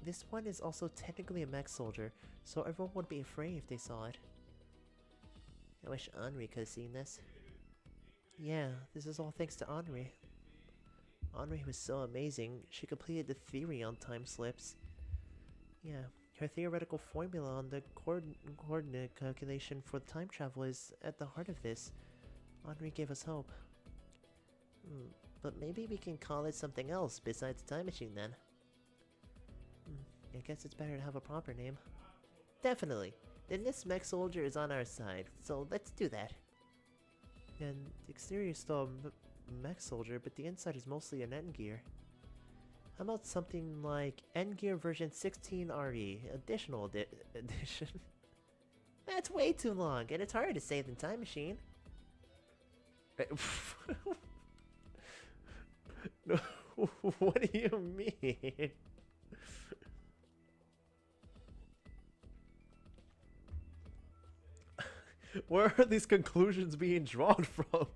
C: This one is also technically a mech soldier, so everyone would be afraid if they saw it. I wish Henri could have seen this. Yeah, this is all thanks to Henri. Henri was so amazing, she completed the theory on time slips. Yeah, her theoretical formula on the coordinate calculation for time travel is at the heart of this. Henri gave us hope. But maybe we can call it something else besides time machine then. I guess it's better to have a proper name. Definitely. Then this mech soldier is on our side, so let's do that. And the exterior still mech soldier, but the inside is mostly an end gear. How about something like end gear version 16RE, additional edition? That's way too long, and it's harder to save than Time Machine. No, what do you mean? Where are these conclusions being drawn from?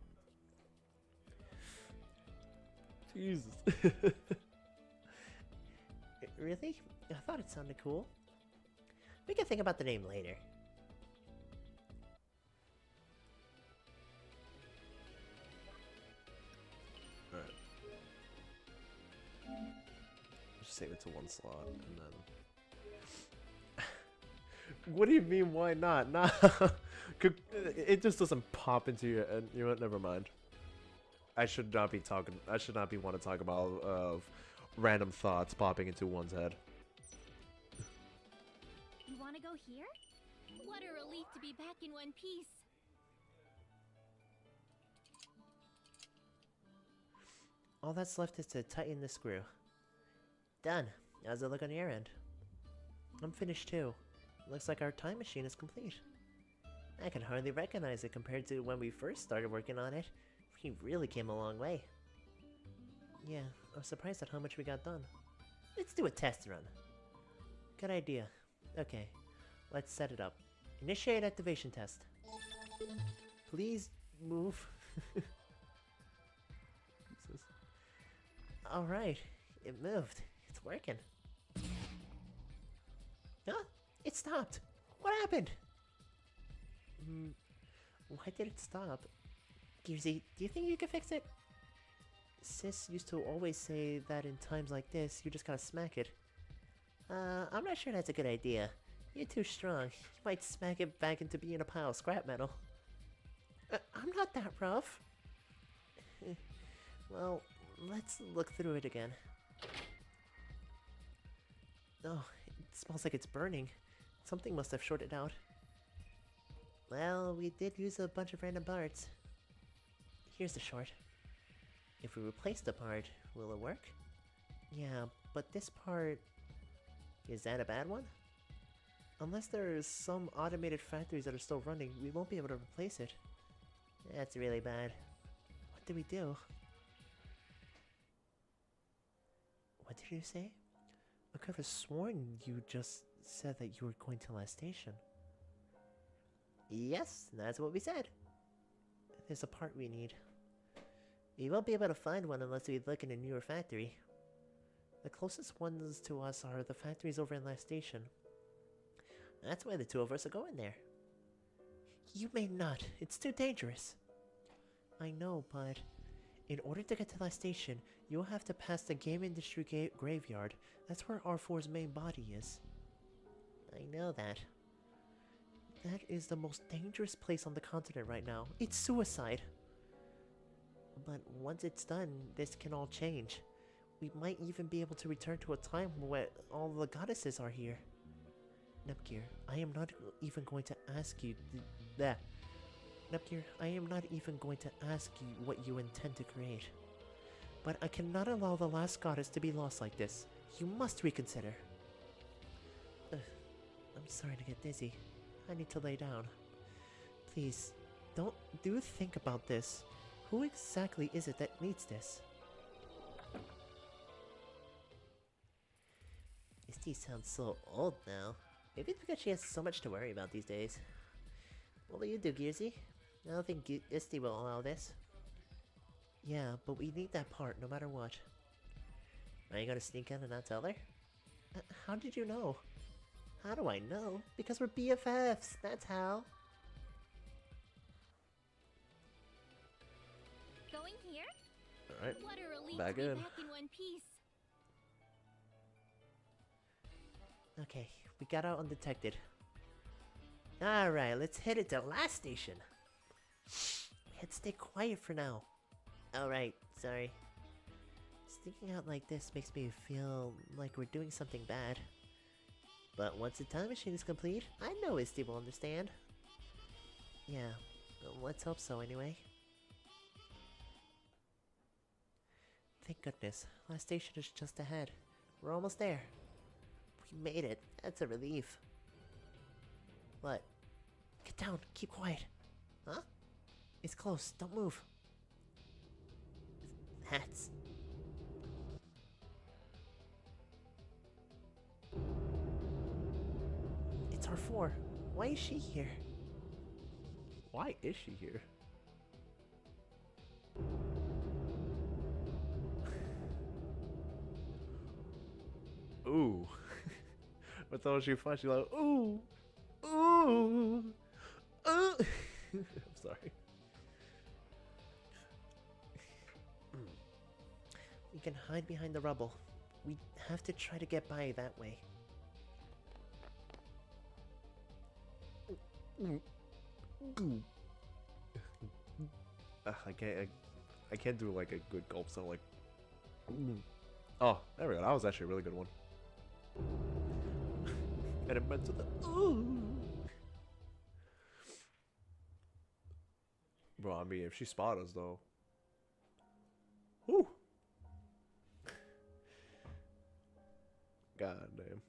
C: Jesus. Really? I thought it sounded cool. We can think about the name later.
A: Alright. Just save it to one slot and then... What do you mean, why not? Nah. It just doesn't pop into your... You know what? Never mind. I should not be want to talk about random thoughts popping into one's head.
B: You want to go here? What a relief to be back in one piece.
C: All that's left is to tighten the screw. Done. How's it look on your end? I'm finished too. Looks like our time machine is complete. I can hardly recognize it compared to when we first started working on it. We really came a long way. Yeah, I'm surprised at how much we got done. Let's do a test run. Good idea. Okay, let's set it up. Initiate activation test. Please move. Jesus. Alright, it moved. It's working. Huh? It stopped. What happened? Why did it stop? Gearsy, do you think you can fix it? Sis used to always say that in times like this, you just gotta smack it. I'm not sure that's a good idea. You're too strong. You might smack it back into being a pile of scrap metal. I'm not that rough. Well, let's look through it again. Oh, it smells like it's burning. Something must have shorted out. Well, we did use a bunch of random parts. Here's the short. If we replace the part, will it work? Yeah, but this part... Is that a bad one? Unless there's some automated factories that are still running, we won't be able to replace it. That's really bad. What did we do? What did you say? I could have sworn you just said that you were going to last station. Yes, that's what we said. There's a part we need. We won't be able to find one unless we look in a newer factory. The closest ones to us are the factories over in last station. That's why the two of us are going there. You may not. It's too dangerous. I know, but in order to get to last station, you'll have to pass the game industry graveyard. That's where R4's main body is. I know that. That is the most dangerous place on the continent right now. It's suicide. But once it's done, this can all change. We might even be able to return to a time where all the goddesses are here. Nepgear, I am not even going to ask you that. Nepgear, I am not even going to ask you what you intend to create. But I cannot allow the last goddess to be lost like this. You must reconsider. I'm sorry to get dizzy. I need to lay down. Please, do think about this. Who exactly is it that needs this? Misty sounds so old now. Maybe it's because she has so much to worry about these days. What will you do, Gearsy? I don't think Misty will allow this. Yeah, but we need that part no matter what. Are you gonna sneak in and not tell her? How did you know? How do I know? Because we're BFFs, that's how.
B: Going here?
A: Alright,
B: What a relief
A: back
B: to be
A: in.
B: back in one piece.
C: Okay, we got out undetected. Alright, let's head it to last station. Shh, we had to stay quiet for now. Alright, sorry. Sneaking out like this makes me feel like we're doing something bad. But once the time machine is complete, I know Misty will understand. Yeah, let's hope so anyway. thank goodness. Last station is just ahead. We're almost there. We made it. That's a relief. What? Get down. Keep quiet. Huh? It's close. Don't move. Hats. It's R4. Why is she here?
A: Why is she here? Ooh. I thought she fun. She's like, ooh. Ooh. I'm sorry.
C: We can hide behind the rubble. We have to try to get by that way.
A: I can't do like a good gulp sound like. Oh, there we go. That was actually a really good one. And it meant to the Bro, I mean, if she spot us though. Woo. God damn.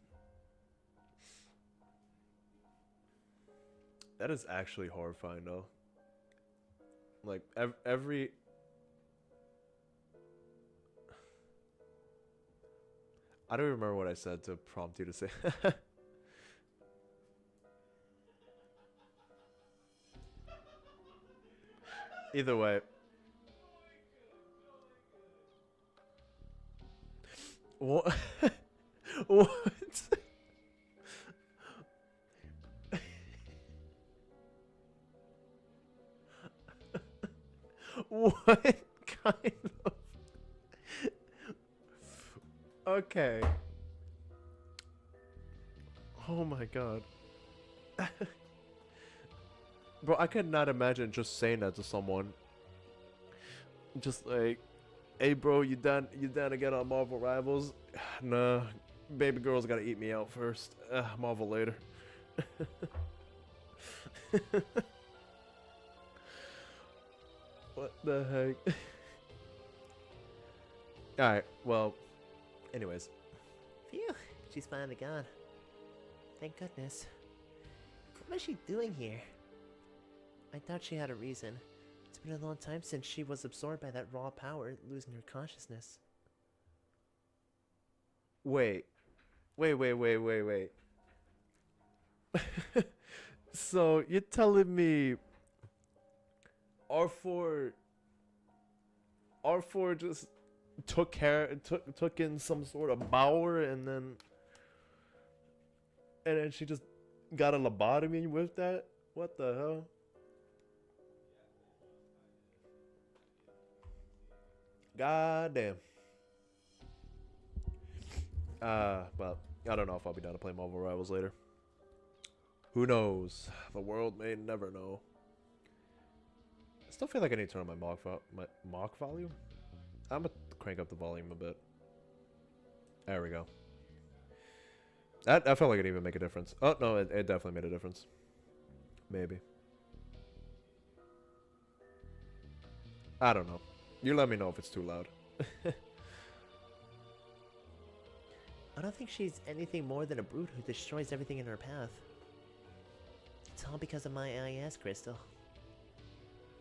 A: That is actually horrifying though. Like every I don't remember what I said to prompt you to say. Either way. What? What? What kind of... Okay. Oh my god. Bro, I could not imagine just saying that to someone. Just like, hey bro, you done to get on Marvel Rivals? Nah, baby girl's gotta eat me out first. Marvel later. What the heck? Alright, well, anyways.
C: Phew, she's finally gone. Thank goodness. What is she doing here? I thought she had a reason. It's been a long time since she was absorbed by that raw power, losing her consciousness.
A: Wait. So, you're telling me R4 just took in some sort of power and then she just got a lobotomy with that? What the hell? God damn. Well, I don't know if I'll be down to play Marvel Rivals later. Who knows? The world may never know. I still feel like I need to turn on my mock volume. I'm gonna crank up the volume a bit. There we go. That I felt like it didn't even make a difference. Oh no, it definitely made a difference. Maybe. I don't know. You let me know if it's too loud.
C: I don't think she's anything more than a brute who destroys everything in her path. It's all because of my IS crystal.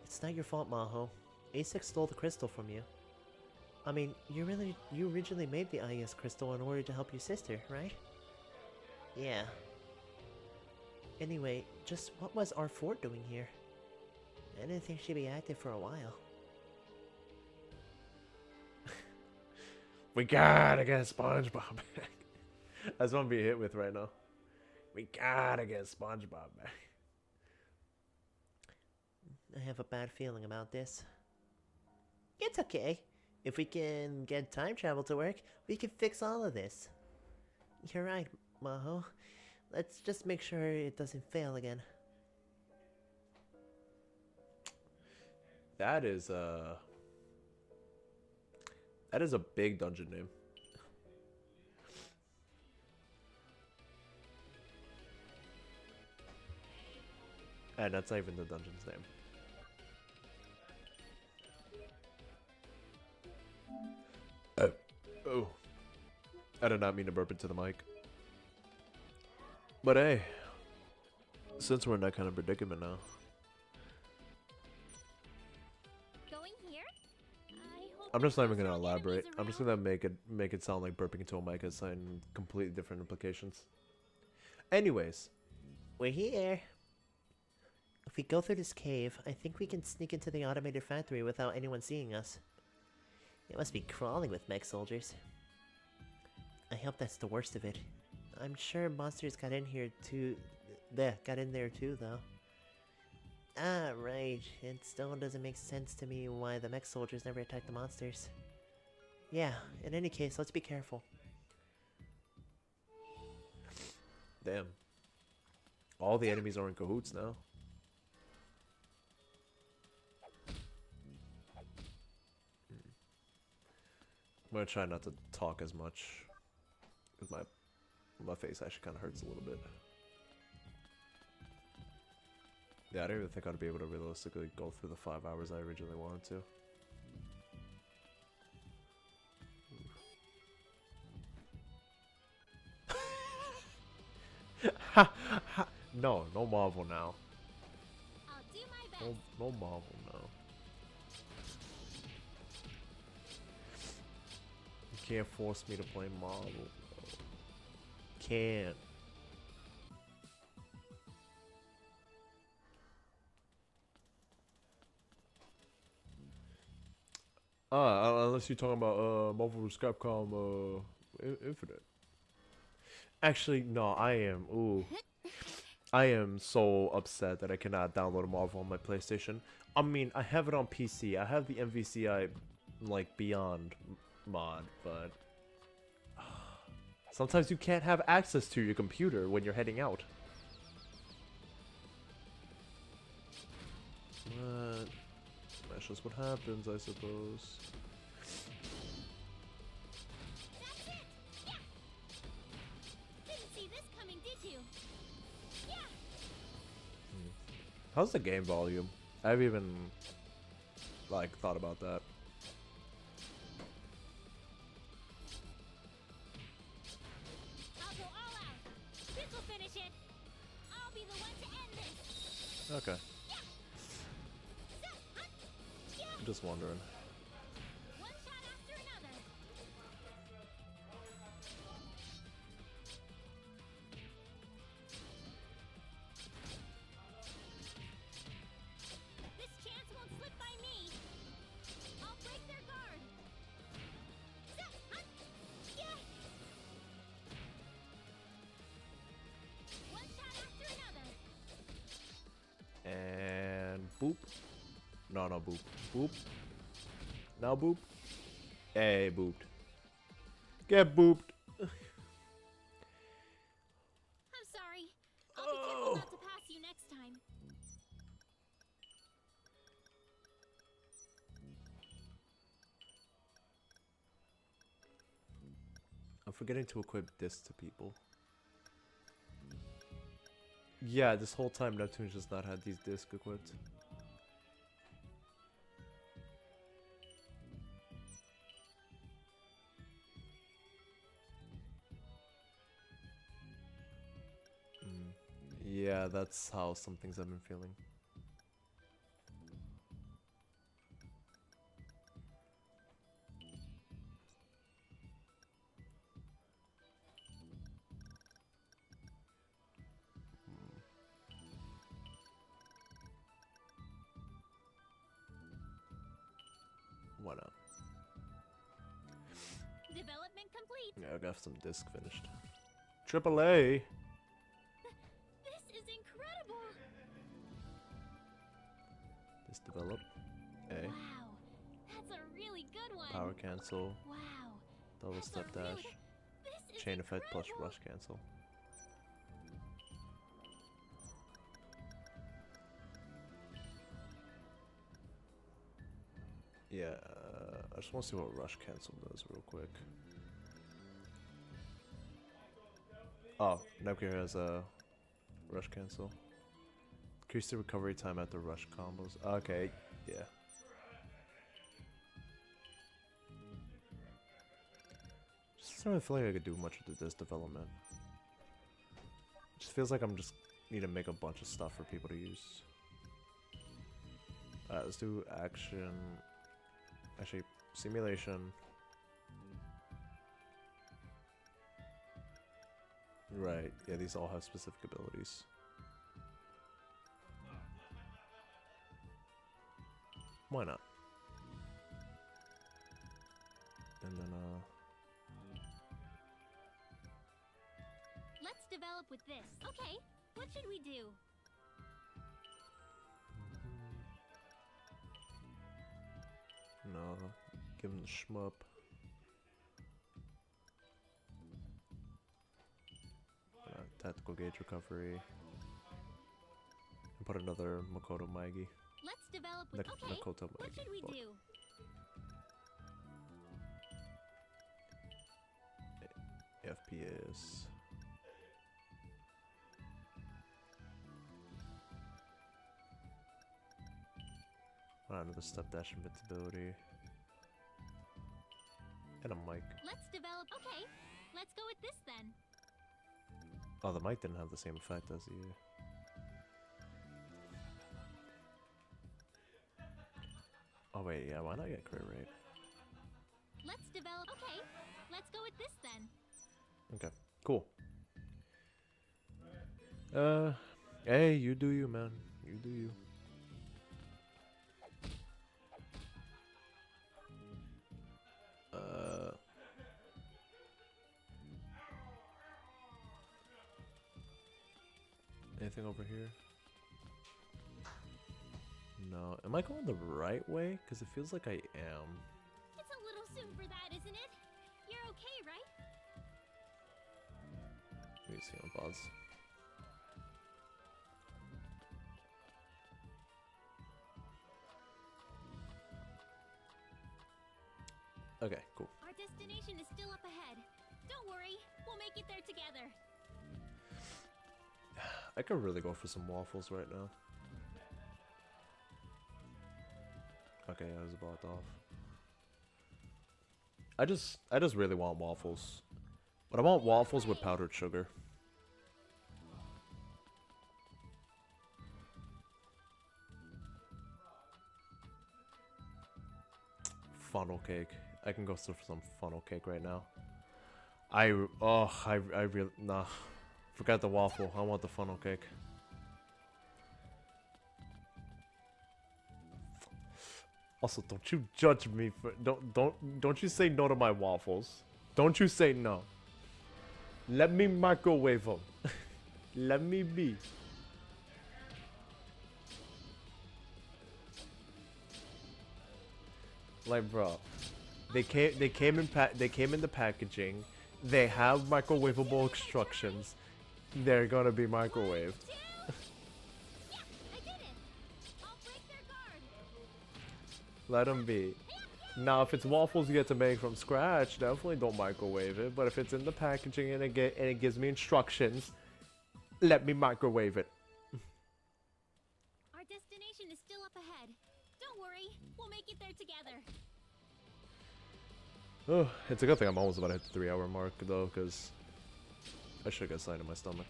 C: It's not your fault, Maho. Asix stole the crystal from you. I mean, you originally made the IS crystal in order to help your sister, right? Yeah. Anyway, just what was R4 doing here? I didn't think she'd be active for a while.
A: We gotta get SpongeBob back. That's what I'm being hit with right now. We gotta get SpongeBob back.
C: I have a bad feeling about this. It's okay. If we can get time travel to work, we can fix all of this. You're right, Maho. Let's just make sure it doesn't fail again.
A: That is a big dungeon name. And that's not even the dungeon's name. I did not mean to burp into the mic. But hey, since we're in that kind of predicament now.
B: Going here? I hope
A: I'm just not even
B: there's
A: gonna
B: no
A: elaborate.
B: enemies
A: I'm just
B: around.
A: gonna make it sound like burping into a mic has some completely different implications. Anyways,
C: We're here. If we go through this cave, I think we can sneak into the automated factory without anyone seeing us. It must be crawling with mech soldiers. I hope that's the worst of it. I'm sure monsters got in here too. Got in there too, though. Ah, right. It still doesn't make sense to me why the mech soldiers never attacked the monsters. Yeah, in any case, let's be careful.
A: damn. All the enemies are in cahoots now. I'm gonna try not to talk as much, because my face actually kind of hurts a little bit. Yeah, I don't even think I'd be able to realistically go through the 5 hours I originally wanted to. No, no Marvel now.
B: I'll do my best.
A: No Marvel now. You can't force me to play Marvel. Can't. Unless you're talking about Marvel vs. Capcom Infinite. Actually, no, I am. Ooh. I am so upset that I cannot download Marvel on my PlayStation. I mean, I have it on PC. I have the MVCI, like, Beyond mod, but sometimes you can't have access to your computer when you're heading out. But that's just what happens, I suppose.
B: That's it! Yeah! Didn't see this coming, did you? Yeah!
A: How's the game volume? I've even, like, thought about that.
B: I'll go all out. This will finish it. I'll be the one to end this.
A: Okay.
B: Yeah! So, hunt! Yeah!
A: I'm just wondering.
B: One shot after another. This chance won't slip by me. I'll break their guard. So, hunt! Yeah! One shot after another.
A: And boop. No, no, boop. Boop. Now boop. Hey, booped. Get booped.
B: I'm sorry. I'll be careful not to pass you next time.
A: I'm forgetting to equip this to people. Yeah, this whole time Neptune's just not had these discs equipped. Yeah, that's how some things I've been feeling. Why not?
B: Development complete.
A: Yeah, I got some disc finished. AAA!
B: This is incredible.
A: Disc develop. A.
B: Wow. That's a really good one.
A: Power cancel.
B: Wow.
A: Double
B: That's
A: step
B: a really
A: dash.
B: This is
A: Chain effect plus
B: incredible.
A: rush cancel. Yeah, I just want to see what rush cancel does real quick. Oh, Nepgear has a rush cancel. Increase the recovery time after rush combos. Okay, yeah. Doesn't really feel like I could do much with this development. It just feels like I'm just need to make a bunch of stuff for people to use. Alright, let's do action. Actually, simulation. Right, yeah, these all have specific abilities. Why not? And then,
B: Let's develop with this. Okay, what should we do?
A: no, give him the shmup. Tactical gauge recovery. And put another Makoto Maigi.
B: Let's develop with okay.
A: Makoto
B: What
A: Maigi.
B: should we do?
A: FPS. Another step dash invincibility. And a mic.
B: Let's develop. Okay, let's go with this then.
A: Oh, the mic didn't have the same effect as the. Oh wait, yeah, why not get crit rate?
B: Let's develop. Okay, let's go with this then.
A: Okay, cool. Hey, you do you, man. You do you. Anything over here? No. Am I going the right way? Because it feels like I am.
B: It's a little soon for that, isn't it? You're okay, right?
A: Let me see on pause. Okay, cool.
B: Our destination is still up ahead. Don't worry, we'll make it there together.
A: I could really go for some waffles right now. Okay, I was blocked off. I just really want waffles. But I want waffles with powdered sugar. Funnel cake. I can go for some funnel cake right now. I really, nah. Forgot the waffle. I want the funnel cake. Also, don't you judge me for don't you say no to my waffles. Don't you say no. Let me microwave them. Let me be. Like, bro, they came in the packaging. They have microwavable instructions. They're gonna be microwaved.
B: Yeah, I did it. I'll break their guard.
A: Let them be. Now, if it's waffles you get to make from scratch, definitely don't microwave it. But if it's in the packaging and it gives me instructions, let me microwave it.
B: Our destination is still up ahead. Don't worry, we'll make it there together.
A: Oh, it's a good thing I'm almost about to hit the 3-hour mark though, because I should get sign in my stomach.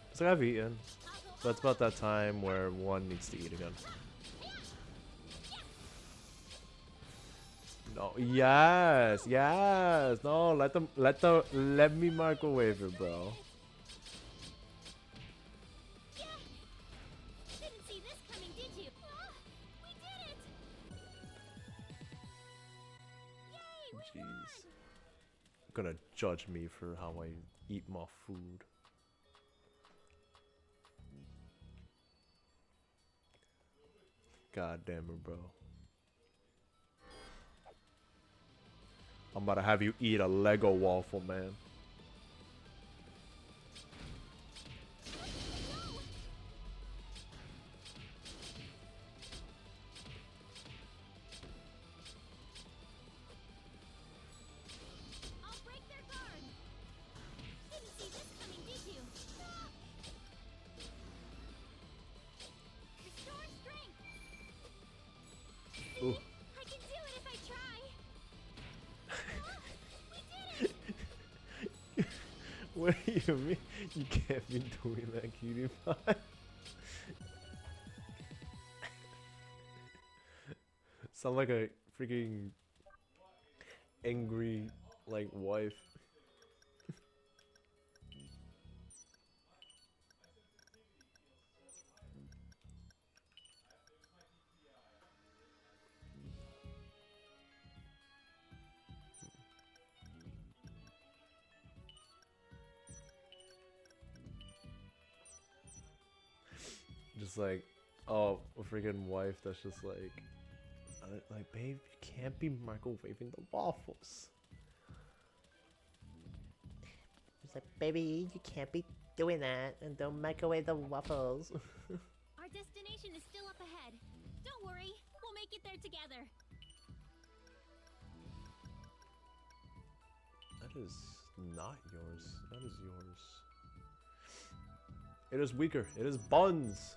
A: It's like I've eaten. But it's about that time where one needs to eat again. No, yes, yes. No, let me microwave it, bro.
B: Yeah. Didn't see this coming, did you? We did it. Yay, we won.
A: Gonna judge me for how I eat my food. God damn it, bro. I'm about to have you eat a Lego waffle, man.
B: I'll break their guard. Didn't see this coming, did you? Restore strength.
A: Ooh.
B: I can do it if I try.
A: What do you mean? You can't be doing that, cutie pie. Sound like a freaking angry, like, wife. Just like, oh, a freaking wife that's just like, babe, you can't be microwaving the waffles.
C: It's like, baby, you can't be doing that, and don't microwave the waffles.
B: Our destination is still up ahead. Don't worry, we'll make it there together.
A: That is not yours. That is yours. It is weaker. It is buns.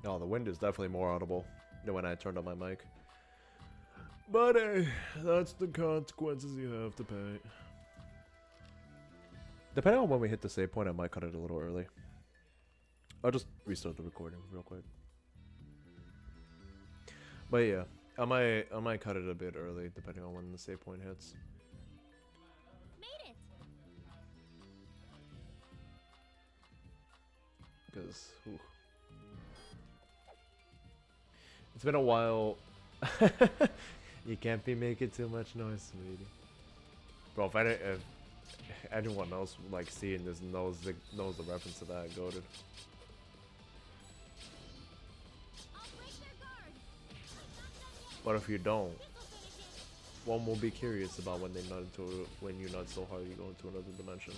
A: No, the wind is definitely more audible than when I turned on my mic. But hey, that's the consequences you have to pay. Depending on when we hit the save point, I might cut it a little early. I'll just restart the recording real quick. But yeah, I might cut it a bit early depending on when the save point hits.
B: Made it.
A: Because it's been a while. You can't be making too much noise, sweetie. Bro, if anyone else like seeing this knows the reference to that, goated. But if you don't, one will be curious about when you nut so hard you go into another dimension.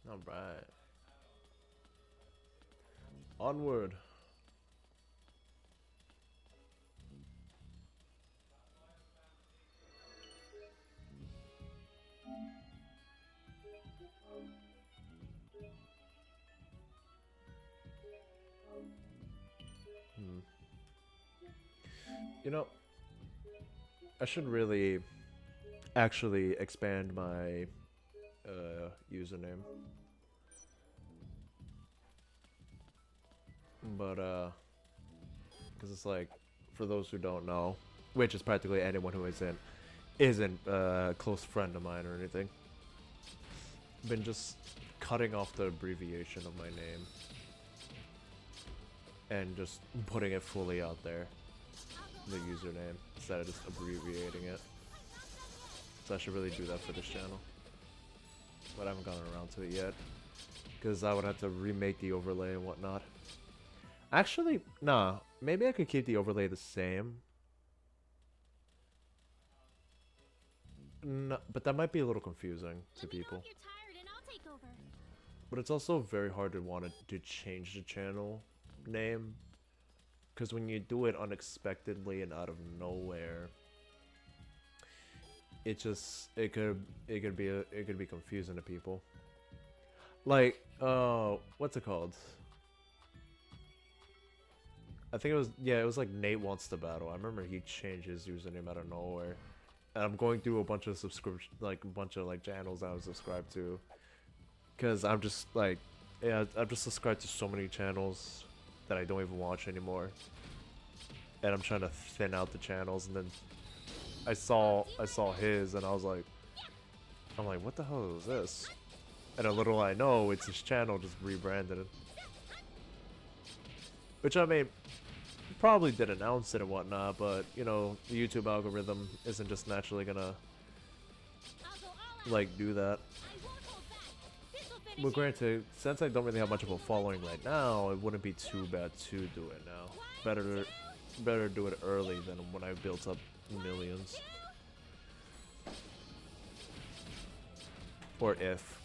A: All right. Onward. You know, I should really actually expand my username. But because it's like, for those who don't know, which is practically anyone who isn't a close friend of mine or anything, been just cutting off the abbreviation of my name and just putting it fully out there, the username, instead of just abbreviating it. So I should really do that for this channel, but I haven't gotten around to it yet because I would have to remake the overlay and whatnot. Actually, nah, maybe I could keep the overlay the same. No, but that might be a little confusing to people.
B: You're tired and I'll take over.
A: But it's also very hard to change the channel name, because when you do it unexpectedly and out of nowhere, it could be confusing to people. Like, what's it called? I think it was like Nate Wants to Battle. I remember he changed his username out of nowhere. And I'm going through a bunch of channels I was subscribed to. Cause I'm just like, yeah, I'm just subscribed to so many channels that I don't even watch anymore. And I'm trying to thin out the channels, and then I saw his, and I was like, what the hell is this? And a little I know, it's his channel just rebranded it. Which, I mean, probably did announce it and whatnot, but, you know, the YouTube algorithm isn't just naturally gonna, like, do that. Well, granted, since I don't really have much of a following right now, it wouldn't be too bad to do it now. Better do it early than when I built up millions. Or if.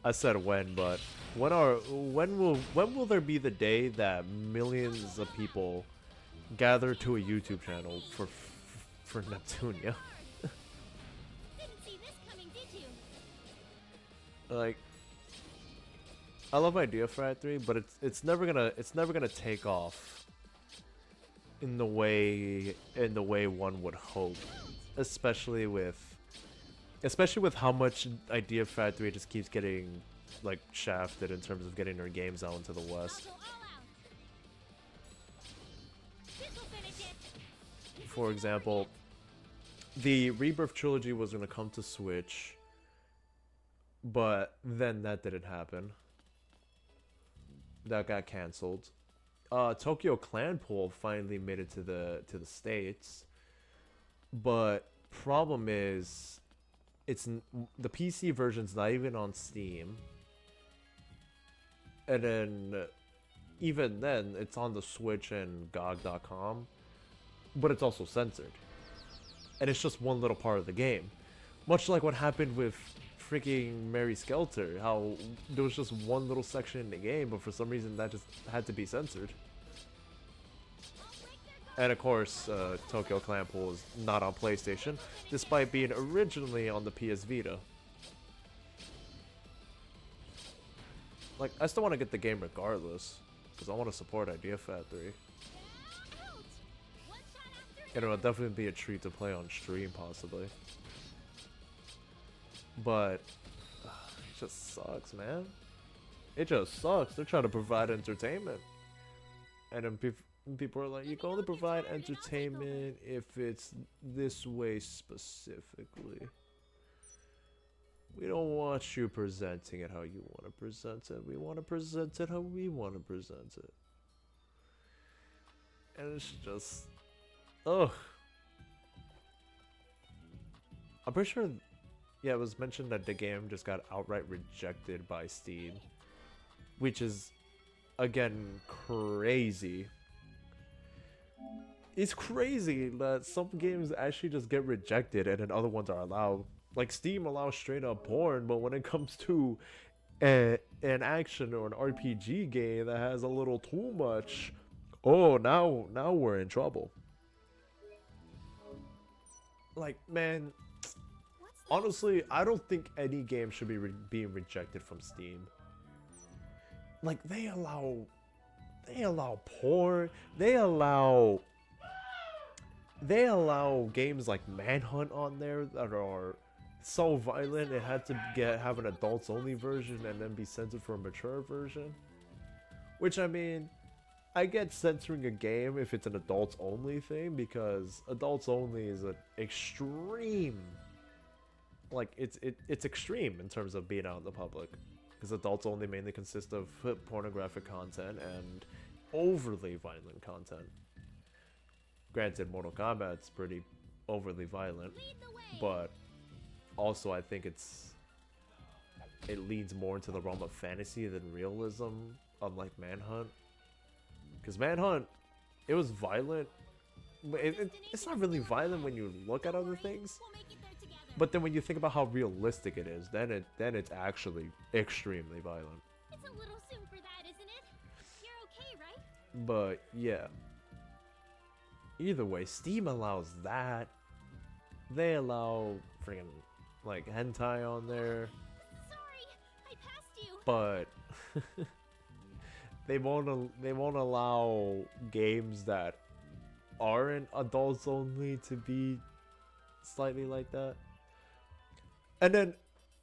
A: I said when, but when will there be the day that millions of people gather to a YouTube channel for Neptunia?
B: Didn't see this coming, did you?
A: Like, I love Idea Factory, but it's never gonna take off in the way one would hope, especially with how much Idea Factory just keeps getting like shafted in terms of getting their games out into the West. For example, the Rebirth trilogy was gonna come to Switch, but then that didn't happen. That got canceled. Tokyo Clan Pool finally made it to the States, but problem is, the PC version's not even on Steam, and then even then it's on the Switch and GOG.com, but it's also censored, and it's just one little part of the game, much like what happened with freaking Mary Skelter, how there was just one little section in the game, but for some reason that just had to be censored. And of course, Tokyo Clan Pool is not on PlayStation, despite being originally on the PS Vita. Like, I still want to get the game regardless, because I want to support Idea Factory. And it'll definitely be a treat to play on stream, possibly. But it just sucks, man. It just sucks. They're trying to provide entertainment, and then people are like, you can only provide entertainment if it's this way specifically. We don't want you presenting it how you want to present it. We want to present it how we want to present it. And it's just, ugh. I'm pretty sure, yeah, it was mentioned that the game just got outright rejected by Steam, which is, again, crazy. It's crazy that some games actually just get rejected and then other ones are allowed. Like, Steam allows straight up porn, but when it comes to an action or an RPG game that has a little too much, oh, now we're in trouble. Like, man, honestly, I don't think any game should be being rejected from Steam. Like, they allow porn, they allow games like Manhunt on there that are so violent it had to have an adults only version and then be censored for a mature version. Which, I mean, I get censoring a game if it's an adults only thing, because adults only is an extreme, like, it's extreme in terms of being out in the public, because adults only mainly consist of pornographic content and overly violent content. Granted, Mortal Kombat's pretty overly violent, but also I think it leans more into the realm of fantasy than realism, unlike Manhunt. Because Manhunt, it was violent, but it's not really violent when you look at other things. But then when you think about how realistic it is, then it's actually extremely violent.
B: It's a little soon for that, isn't it? You're okay, right?
A: But yeah. Either way, Steam allows that. They allow friggin' like hentai on there.
B: Sorry, I passed you.
A: But they won't allow games that aren't adults only to be slightly like that. And then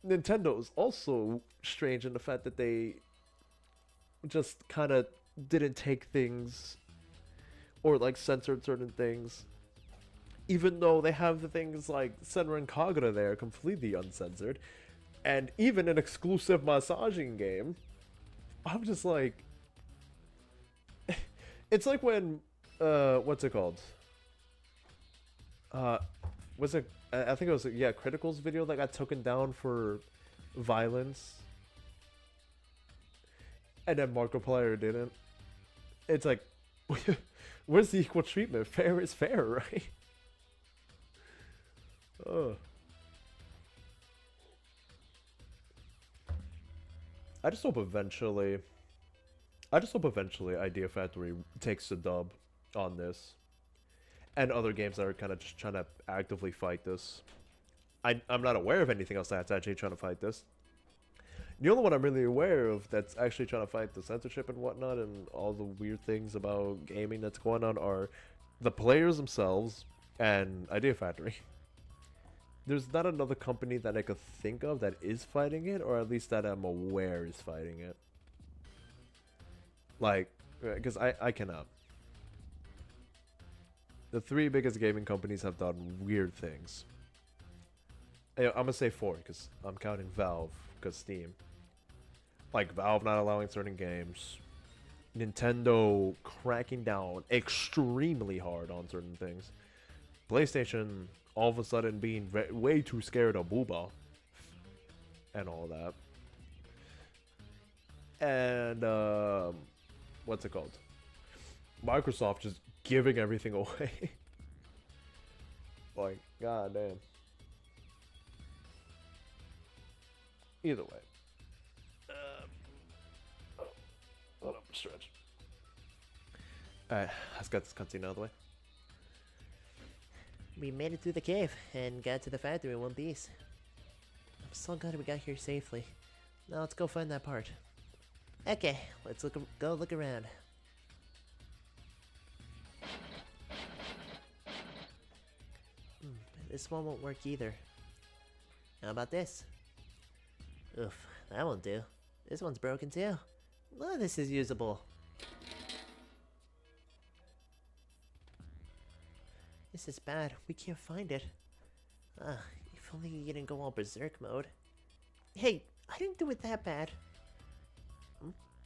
A: Nintendo is also strange in the fact that they just kind of didn't take things or like censored certain things, even though they have the things like Senran Kagura there completely uncensored, and even an exclusive massaging game. I'm just like, it's like when what's it called? Was it? I think it was, yeah, Critical's video that got taken down for violence, and then Markiplier didn't. It's like, where's the equal treatment? Fair is fair, right? I just hope eventually Idea Factory takes the dub on this, and other games that are kind of just trying to actively fight this. I'm not aware of anything else that's actually trying to fight this. The only one I'm really aware of that's actually trying to fight the censorship and whatnot and all the weird things about gaming that's going on are the players themselves and Idea Factory. There's not another company that I could think of that is fighting it, or at least that I'm aware is fighting it. Like, because I cannot. The three biggest gaming companies have done weird things. I'm gonna say 4 because I'm counting Valve because Steam. Like Valve not allowing certain games, Nintendo cracking down extremely hard on certain things, PlayStation all of a sudden being way too scared of Booba and all that, and what's it called? Microsoft just giving everything away. Like, god damn. Either way. Hold up, stretch. Alright, let's get this cutscene out of the way.
C: We made it through the cave and got to the factory in one piece. I'm so glad we got here safely. Now let's go find that part. Okay, let's go look around. This one won't work either. How about this? Oof, that won't do. This one's broken too. None of this is usable. This is bad. We can't find it. If only you didn't go all berserk mode. Hey, I didn't do it that bad.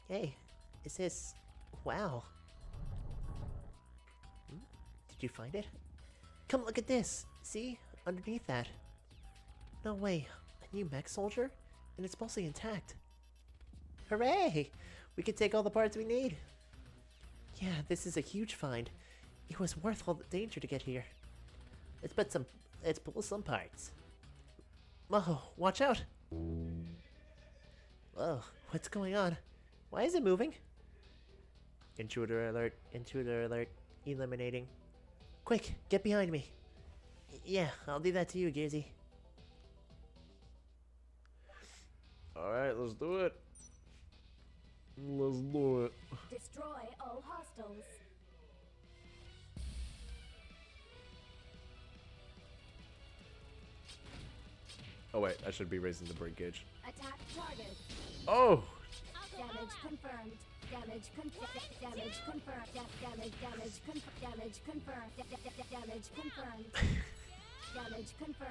C: Hey, is this... Wow. Did you find it? Come look at this. See? Underneath that. No way. A new mech soldier? And it's mostly intact. Hooray! We can take all the parts we need. Yeah, this is a huge find. It was worth all the danger to get here. Let's pull some parts. Whoa, watch out! Whoa, what's going on? Why is it moving? Intruder alert, eliminating. Quick, get behind me. Yeah, I'll do that to you, Gearsy.
A: Alright, let's do it. Let's do it.
B: Destroy all hostiles.
A: Oh wait, I should be raising the brake gauge.
B: Attack target.
A: Oh!
B: Damage confirmed. Damage confirmed. Damage confirmed. Damage confirmed. Damage confirmed. Damage confirmed. Damage confirmed. Damage confirmed. Damage confirmed. Damage confirmed. Damage confirmed.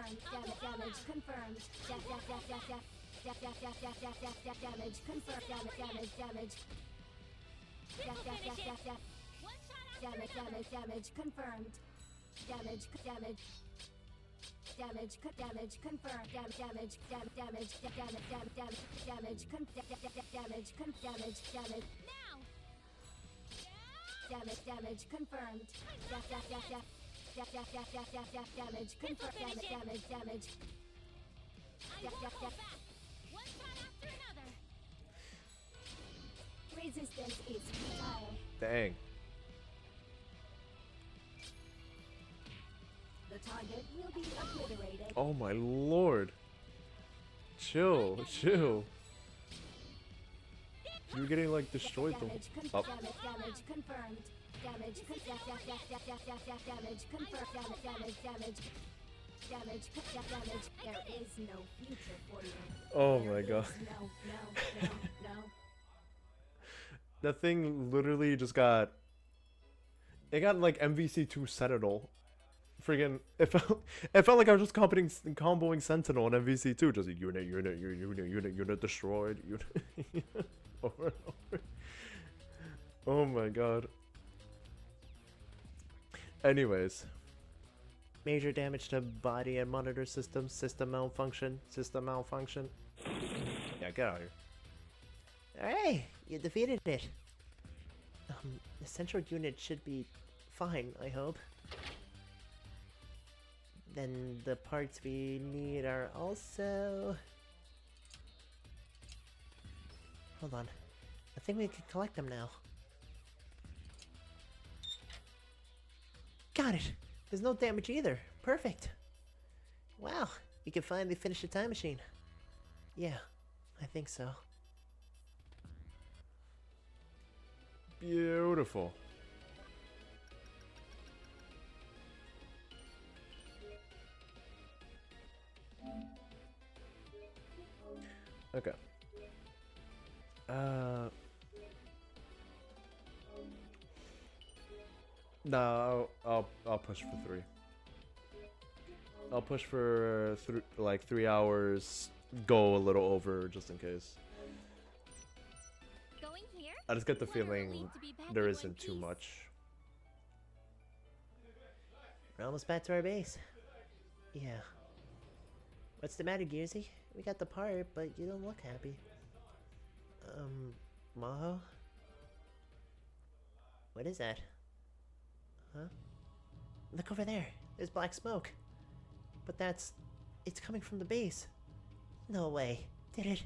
B: Damage confirmed. Resistance is futile.
A: Dang.
B: The target will be obliterated.
A: Oh my lord. Chill, chill. You're getting like destroyed though.
B: Damage confirmed. Damage confirmed. Damage confirmed. There is no future for you.
A: Oh my god.
B: No.
A: That thing literally just got... It got like MVC2 Sentinel. Friggin' it felt like I was just comboing Sentinel and MVC2. Just unit destroyed. Unit over and over. Oh my god. Anyways. Major damage to body and monitor systems. System malfunction. Yeah, get out of here.
C: Alright, you defeated it. The central unit should be fine, I hope. Then the parts we need are also... Hold on. I think we can collect them now. Got it! There's no damage either. Perfect. Wow, we can finally finish the time machine. Yeah, I think so.
A: Beautiful. Okay. No, I'll push for 3. I'll push for like 3 hours. Go a little over just in case.
B: Going here?
A: I just get the
B: What a
A: feeling
B: relief to be back
A: there
B: in
A: isn't
B: one
A: too
B: piece.
A: much.
C: We're almost back to our base. Yeah. What's the matter, Gearsy? We got the part, but you don't look happy. Maho? What is that? Huh? Look over there. There's black smoke. But it's coming from the base. No way. Did it?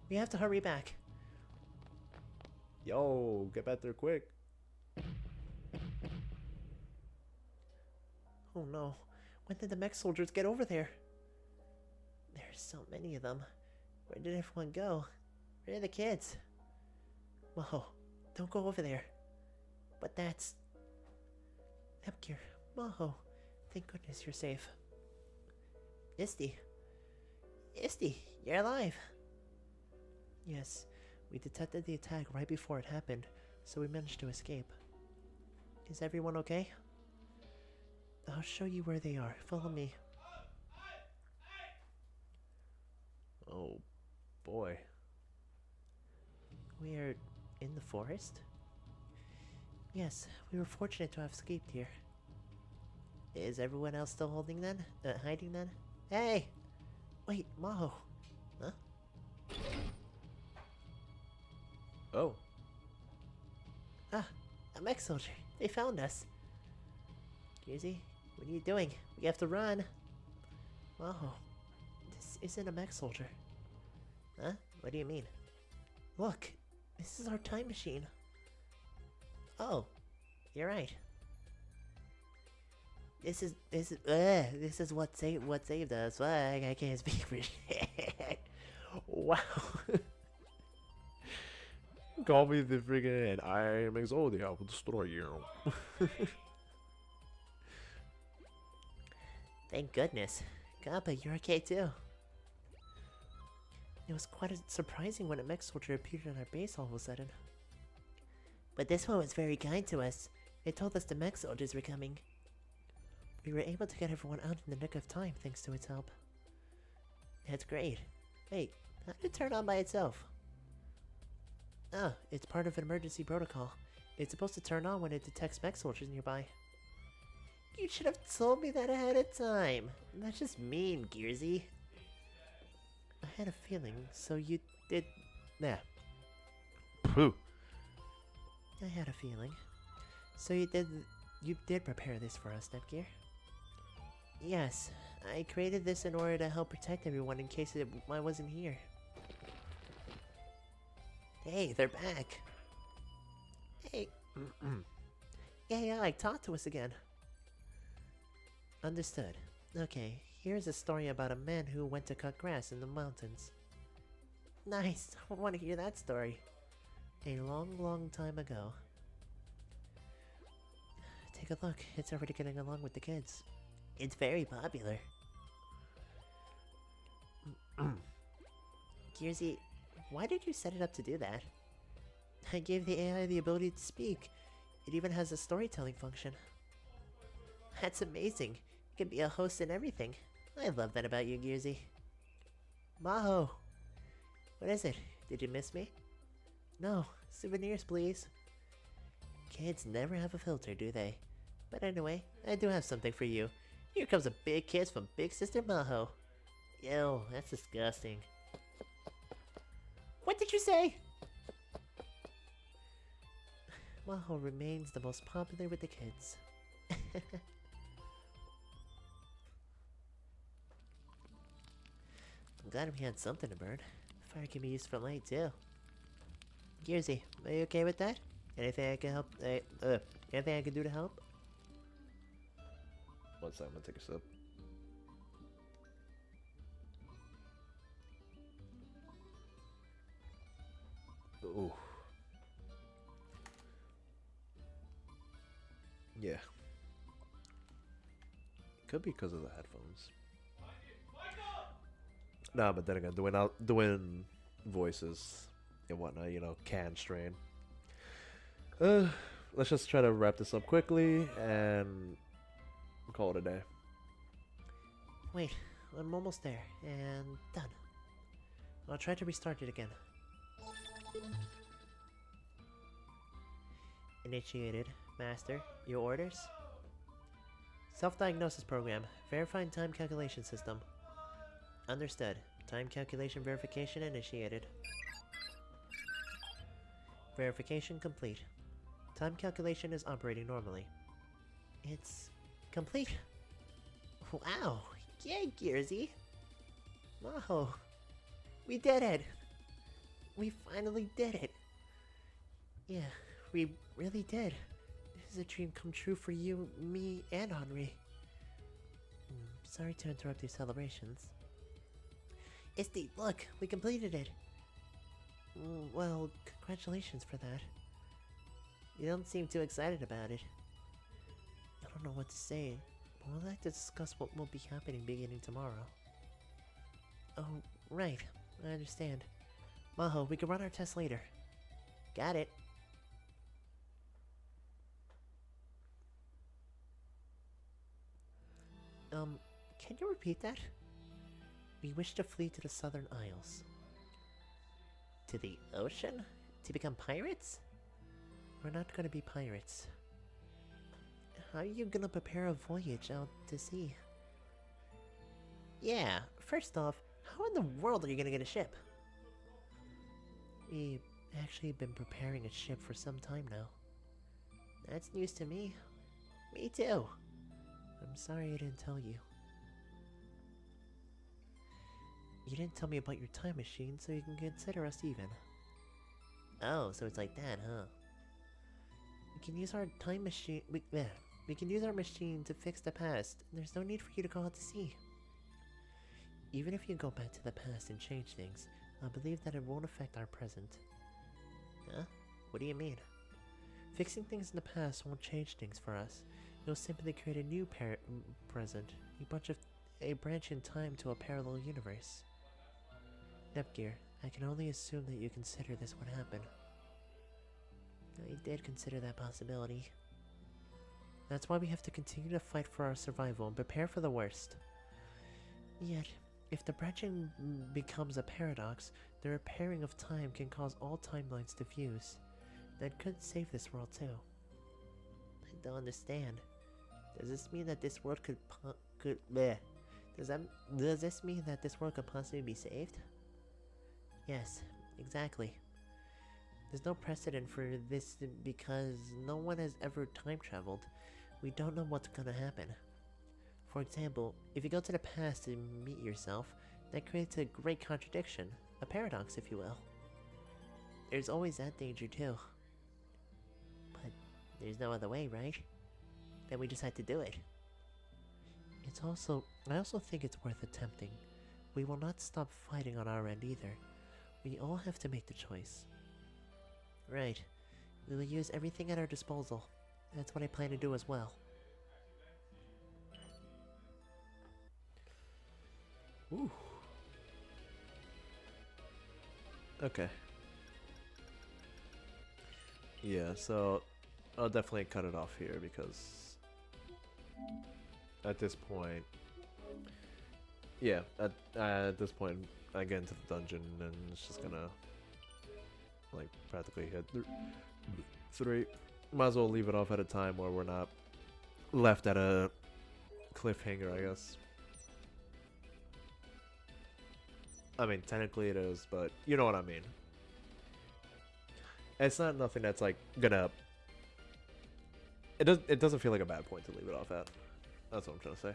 C: We have to hurry back.
A: Yo, get back there quick.
C: Oh no. When did the mech soldiers get over there? There's so many of them. Where did everyone go? Where are the kids? Whoa, don't go over there. But that's... Nepgear, Maho, thank goodness you're safe. Isty, you're alive. Yes, we detected the attack right before it happened, so we managed to escape. Is everyone okay? I'll show you where they are. Follow me.
A: Oh, boy.
C: We are in the forest? Yes, we were fortunate to have escaped here. Is everyone else still hiding then? Hey! Wait, Maho. Huh?
A: Oh.
C: Ah, a mech soldier. They found us. Gearsy, what are you doing? We have to run. Maho, this isn't a mech soldier. Huh? What do you mean? Look, this is our time machine. Oh, you're right. This is what saved us. Fuck, I can't speak for shit. Wow.
A: Call me the friggin' I am Exodia, I will destroy you.
C: Thank goodness. Kappa, you're okay too. It was quite surprising when a mech soldier appeared on our base all of a sudden. But this one was very kind to us. It told us the mech soldiers were coming. We were able to get everyone out in the nick of time thanks to its help. That's great. Wait, how did it turn on by itself? Oh, it's part of an emergency protocol. It's supposed to turn on when it detects mech soldiers nearby. You should have told me that ahead of time. That's just mean, Gearsy. I had a feeling, so you did... Nah.
A: Pooh.
C: I had a feeling. So you did prepare this for us, Nepgear? Yes, I created this in order to help protect everyone in case I wasn't here. Hey, they're back. Hey. Yeah, talk to us again. Understood. Okay, here's a story about a man who went to cut grass in the mountains. Nice, I want to hear that story. A long time ago. Take a look, it's already getting along with the kids. It's very popular. Gearsy, why did you set it up to do that? I gave the AI the ability to speak. It even has a storytelling function. That's amazing. It can be a host and everything. I love that about you, Gearsy. Maho! What is it? Did you miss me? No, souvenirs please. Kids never have a filter, do they? But anyway, I do have something for you. Here comes a big kiss from Big Sister Maho. Ew, that's disgusting. What did you say? Maho remains the most popular with the kids. I'm glad we had something to burn. Fire can be used for light too. Gearsy, are you okay with that? Anything I can help? Anything I can do to help?
A: One second, I'm gonna take a sip. Ooh. Yeah. Could be because of the headphones. Nah, but then again, doing voices and whatnot, you know, can strain. Let's just try to wrap this up quickly and call it a day.
C: Wait, I'm almost there, and done. I'll try to restart it again. Initiated. Master, your orders? Self-diagnosis program. Verifying time calculation system. Understood. Time calculation verification initiated. Verification complete. Time calculation is operating normally. It's complete. Wow! Yay, Gearsy! Maho! We did it! We finally did it! Yeah, we really did. This is a dream come true for you, me, and Henri. Sorry to interrupt your celebrations. Isty, look! We completed it! Well, congratulations for that. You don't seem too excited about it. I don't know what to say. We'll like to discuss what will be happening beginning tomorrow. Oh, right. I understand. Maho, we can run our test later. Got it. Can you repeat that? We wish to flee to the Southern Isles. To the ocean? To become pirates? We're not gonna be pirates. How are you gonna prepare a voyage out to sea? Yeah, first off, how in the world are you gonna get a ship? We've actually been preparing a ship for some time now. That's news to me. Me too. I'm sorry I didn't tell you. You didn't tell me about your time machine, so you can consider us even. Oh, so it's like that, huh? We can use our time machine. We can use our machine to fix the past. There's no need for you to go out to sea. Even if you go back to the past and change things, I believe that it won't affect our present. Huh? What do you mean? Fixing things in the past won't change things for us. It'll simply create a new present, a branch in time to a parallel universe. Nepgear, I can only assume that you consider this would happen. I did consider that possibility. That's why we have to continue to fight for our survival and prepare for the worst. Yet, if the branching becomes a paradox, the repairing of time can cause all timelines to fuse. That could save this world too. I don't understand. Does this mean that this world Does this mean that this world could possibly be saved? Yes, exactly. There's no precedent for this because no one has ever time traveled. We don't know what's gonna happen. For example, if you go to the past and meet yourself, that creates a great contradiction, a paradox if you will. There's always that danger too. But there's no other way, right? Then we just had to do it. I also think it's worth attempting. We will not stop fighting on our end either. We all have to make the choice. Right. We will use everything at our disposal. That's what I plan to do as well.
A: Ooh. Okay. Yeah, so I'll definitely cut it off here because at this point, yeah, at this point, I get into the dungeon and it's just gonna like practically hit three. Might as well leave it off at a time where we're not left at a cliffhanger, I guess. I mean, technically it is, but you know what I mean. It's not nothing that's like gonna. It doesn't feel like a bad point to leave it off at. That's what I'm trying to say.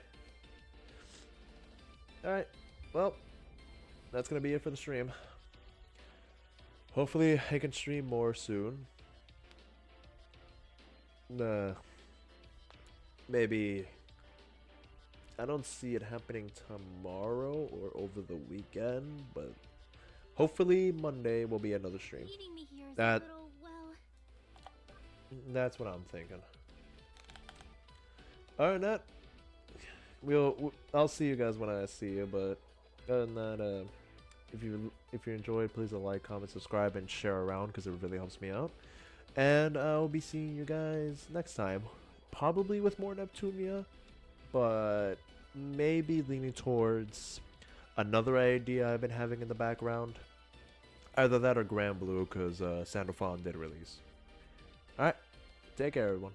A: All right, well, that's gonna be it for the stream. Hopefully I can stream more soon. Maybe I don't see it happening tomorrow or over the weekend, but hopefully Monday will be another stream.
B: Leaving me here is
A: That-
B: a little, well...
A: That's what I'm thinking. Other than that, I'll see you guys when I see you. But other than that, if you enjoyed, please like, comment, subscribe, and share around because it really helps me out. And I'll be seeing you guys next time, probably with more Neptunia, but maybe leaning towards another idea I've been having in the background. Either that or Grand Blue, because Sandalphon did release. Alright, take care everyone.